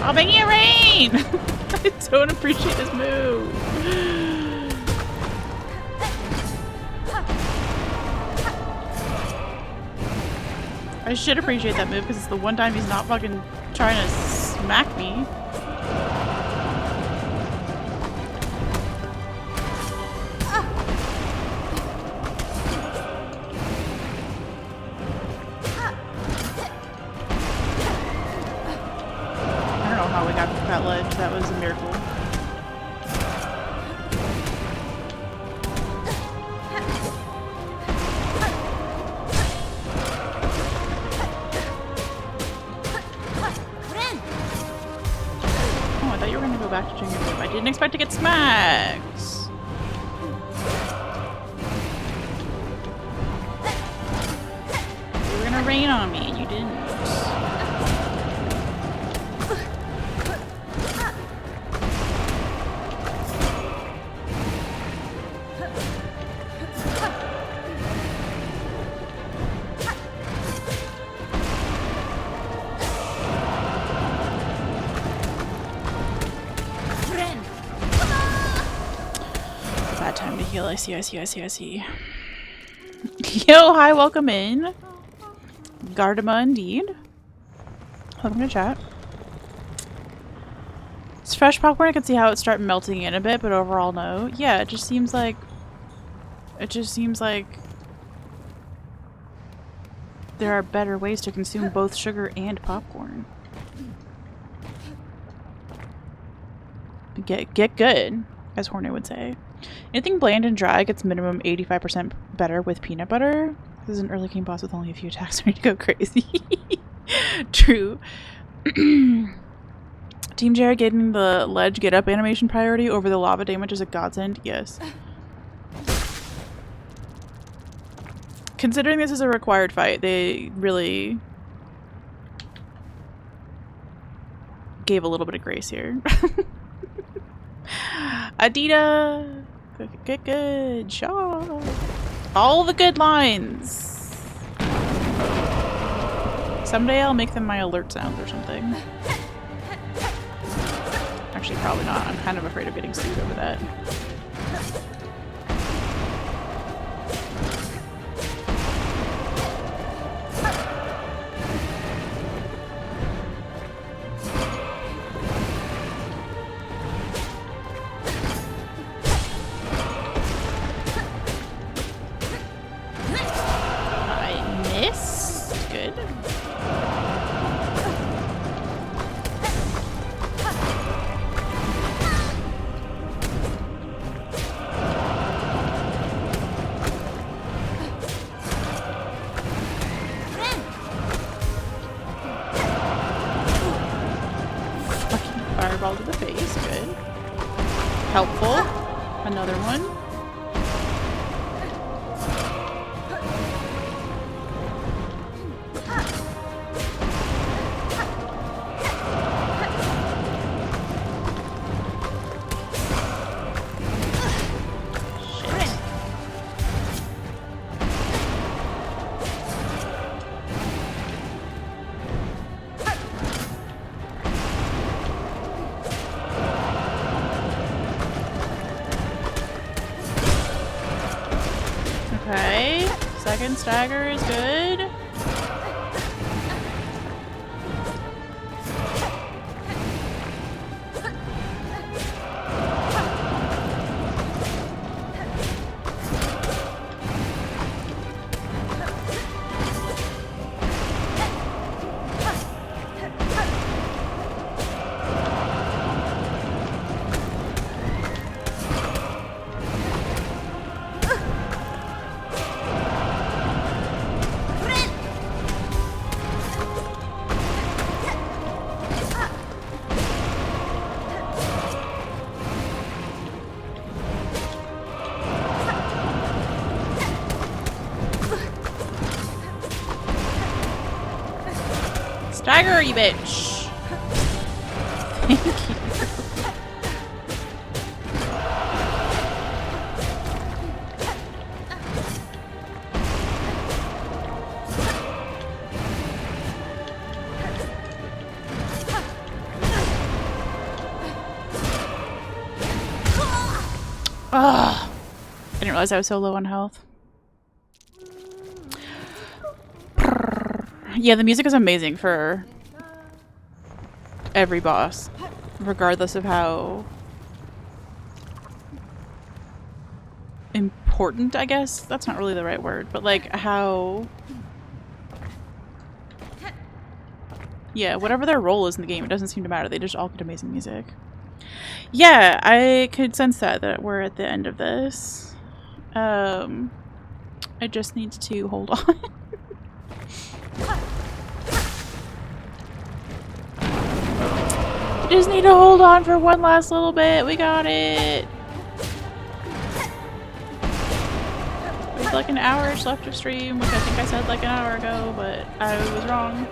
Speaker 1: Stop making it rain! I don't appreciate this move. I should appreciate that move because it's the one time he's not fucking trying to smack me. That ledge, that was a miracle. Oh, I thought you were gonna go back to drinking move. I didn't expect to get smacked. You were gonna rain on me and you didn't. I see. Yo, hi, welcome in. Gardema indeed. Welcome to chat. It's fresh popcorn. I can see how it start melting in a bit, but overall no. Yeah, it just seems like there are better ways to consume both sugar and popcorn. Get good, as Hornet would say. Anything bland and dry gets minimum 85% better with peanut butter. This is an early game boss with only a few attacks. Ready to go crazy. True. Team Jared getting the ledge get up animation priority over the lava damage is a godsend. Yes. Considering this is a required fight, they really gave a little bit of grace here. Adita! Good, good. Shaw. All the good lines. Someday I'll make them my alert sounds or something. Actually, probably not. I'm kind of afraid of getting sued over that. Fireball to the face, good. Helpful. Another one. Okay, second stagger is good. Stagger, you bitch! Thank you. Ugh. I didn't realize I was so low on health. Yeah, the music is amazing for every boss, regardless of how important, I guess. That's not really the right word, but like how... Yeah, whatever their role is in the game, it doesn't seem to matter. They just all get amazing music. Yeah, I could sense that we're at the end of this. I just need to hold on. Just need to hold on for one last little bit. We got it. We have like an hour-ish left of stream, which I think I said like an hour ago, but I was wrong.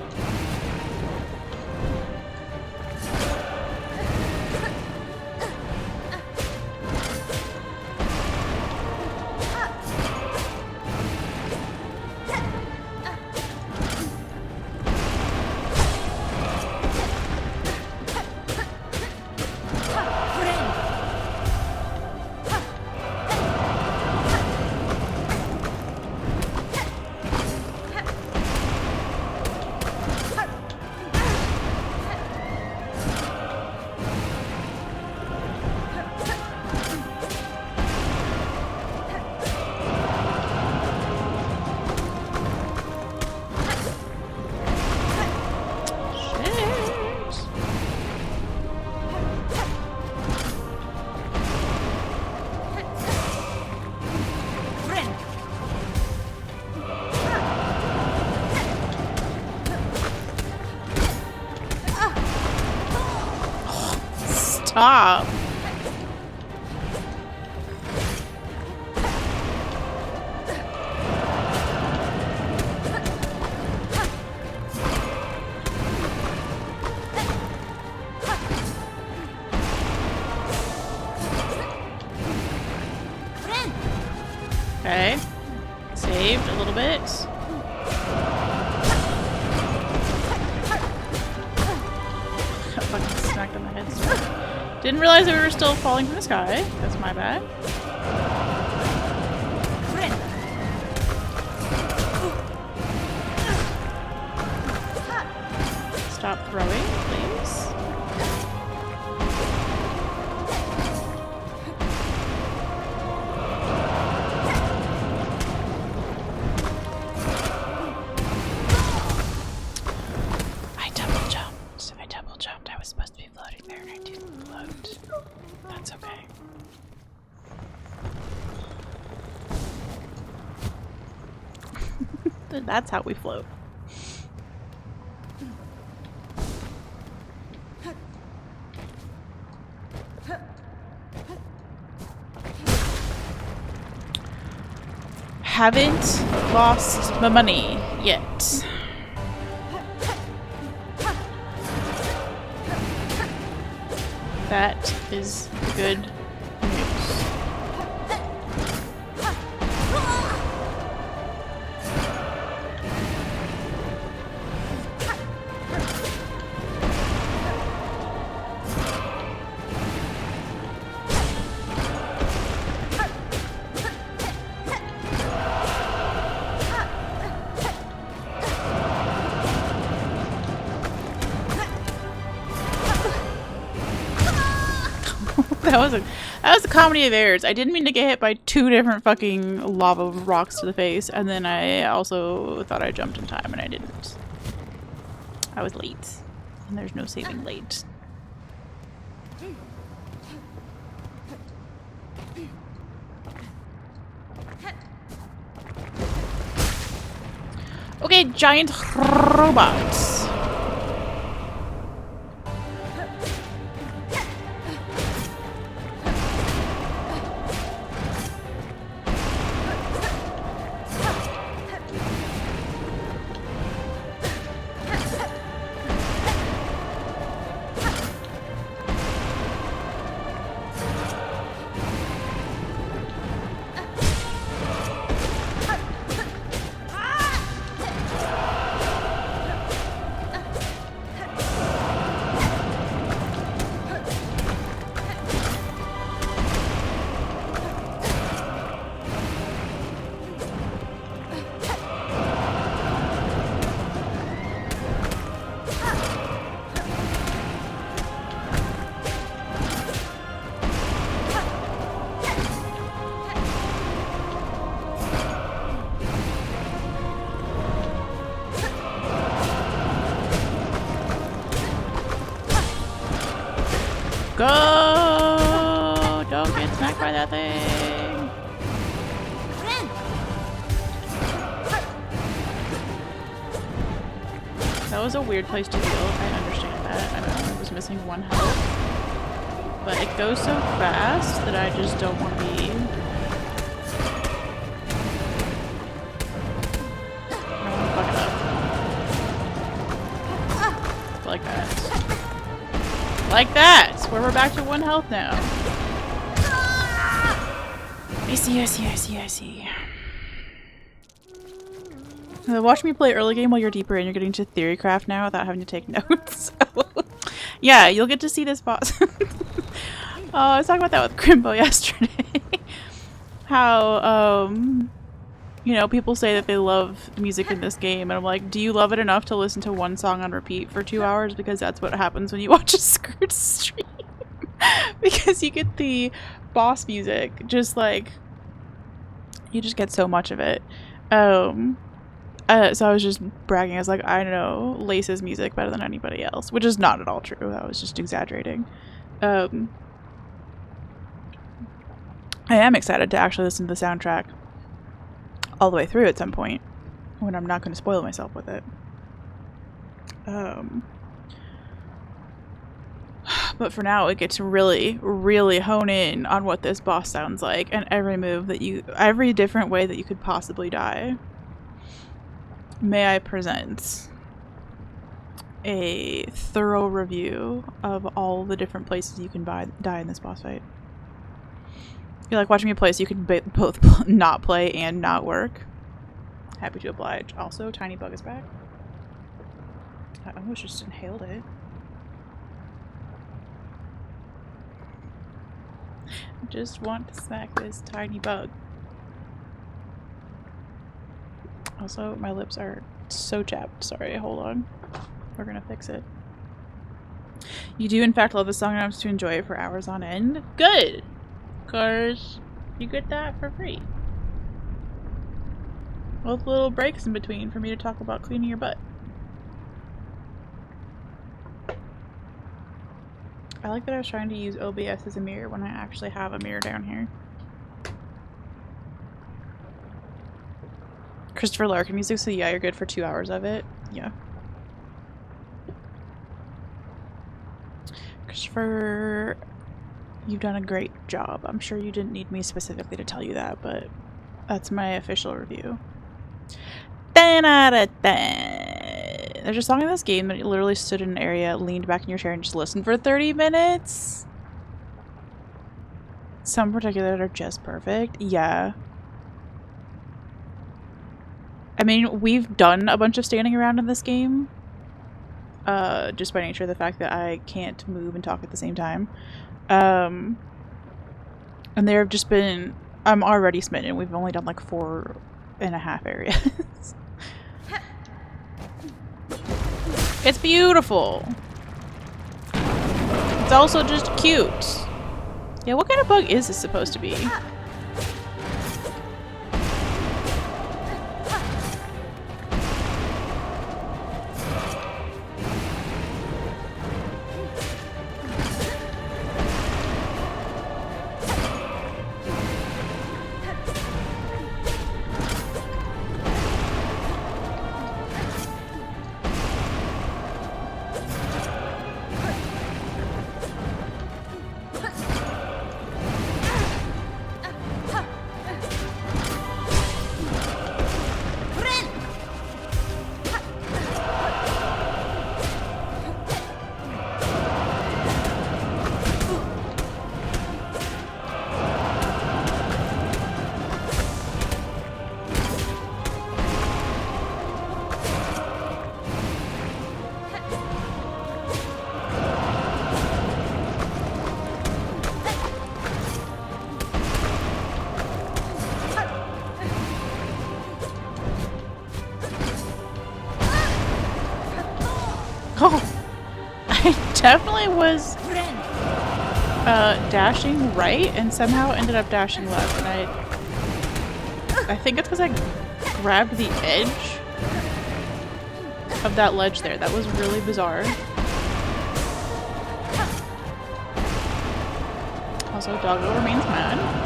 Speaker 1: Stop. Okay. Saved a little bit. Fucking smacked on the head. Didn't realize that we were still falling from the sky. That's my bad. Stop throwing, please. I double jumped. I was supposed to be floating there and I didn't float. That's okay. That's how we float. Haven't lost my money yet. That is good news. That was a comedy of errors. I didn't mean to get hit by 2 different fucking lava rocks to the face, and then I also thought I jumped in time, and I didn't. I was late, and there's no saving late. Okay, giant robots. Go! Don't get smacked by that thing. That was a weird place to heal. I understand that. I was missing 1 health. But it goes so fast that I just don't want to be... I don't want to fuck it up. Like that. Like that! Where we're back to 1 health now. I see. Watch me play early game while you're deeper in. You're getting to theorycraft now without having to take notes. Yeah, you'll get to see this boss. I was talking about that with Crimbo yesterday. How, you know, people say that they love the music in this game, and I'm like, do you love it enough to listen to 1 song on repeat for 2 hours? Because that's what happens when you watch a Scourge stream. Because you get the boss music, just like, you just get so much of it. So I was just bragging. I was like, I know Lace's music better than anybody else, which is not at all true. I was just exaggerating. I am excited to actually listen to the soundtrack all the way through at some point when I'm not going to spoil myself with it. But for now, it gets to really, really hone in on what this boss sounds like and every move that every different way that you could possibly die. May I present a thorough review of all the different places you can die in this boss fight. You like watching me play so you can both not play and not work? Happy to oblige. Also, Tiny Bug is back. I almost just inhaled it. I just want to smack this tiny bug. Also, my lips are so chapped. Sorry, hold on. We're gonna fix it. You do in fact love the song enough to enjoy it for hours on end? Good! Cause you get that for free. With little breaks in between for me to talk about cleaning your butt. I like that I was trying to use OBS as a mirror when I actually have a mirror down here. Christopher Larkin music, so yeah, you're good for 2 hours of it. Yeah. Christopher, you've done a great job. I'm sure you didn't need me specifically to tell you that, but that's my official review. 10 out of 10. There's a song in this game that you literally stood in an area, leaned back in your chair, and just listened for 30 minutes. Some in particular are just perfect. Yeah. I mean, we've done a bunch of standing around in this game. Just by nature of the fact that I can't move and talk at the same time. And there have just been... I'm already smitten. We've only done like 4.5 areas. It's beautiful. It's also just cute. Yeah, what kind of bug is this supposed to be? Oh, I definitely was dashing right and somehow ended up dashing left, and I think it's because I grabbed the edge of that ledge there. That was really bizarre. Also, Doggo remains mad.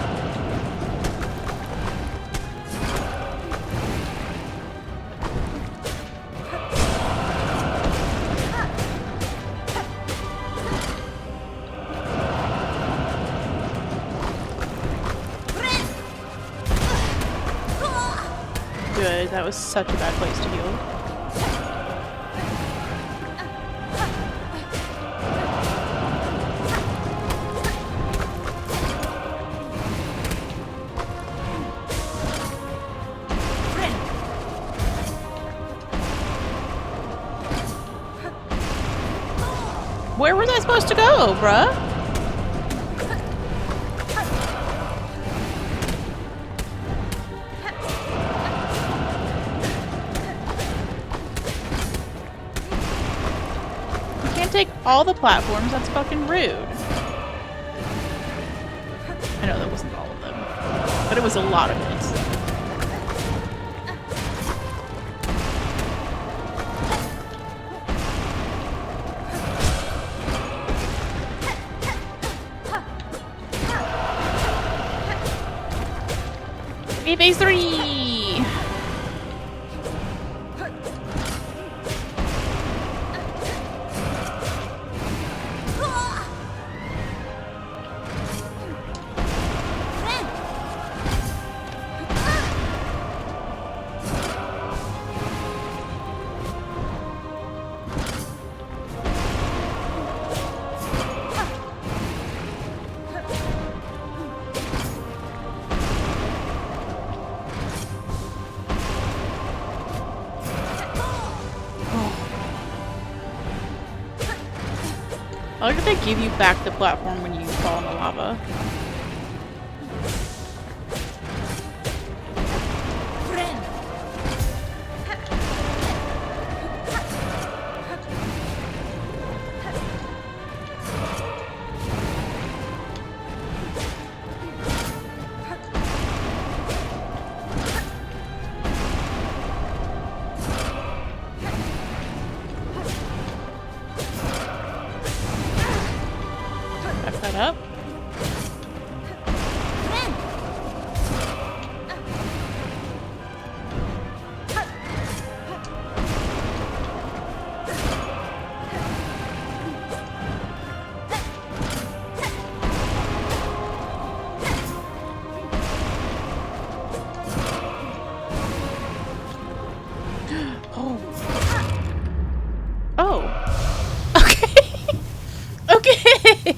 Speaker 1: Good, that was such a bad place to heal. Where was I supposed to go, bruh? Take all the platforms, that's fucking rude. I know that wasn't all of them, but it was a lot of it. Phase 3! I like that they give you back the platform when you fall in the lava. Up. Oh. Oh. Okay. Okay.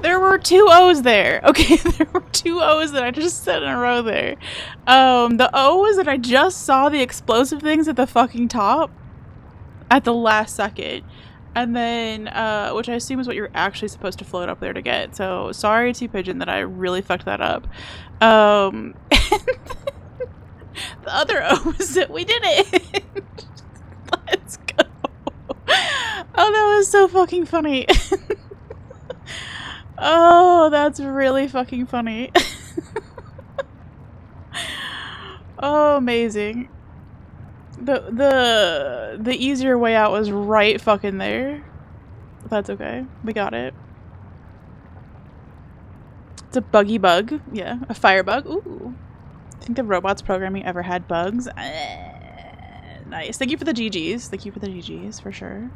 Speaker 1: There were 2 O's there. Okay, there were 2 O's that I just said in a row there. The O was that I just saw the explosive things at the fucking top at the last second. And then, which I assume is what you're actually supposed to float up there to get. So, sorry to Pigeon that I really fucked that up. And the other O was that we did it. Let's go. Oh, that was so fucking funny. Oh, that's really fucking funny. Oh, amazing. The easier way out was right fucking there. That's okay. We got it. It's a buggy bug. Yeah, a fire bug. Ooh. I think the robots programming ever had bugs. Nice. Thank you for the GGs. Thank you for the GGs, for sure.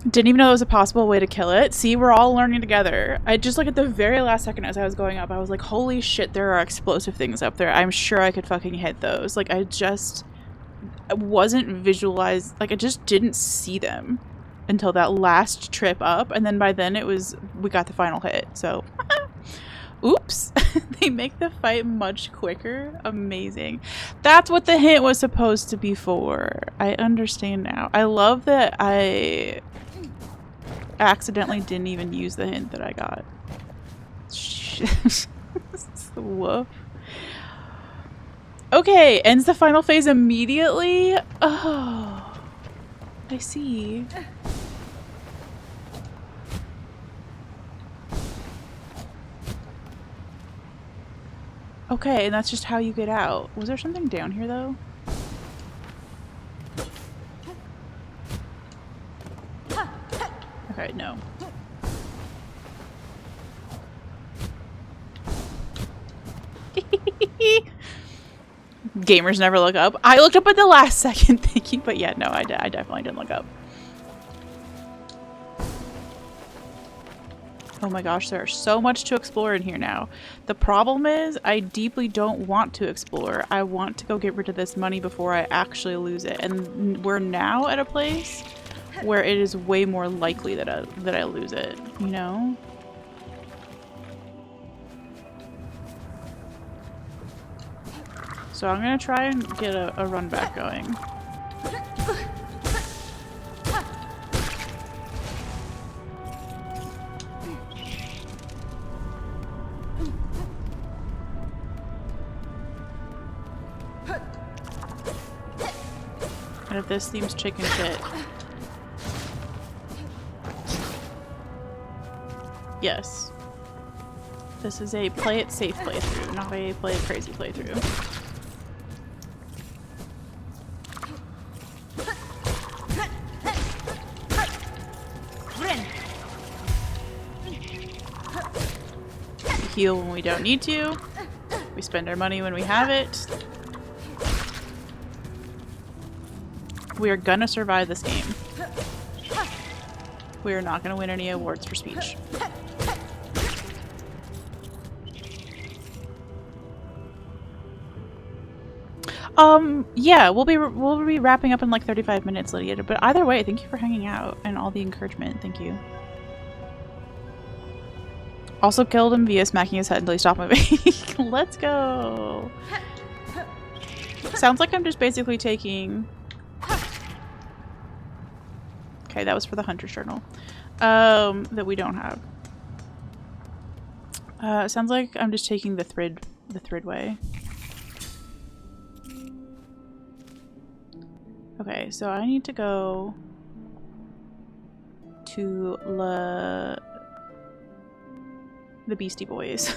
Speaker 1: Didn't even know there was a possible way to kill it. See, we're all learning together. I just, like, at the very last second as I was going up, I was like, holy shit, there are explosive things up there. I'm sure I could fucking hit those. Like, I wasn't visualized. Like, I just didn't see them until that last trip up. And then by then we got the final hit. So, oops. They make the fight much quicker. Amazing. That's what the hint was supposed to be for. I understand now. I love that I accidentally didn't even use the hint that I got. Woof. Okay, ends the final phase immediately? Oh, I see. Okay, and that's just how you get out. Was there something down here, though? Okay, no. Gamers never look up. I looked up at the last second thinking, but yeah, no, I definitely didn't look up. Oh my gosh, there's so much to explore in here now. The problem is, I deeply don't want to explore. I want to go get rid of this money before I actually lose it. And we're now at a place where it is way more likely that I lose it, you know? So I'm gonna try and get a run back going. And if this seems chicken shit. Yes. This is a play it safe playthrough, not a play it crazy playthrough. We heal when we don't need to. We spend our money when we have it. We are gonna survive this game. We are not gonna win any awards for speech. Yeah, we'll be wrapping up in like 35 minutes, Lydia. But either way, thank you for hanging out and all the encouragement. Thank you. Also killed him via smacking his head until he stopped moving. Let's go. Sounds like I'm just basically taking... Okay, that was for the Hunter's Journal. That we don't have. Sounds like I'm just taking the thrid way. Okay, so I need to go to the Beastie Boys.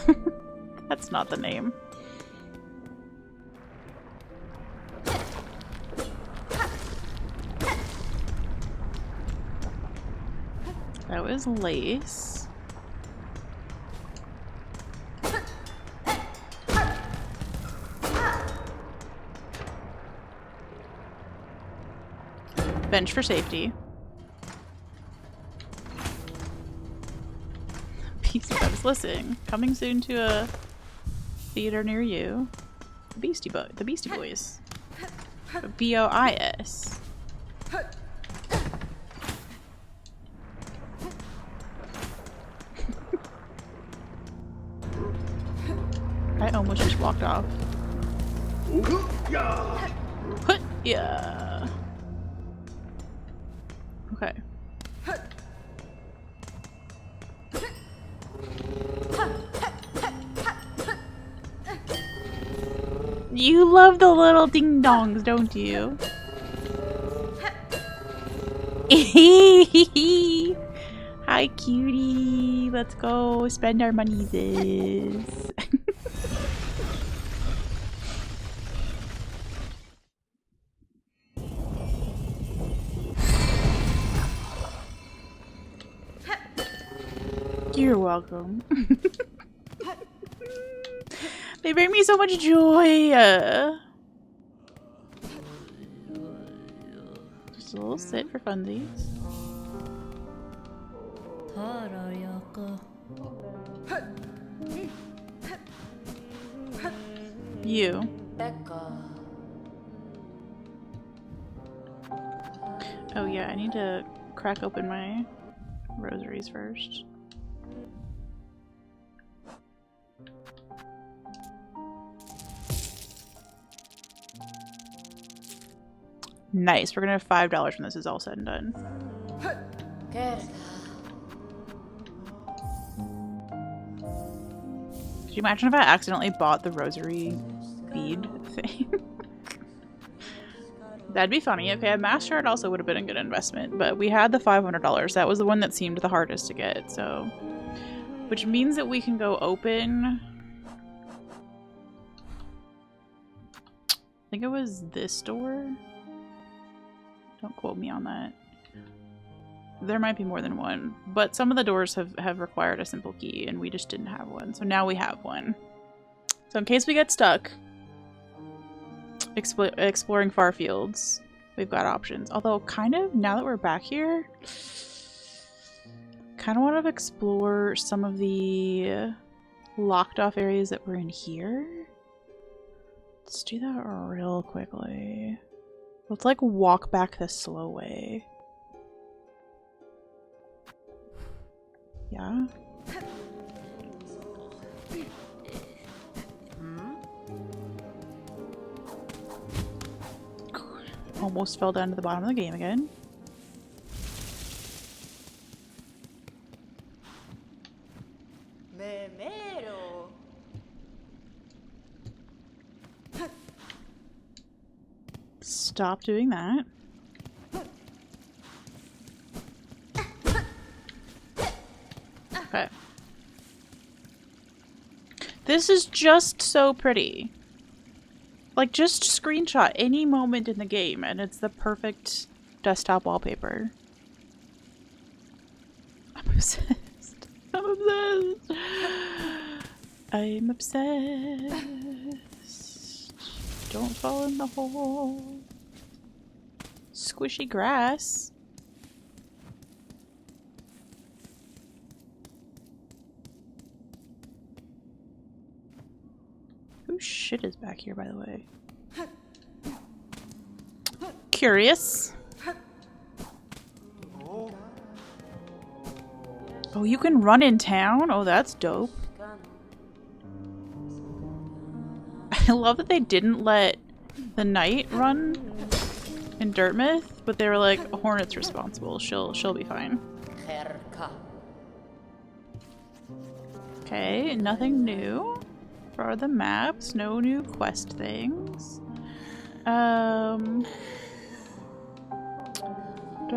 Speaker 1: That's not the name. That was Lace. Bench for safety. Peace Bubs. Listen, coming soon to a theater near you. The Beastie Boys. BOIS. I almost just walked off. Yeah. Okay. You love the little ding dongs, don't you? Hi, cutie. Let's go spend our money this. You're welcome. They bring me so much joy. Just a little sit for funsies. You. Oh yeah, I need to crack open my rosaries first. Nice. We're gonna have $5 when this is all said and done. Could you imagine if I accidentally bought the rosary bead thing? That'd be funny. Okay, a master art also would have been a good investment, but we had the $500. That was the one that seemed the hardest to get, so... Which means that we can go open... I think it was this door? Don't quote me on that. There might be more than one, but some of the doors have required a simple key, and we just didn't have one. So now we have one. So in case we get stuck exploring far fields, we've got options. Although, kind of, now that we're back here, kind of want to explore some of the locked off areas that were in here. Let's do that real quickly. Let's like walk back the slow way. Yeah. Almost fell down to the bottom of the game again. Stop doing that. Okay. This is just so pretty. Like, just screenshot any moment in the game and it's the perfect desktop wallpaper. I'm obsessed. I'm obsessed. I'm obsessed. Don't fall in the hole. Squishy grass. Whose shit is back here, by the way? Curious. Oh, you can run in town? Oh, that's dope. I love that they didn't let the night run in Dirtmouth, but they were like, Hornet's responsible. She'll be fine. Okay, nothing new for the maps. No new quest things. Do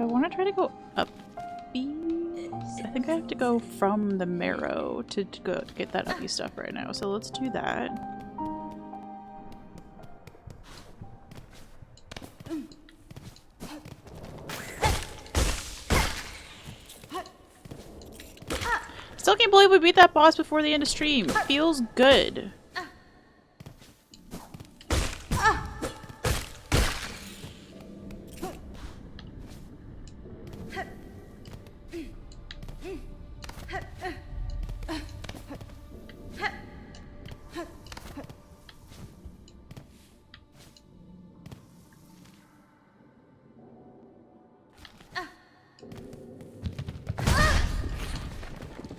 Speaker 1: I want to try to go up these? I think I have to go from the marrow to go get that uppy stuff right now. So let's do that. Still can't believe we beat that boss before the end of stream. Feels good.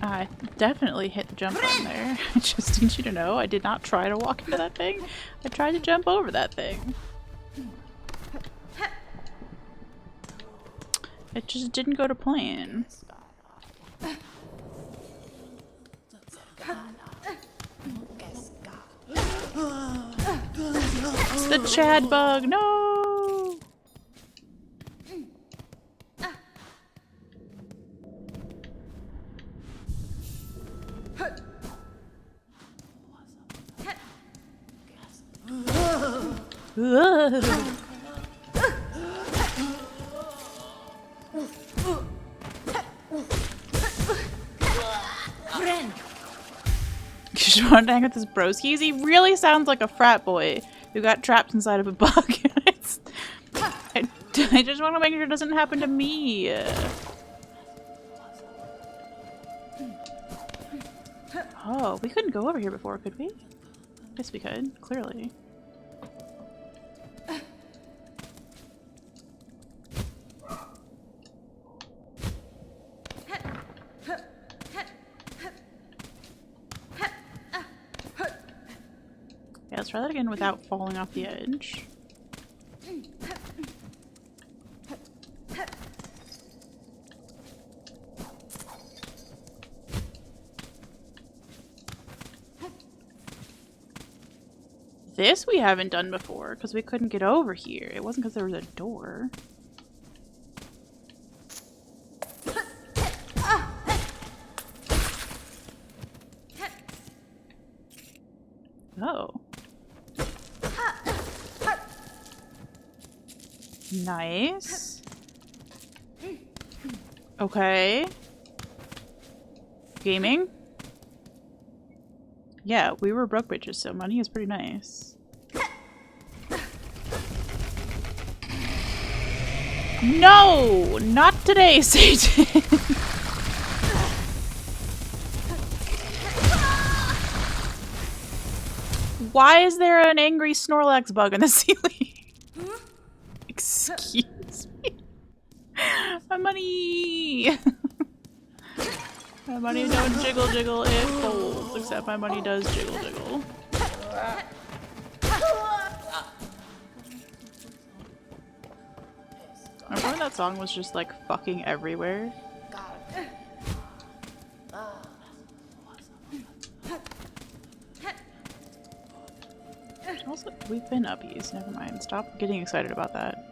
Speaker 1: I definitely hit the jump button there. I just need you to know I did not try to walk into that thing. I tried to jump over that thing. It just didn't go to plan. It's the Chad bug! No! You just want to hang with this broskies? He really sounds like a frat boy who got trapped inside of a bug. I just want to make sure it doesn't happen to me. Oh, we couldn't go over here before, could we? Yes, we could, clearly. Yeah, let's try that again without falling off the edge. This we haven't done before because we couldn't get over here. It wasn't because there was a door. Oh. Nice. Okay. Gaming? Yeah, we were broke bitches, so money is pretty nice. No! Not today, Satan! Why is there an angry Snorlax bug in the ceiling? Excuse me. My money! My money don't jiggle jiggle, it folds. Except my money does jiggle jiggle. Remember when that song was just like fucking everywhere? Also, we've been uppies, never mind. Stop getting excited about that.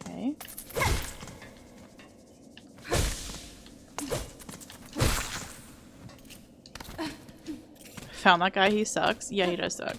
Speaker 1: Okay. Found that guy, he sucks. Yeah, he does suck.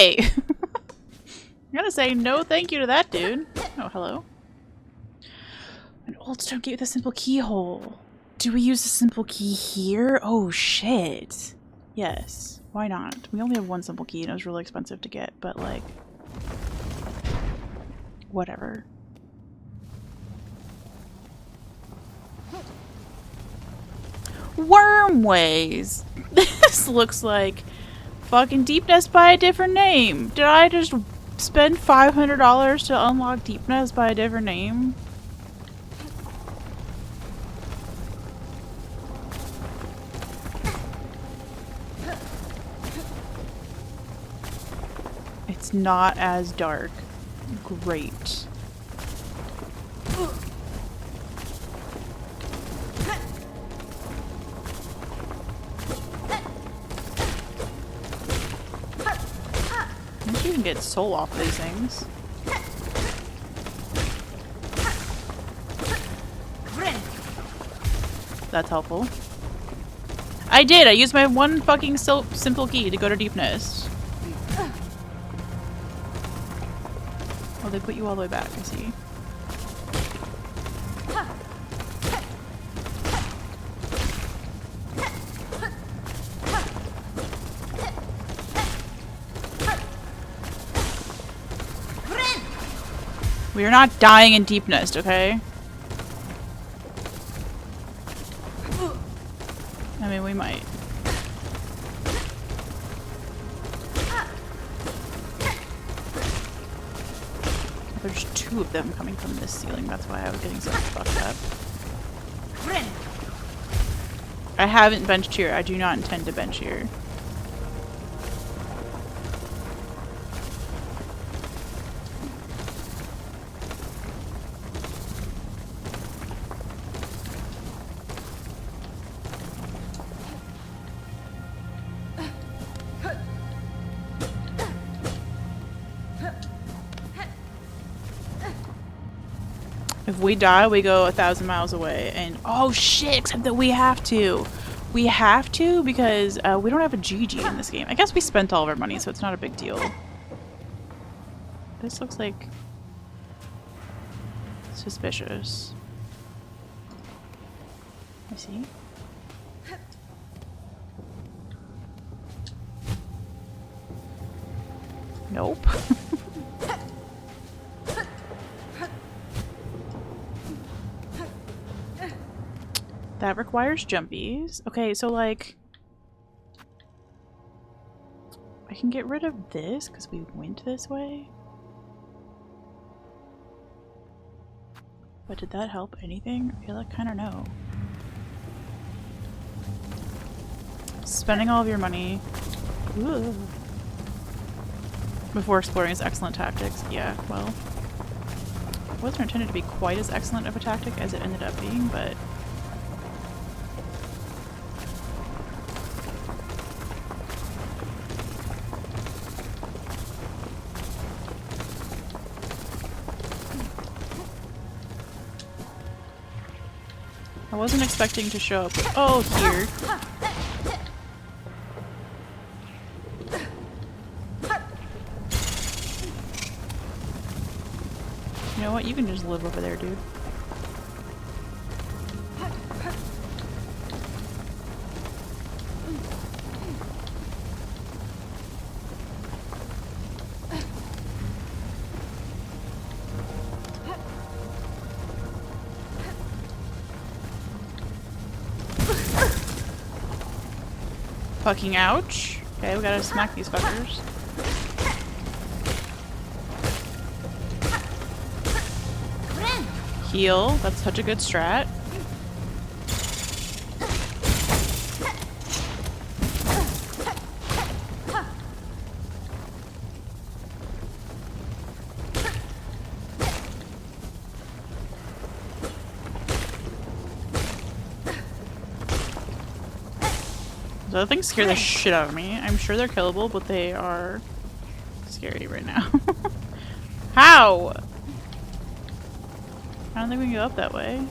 Speaker 1: Hey! I'm gonna say no thank you to that dude. Oh, hello. An old stone gate with a simple keyhole. Do we use a simple key here? Oh, shit. Yes. Why not? We only have one simple key and it was really expensive to get, but like... whatever. Wormways! This looks like fucking Deepness by a different name. Did I just spend $500 to unlock Deepness by a different name? It's not as dark. Great. I think you can get soul off these things. That's helpful. I did! I used my one fucking simple key to go to Deepness. Oh, they put you all the way back, I see. We are not dying in Deepness, okay? I mean, we might. There's two of them coming from this ceiling. That's why I was getting so fucked up. I haven't benched here. I do not intend to bench here. If we die, we go 1,000 miles away. And oh shit, except that we have to. We have to because we don't have a GG in this game. I guess we spent all of our money, so it's not a big deal. This looks like suspicious. I see. Nope. That requires jumpies. Okay, so like... I can get rid of this because we went this way. But did that help anything? I feel like kind of no. Spending all of your money. Ooh. Before exploring is excellent tactics. Yeah, well. It wasn't intended to be quite as excellent of a tactic as it ended up being, but... I wasn't expecting to show up. Oh, here. You know what? You can just live over there, dude. Fucking ouch. Okay, we gotta smack these fuckers. Heal. That's such a good strat. Those things scare the shit out of me. I'm sure they're killable, but they are scary right now. How? I don't think we can go up that way.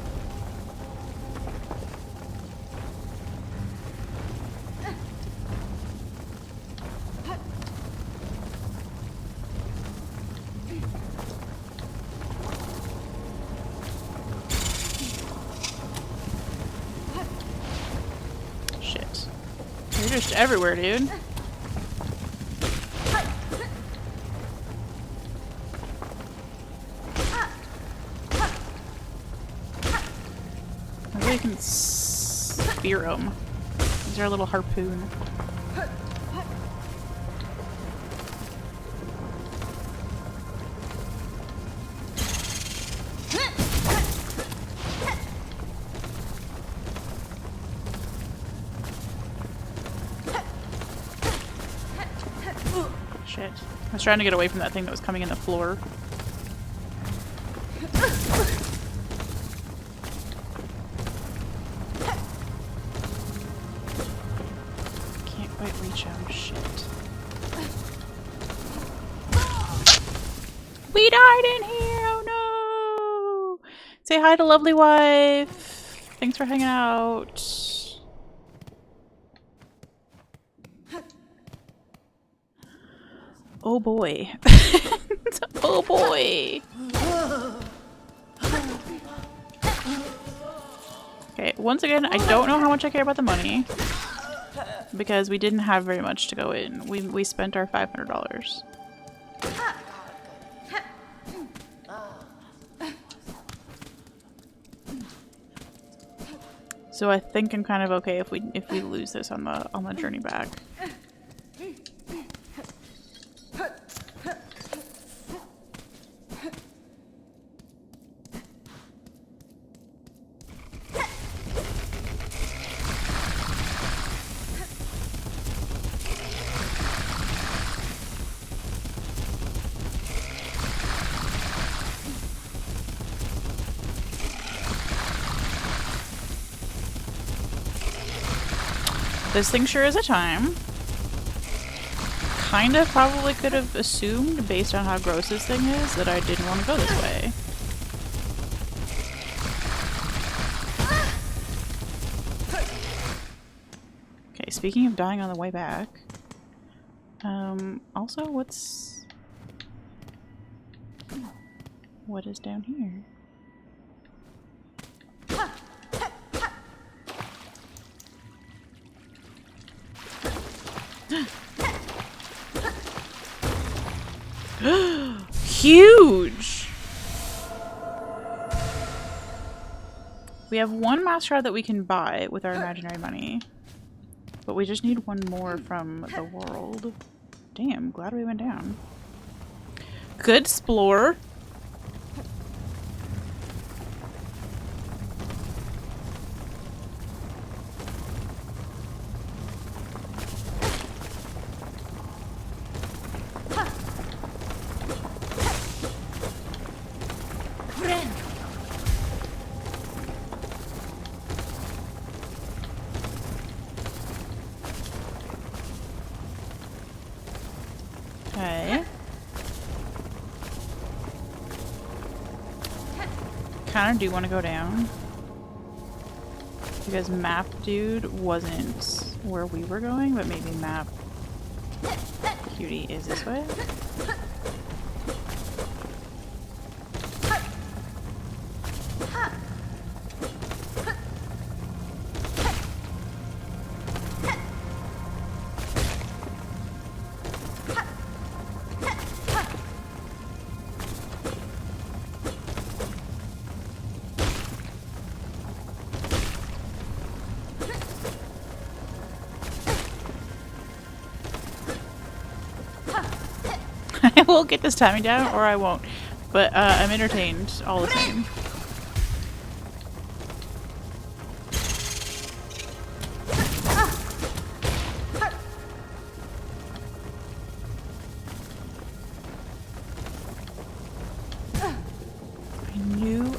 Speaker 1: You're just everywhere, dude. Maybe you can spear them. Is there a little harpoon? Shit. I was trying to get away from that thing that was coming in the floor. Can't quite reach him. Shit. We died in here! Oh no! Say hi to lovely wife! Thanks for hanging out. Oh boy. Oh boy. Okay, once again, I don't know how much I care about the money. Because we didn't have very much to go in. We spent our $500. So I think I'm kind of okay if we lose this on the journey back. This thing sure is a time. Kind of probably could have assumed, based on how gross this thing is, that I didn't want to go this way. Okay, speaking of dying on the way back. Also, what is down here? Huge! We have one master rod that we can buy with our imaginary money. But we just need one more from the world. Damn, glad we went down. Good explore. Okay. Kinda do want to go down. Because map dude wasn't where we were going, but maybe map cutie is this way. I will get this timing down, or I won't. But I'm entertained all the same.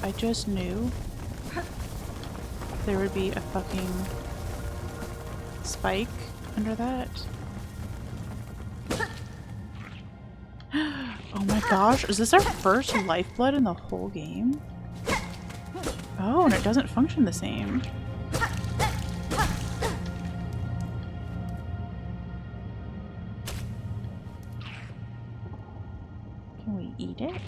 Speaker 1: I just knew there would be a fucking spike under that. Oh my gosh, is this our first lifeblood in the whole game? Oh, and it doesn't function the same. Can we eat it?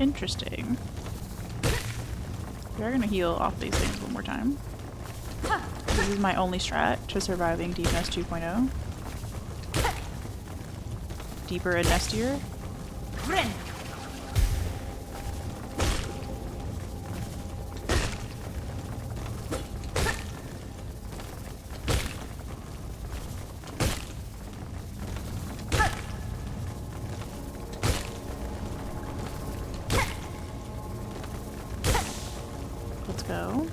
Speaker 1: Interesting. We are gonna heal off these things one more time. This is my only strat to surviving Deep Nest 2.0. Deeper and nestier. Let's go.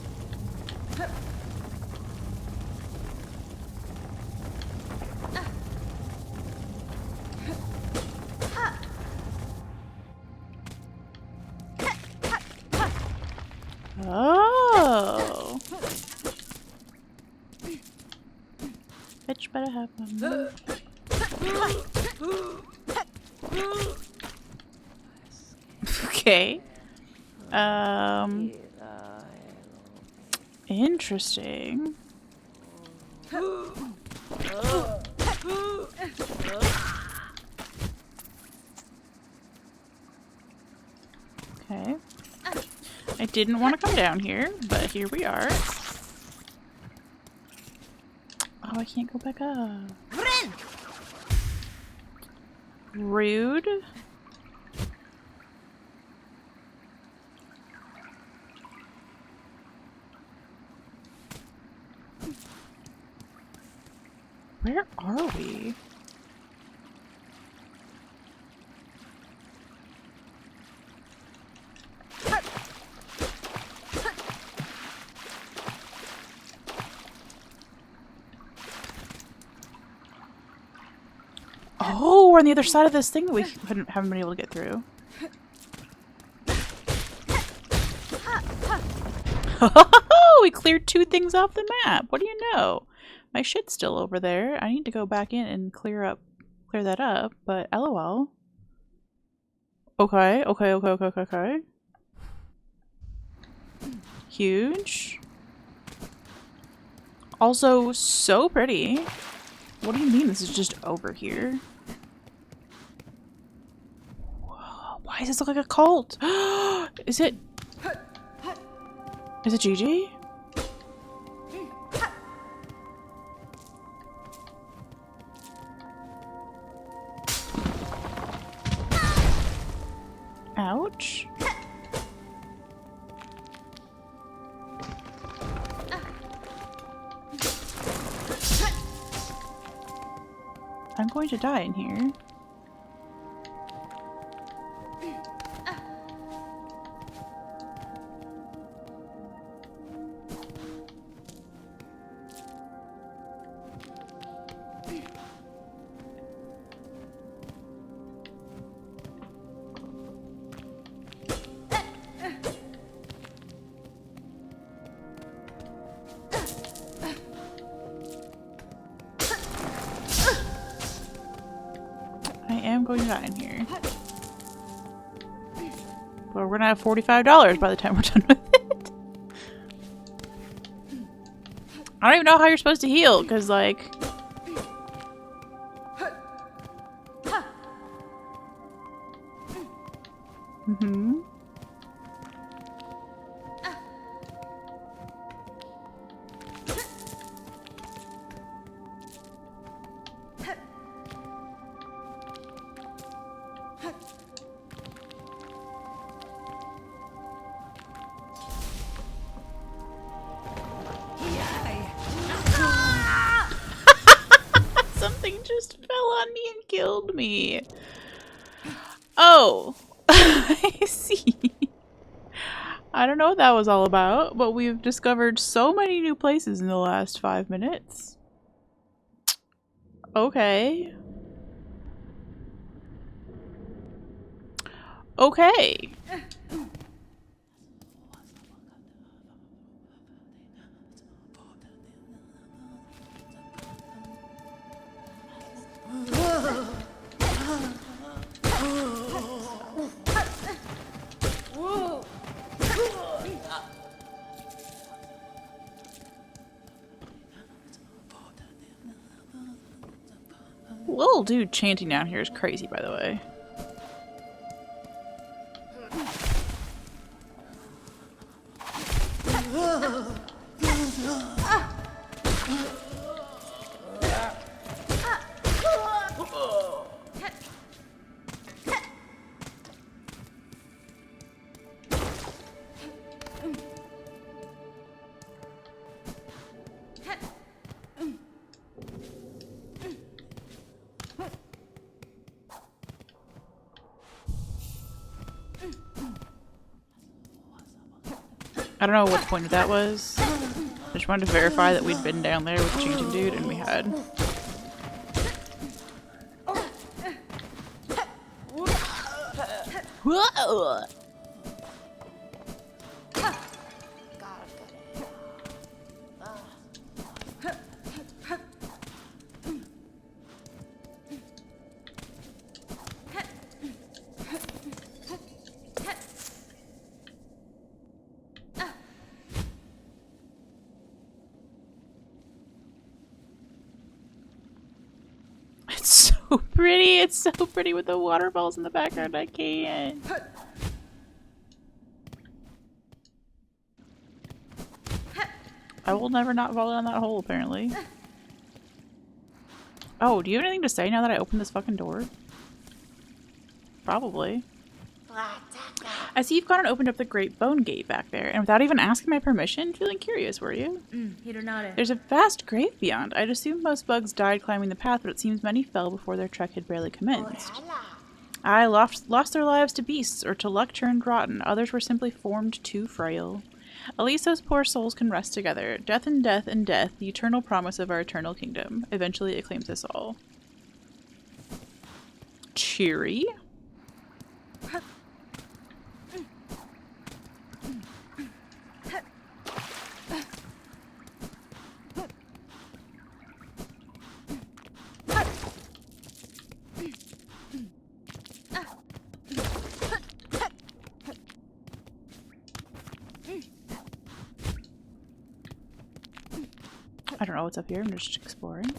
Speaker 1: Oh! Bitch better have one. Okay. Interesting. Okay. I didn't want to come down here, but here we are. Oh, I can't go back up. Rude. Where are we? Oh, we're on the other side of this thing that we haven't been able to get through. We cleared 2 things off the map. What do you know? My shit's still over there. I need to go back in and clear that up, but LOL. Okay, okay, okay, okay, okay, okay. Huge. Also, so pretty. What do you mean this is just over here? Whoa, why does this look like a cult? Is it Gigi? Ouch. I'm going to die in here. Going to die in here. But we're gonna have $45 by the time we're done with it. I don't even know how you're supposed to heal, because like... Mm-hmm. Just fell on me and killed me. Oh, I see. I don't know what that was all about, but we've discovered so many new places in the last 5 minutes. Okay. Okay. Little dude chanting down here is crazy, by the way. I don't know what the point of that was. I just wanted to verify that we'd been down there with the chanting dude, and we had. Whoa! It's so pretty. It's so pretty with the waterfalls in the background. I can't. I will never not fall down that hole, apparently. Oh, do you have anything to say now that I opened this fucking door? Probably. I see you've gone and opened up the Great Bone Gate back there, and without even asking my permission, feeling curious, were you? There's a vast grave beyond. I'd assumed most bugs died climbing the path, but it seems many fell before their trek had barely commenced. I lost their lives to beasts, or to luck turned rotten. Others were simply formed too frail. At least those poor souls can rest together. Death and death and death, the eternal promise of our eternal kingdom. Eventually it claims us all. Cheery. I don't know what's up here, I'm just exploring.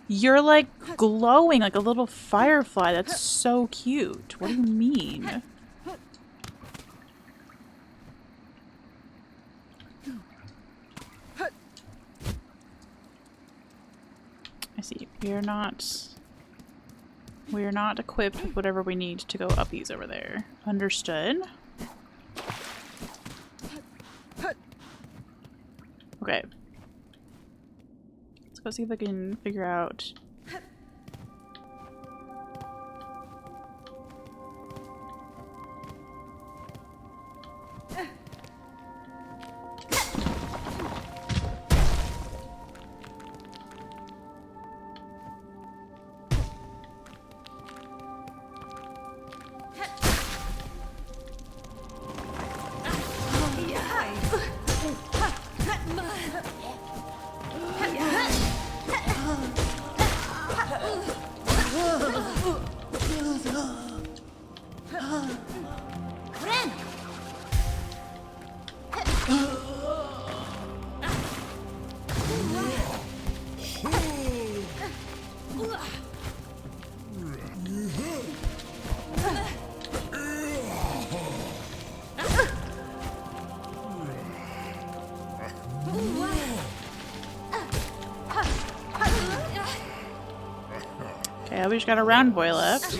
Speaker 1: You're like glowing like a little firefly. That's so cute. What do you mean? I see. We're not equipped with whatever we need to go uppies over there. Understood. Okay. Let's go see if I can figure out. Okay, we just got a round boy left.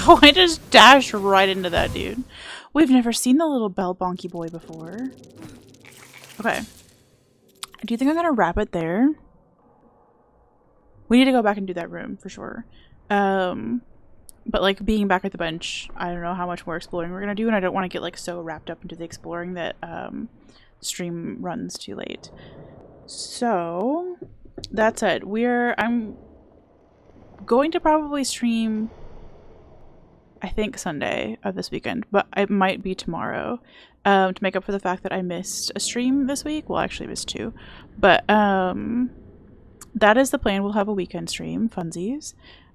Speaker 1: Oh, I just dashed right into that dude. We've never seen the little bell bonky boy before. Okay. Do you think I'm gonna wrap it there? We need to go back and do that room for sure. But like being back at the bench, I don't know how much more exploring we're gonna do, and I don't want to get like so wrapped up into the exploring that stream runs too late. So that said, I'm going to probably stream, I think, Sunday of this weekend, but it might be tomorrow, to make up for the fact that I missed a stream this week. Well, actually missed two, but that is the plan. We'll have a weekend stream, funsies,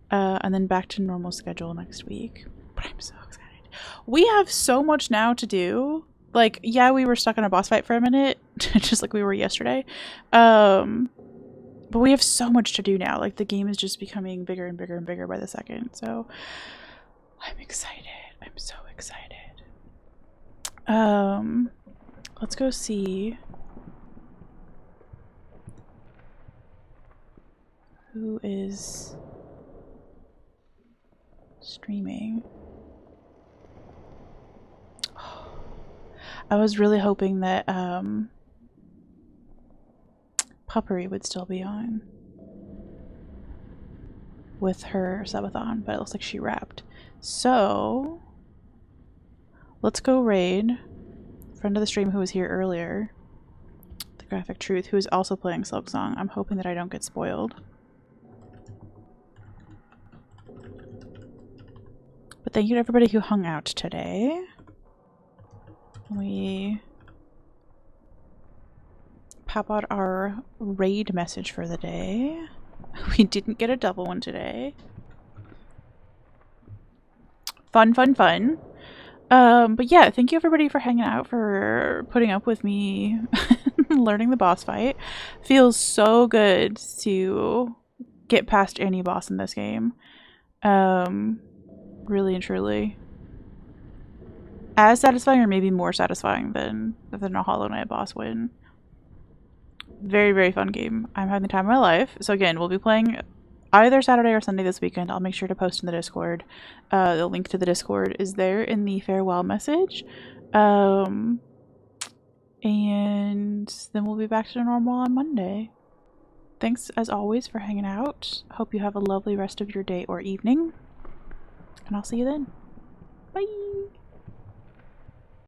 Speaker 1: and then back to normal schedule next week. But I'm so excited. We have so much now to do. Like, yeah, we were stuck in a boss fight for a minute, just like we were yesterday. But we have so much to do now. Like, the game is just becoming bigger and bigger and bigger by the second. So I'm excited. I'm so excited. Let's go see who is streaming. I was really hoping that Puppery would still be on with her subathon, but it looks like she wrapped. So let's go raid friend of the stream who was here earlier, the Graphic Truth, who is also playing Silksong. I'm hoping that I don't get spoiled. But thank you to everybody who hung out today. We pop out our raid message for the day. We didn't get a double one today. Fun, fun, fun. But yeah, thank you everybody for hanging out, for putting up with me learning the boss fight. Feels so good to get past any boss in this game. Really and truly. As satisfying or maybe more satisfying than a Hollow Knight boss win. Very, very fun game. I'm having the time of my life. So again, we'll be playing either Saturday or Sunday this weekend. I'll make sure to post in the Discord. The link to the Discord is there in the farewell message. And then we'll be back to normal on Monday. Thanks as always for hanging out. Hope you have a lovely rest of your day or evening. And I'll see you then. Bye!